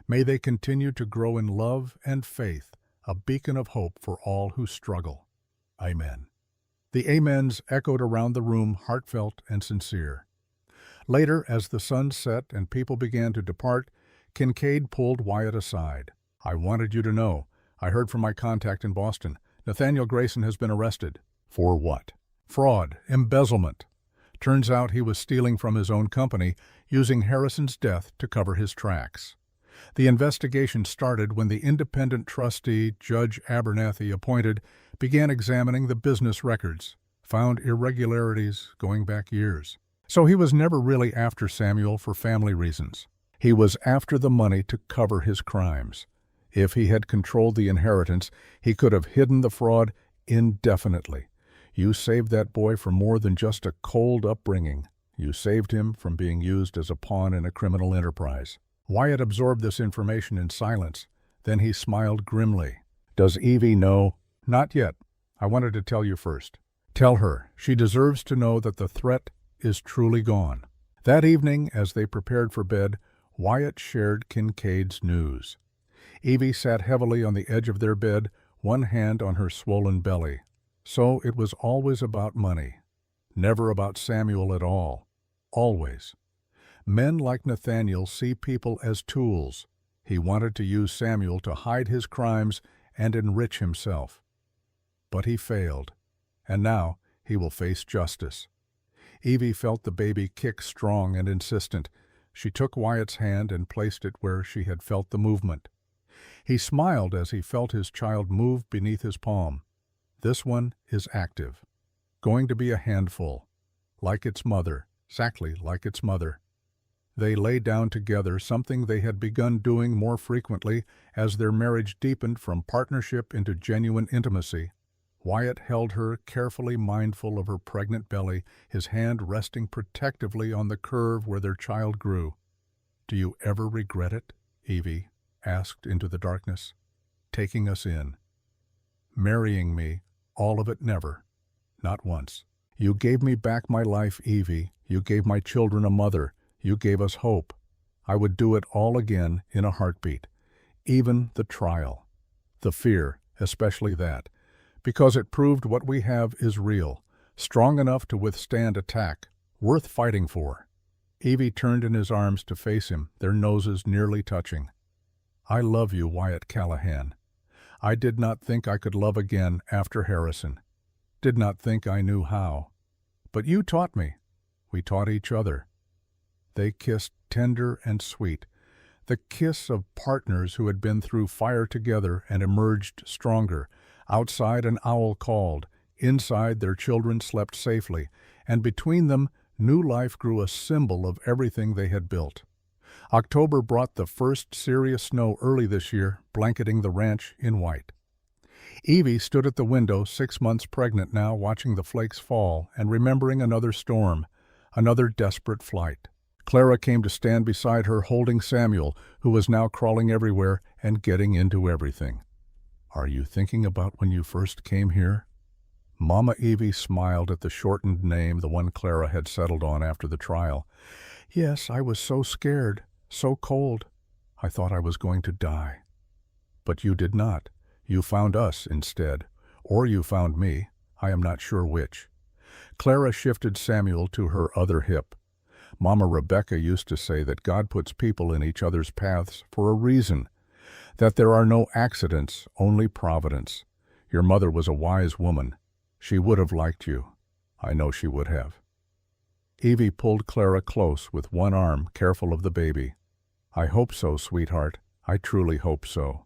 May they continue to grow in love and faith, a beacon of hope for all who struggle. Amen. The amens echoed around the room, heartfelt and sincere. Later, as the sun set and people began to depart, Kincaid pulled Wyatt aside. I wanted you to know. I heard from my contact in Boston. Nathaniel Grayson has been arrested. For what? Fraud, embezzlement. Turns out he was stealing from his own company, using Harrison's death to cover his tracks. The investigation started when the independent trustee, Judge Abernathy appointed, began examining the business records, found irregularities going back years. So he was never really after Samuel for family reasons. He was after the money to cover his crimes. If he had controlled the inheritance, he could have hidden the fraud indefinitely. You saved that boy from more than just a cold upbringing. You saved him from being used as a pawn in a criminal enterprise. Wyatt absorbed this information in silence. Then he smiled grimly. Does Evie know? Not yet. I wanted to tell you first. Tell her. She deserves to know that the threat is truly gone. That evening, as they prepared for bed, Wyatt shared Kincaid's news. Evie sat heavily on the edge of their bed, one hand on her swollen belly. So it was always about money. Never about Samuel at all. Always. Men like Nathaniel see people as tools. He wanted to use Samuel to hide his crimes and enrich himself. But he failed, and now he will face justice. Evie felt the baby kick strong and insistent. She took Wyatt's hand and placed it where she had felt the movement. He smiled as he felt his child move beneath his palm. This one is active, going to be a handful, like its mother, exactly like its mother. They lay down together, something they had begun doing more frequently as their marriage deepened from partnership into genuine intimacy. Wyatt held her, carefully mindful of her pregnant belly, his hand resting protectively on the curve where their child grew. Do you ever regret it? Evie asked into the darkness, taking us in. Marrying me, all of it never. Not once. You gave me back my life, Evie. You gave my children a mother. You gave us hope. I would do it all again in a heartbeat. Even the trial. The fear, especially that. Because it proved what we have is real, strong enough to withstand attack, worth fighting for. Evie turned in his arms to face him, their noses nearly touching. I love you, Wyatt Callahan. I did not think I could love again after Harrison. Did not think I knew how. But you taught me. We taught each other. They kissed tender and sweet, the kiss of partners who had been through fire together and emerged stronger. Outside an owl called, inside their children slept safely, and between them new life grew, a symbol of everything they had built. October brought the first serious snow early this year, blanketing the ranch in white. Evie stood at the window, 6 months pregnant now, watching the flakes fall and remembering another storm, another desperate flight. Clara came to stand beside her, holding Samuel, who was now crawling everywhere and getting into everything. Are you thinking about when you first came here? Mama Evie smiled at the shortened name, the one Clara had settled on after the trial. Yes, I was so scared, so cold. I thought I was going to die. But you did not. You found us instead. Or you found me. I am not sure which. Clara shifted Samuel to her other hip. Mama Rebecca used to say that God puts people in each other's paths for a reason, that there are no accidents, only providence. Your mother was a wise woman. She would have liked you. I know she would have. Evie pulled Clara close with one arm, careful of the baby. I hope so, sweetheart. I truly hope so.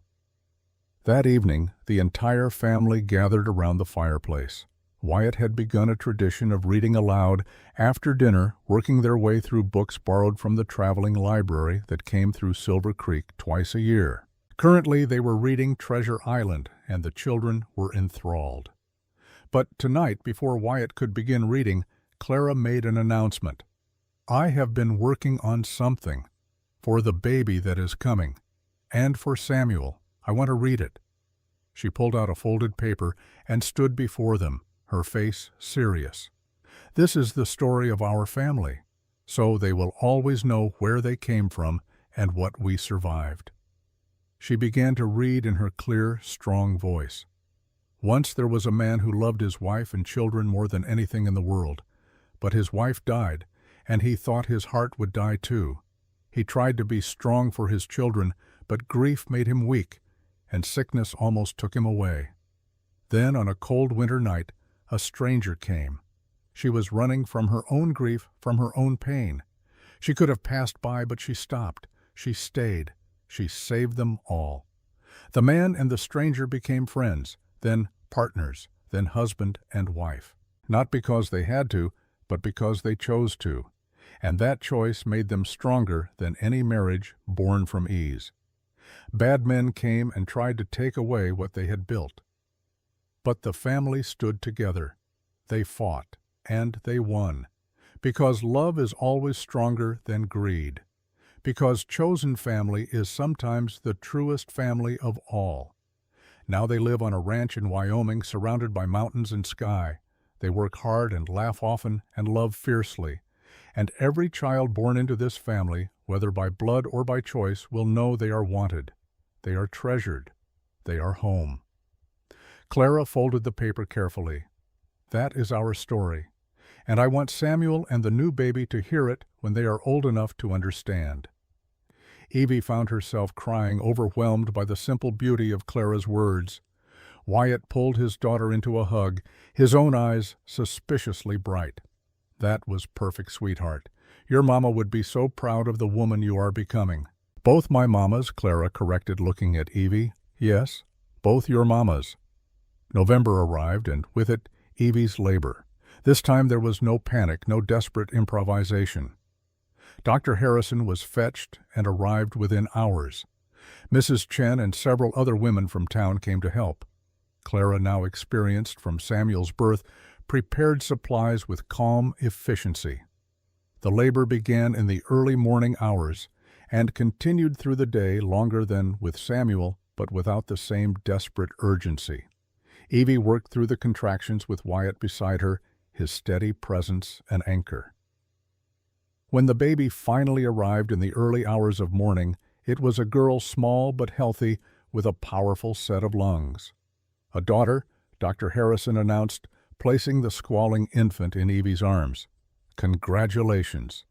That evening, the entire family gathered around the fireplace. Wyatt had begun a tradition of reading aloud after dinner, working their way through books borrowed from the traveling library that came through Silver Creek twice a year. Currently, they were reading Treasure Island, and the children were enthralled. But tonight, before Wyatt could begin reading, Clara made an announcement. I have been working on something for the baby that is coming, and for Samuel. I want to read it. She pulled out a folded paper and stood before them, her face serious. This is the story of our family, so they will always know where they came from and what we survived. She began to read in her clear, strong voice. Once there was a man who loved his wife and children more than anything in the world, but his wife died, and he thought his heart would die too. He tried to be strong for his children, but grief made him weak, and sickness almost took him away. Then, on a cold winter night, a stranger came. She was running from her own grief, from her own pain. She could have passed by, but she stopped. She stayed. She saved them all. The man and the stranger became friends, then partners, then husband and wife. Not because they had to, but because they chose to. And that choice made them stronger than any marriage born from ease. Bad men came and tried to take away what they had built. But the family stood together. They fought, and they won. Because love is always stronger than greed. Because chosen family is sometimes the truest family of all. Now they live on a ranch in Wyoming surrounded by mountains and sky. They work hard and laugh often and love fiercely. And every child born into this family, whether by blood or by choice, will know they are wanted. They are treasured. They are home. Clara folded the paper carefully. That is our story, and I want Samuel and the new baby to hear it when they are old enough to understand. Evie found herself crying, overwhelmed by the simple beauty of Clara's words. Wyatt pulled his daughter into a hug, his own eyes suspiciously bright. That was perfect, sweetheart. Your mama would be so proud of the woman you are becoming. Both my mamas, Clara corrected, looking at Evie. Yes, both your mamas. November arrived, and with it, Evie's labor. This time there was no panic, no desperate improvisation. Dr. Harrison was fetched and arrived within hours. Mrs. Chen and several other women from town came to help. Clara, now experienced from Samuel's birth, prepared supplies with calm efficiency. The labor began in the early morning hours and continued through the day, longer than with Samuel, but without the same desperate urgency. Evie worked through the contractions with Wyatt beside her, his steady presence an anchor. When the baby finally arrived in the early hours of morning, it was a girl small but healthy with a powerful set of lungs. A daughter, Dr. Harrison announced, placing the squalling infant in Evie's arms. Congratulations.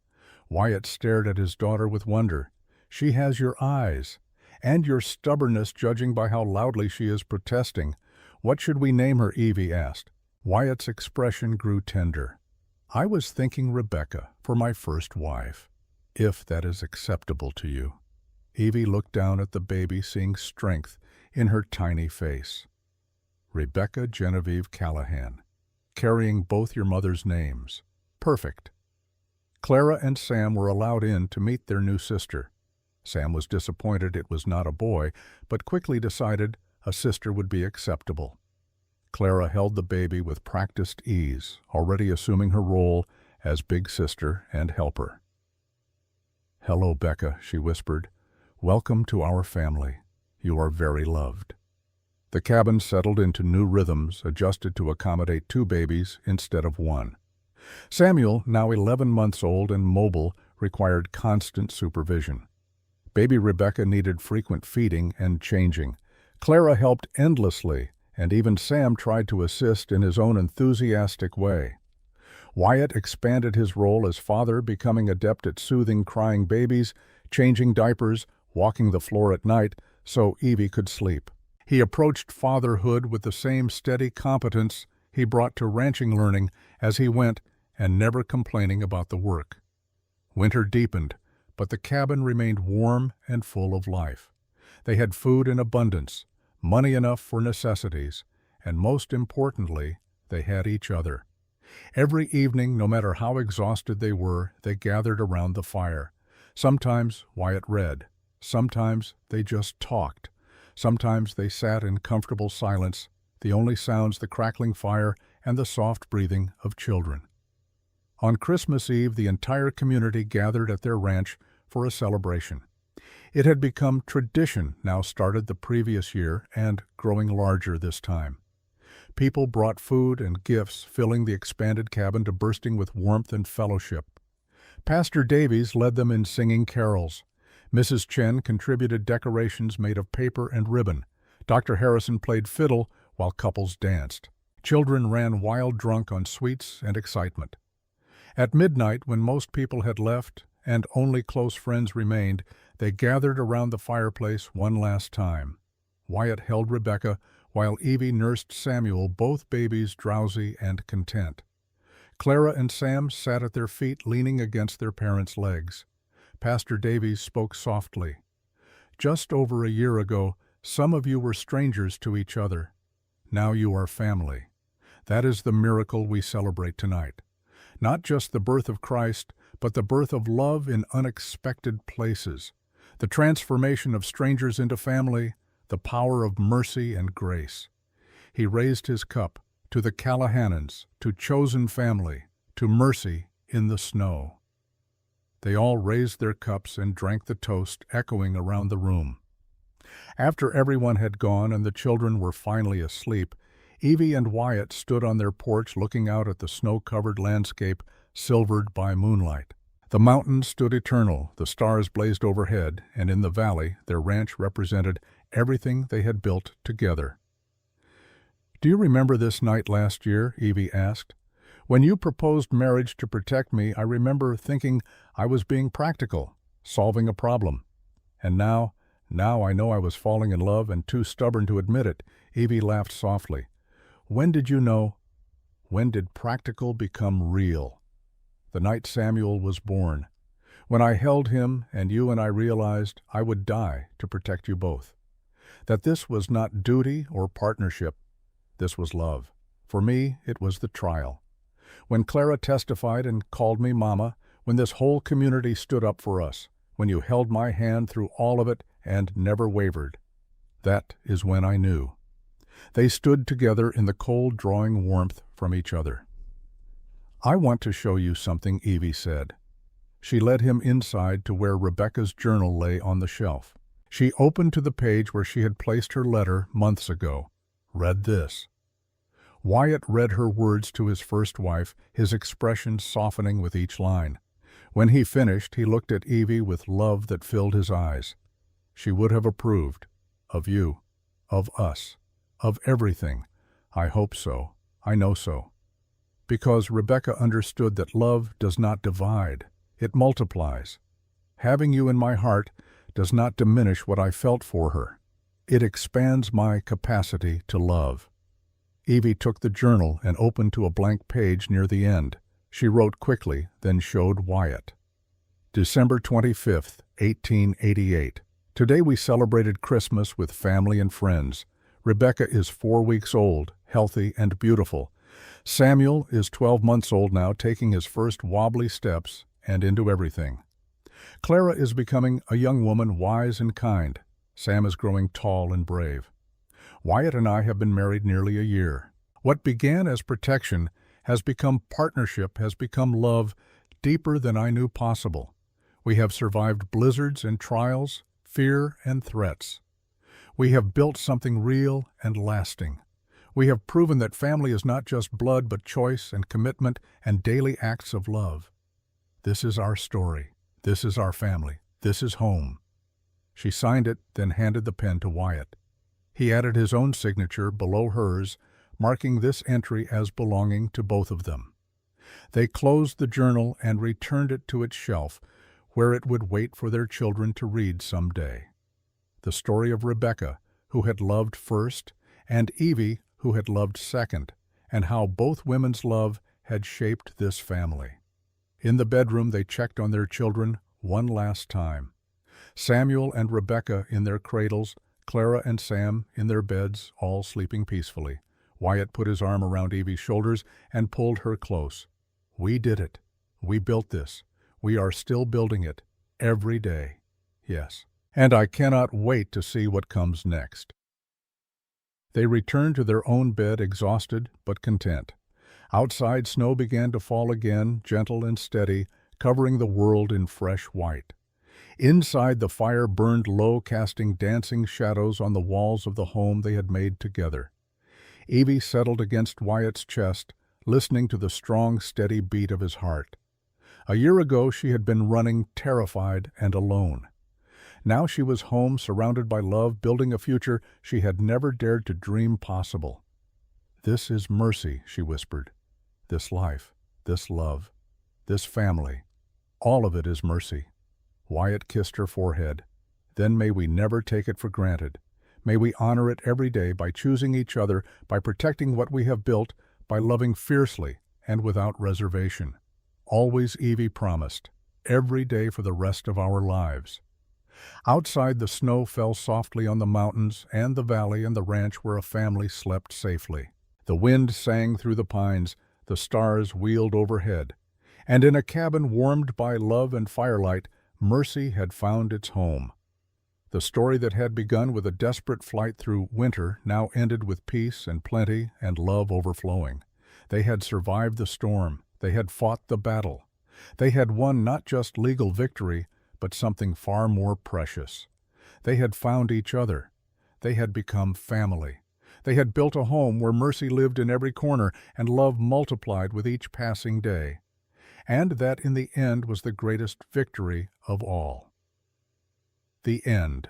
Wyatt stared at his daughter with wonder. She has your eyes, and your stubbornness, judging by how loudly she is protesting. What should we name her? Evie asked. Wyatt's expression grew tender. I was thinking Rebecca, for my first wife, if that is acceptable to you. Evie looked down at the baby, seeing strength in her tiny face. Rebecca Genevieve Callahan, carrying both your mother's names. Perfect. Clara and Sam were allowed in to meet their new sister. Sam was disappointed it was not a boy, but quickly decided a sister would be acceptable. Clara held the baby with practiced ease, already assuming her role as big sister and helper. Hello, Becca, she whispered. Welcome to our family. You are very loved. The cabin settled into new rhythms, adjusted to accommodate 2 babies instead of 1. Samuel, now 11 months old and mobile, required constant supervision. Baby Rebecca needed frequent feeding and changing. Clara helped endlessly, and even Sam tried to assist in his own enthusiastic way. Wyatt expanded his role as father, becoming adept at soothing crying babies, changing diapers, walking the floor at night so Evie could sleep. He approached fatherhood with the same steady competence he brought to ranching, learning as he went and never complaining about the work. Winter deepened, but the cabin remained warm and full of life. They had food in abundance, money enough for necessities, and most importantly, they had each other. Every evening, no matter how exhausted they were, they gathered around the fire. Sometimes Wyatt read. Sometimes they just talked. Sometimes they sat in comfortable silence, the only sounds the crackling fire and the soft breathing of children. On Christmas Eve, the entire community gathered at their ranch for a celebration. It had become tradition, now started the previous year and growing larger this time. People brought food and gifts, filling the expanded cabin to bursting with warmth and fellowship. Pastor Davies led them in singing carols. Mrs. Chen contributed decorations made of paper and ribbon. Dr. Harrison played fiddle while couples danced. Children ran wild drunk on sweets and excitement. At midnight, when most people had left and only close friends remained, they gathered around the fireplace one last time. Wyatt held Rebecca, while Evie nursed Samuel, both babies drowsy and content. Clara and Sam sat at their feet, leaning against their parents' legs. Pastor Davies spoke softly. "Just over a year ago, some of you were strangers to each other. Now you are family. That is the miracle we celebrate tonight. Not just the birth of Christ, but the birth of love in unexpected places. The transformation of strangers into family, the power of mercy and grace." He raised his cup to the Callahannans, to chosen family, to mercy in the snow. They all raised their cups and drank the toast, echoing around the room. After everyone had gone and the children were finally asleep, Evie and Wyatt stood on their porch looking out at the snow-covered landscape, silvered by moonlight. The mountains stood eternal, the stars blazed overhead, and in the valley their ranch represented everything they had built together. "Do you remember this night last year?" Evie asked. "When you proposed marriage to protect me, I remember thinking I was being practical, solving a problem. And now I know I was falling in love and too stubborn to admit it." Evie laughed softly. "When did you know? When did practical become real?" "The night Samuel was born. When I held him and you and I realized I would die to protect you both. That this was not duty or partnership. This was love. For me, it was the trial. When Clara testified and called me Mama, when this whole community stood up for us, when you held my hand through all of it and never wavered. That is when I knew." They stood together in the cold, drawing warmth from each other. "I want to show you something," Evie said. She led him inside to where Rebecca's journal lay on the shelf. She opened to the page where she had placed her letter months ago. "Read this." Wyatt read her words to his first wife, his expression softening with each line. When he finished, he looked at Evie with love that filled his eyes. She would have approved. "Of you. Of us. Of everything. I hope so. I know so." Because Rebecca understood that love does not divide. It multiplies. Having you in my heart does not diminish what I felt for her. It expands my capacity to love. Evie took the journal and opened to a blank page near the end. She wrote quickly, then showed Wyatt. December 25th, 1888. Today we celebrated Christmas with family and friends. Rebecca is 4 weeks old, healthy and beautiful. Samuel is 12 months old now, taking his first wobbly steps and into everything. Clara is becoming a young woman, wise and kind. Sam is growing tall and brave. Wyatt and I have been married nearly a year. What began as protection has become partnership, has become love, deeper than I knew possible. We have survived blizzards and trials, fear and threats. We have built something real and lasting. We have proven that family is not just blood, but choice and commitment and daily acts of love. This is our story. This is our family. This is home. She signed it, then handed the pen to Wyatt. He added his own signature below hers, marking this entry as belonging to both of them. They closed the journal and returned it to its shelf, where it would wait for their children to read someday. The story of Rebecca, who had loved first, and Evie, who had loved second, and how both women's love had shaped this family. In the bedroom, they checked on their children one last time. Samuel and Rebecca in their cradles, Clara and Sam in their beds, all sleeping peacefully. Wyatt put his arm around Evie's shoulders and pulled her close. "We did it. We built this. We are still building it. Every day. Yes. And I cannot wait to see what comes next." They returned to their own bed, exhausted but content. Outside, snow began to fall again, gentle and steady, covering the world in fresh white. Inside, the fire burned low, casting dancing shadows on the walls of the home they had made together. Evie settled against Wyatt's chest, listening to the strong, steady beat of his heart. A year ago, she had been running, terrified and alone. Now she was home, surrounded by love, building a future she had never dared to dream possible. "This is mercy," she whispered. "This life, this love, this family, all of it is mercy." Wyatt kissed her forehead. "Then may we never take it for granted. May we honor it every day by choosing each other, by protecting what we have built, by loving fiercely and without reservation. Always," Evie promised, "every day for the rest of our lives." Outside, the snow fell softly on the mountains and the valley and the ranch where a family slept safely. The wind sang through the pines, the stars wheeled overhead, and in a cabin warmed by love and firelight, Mercy had found its home. The story that had begun with a desperate flight through winter now ended with peace and plenty and love overflowing. They had survived the storm. They had fought the battle. They had won not just legal victory, but something far more precious. They had found each other. They had become family. They had built a home where mercy lived in every corner and love multiplied with each passing day. And that in the end was the greatest victory of all. The end.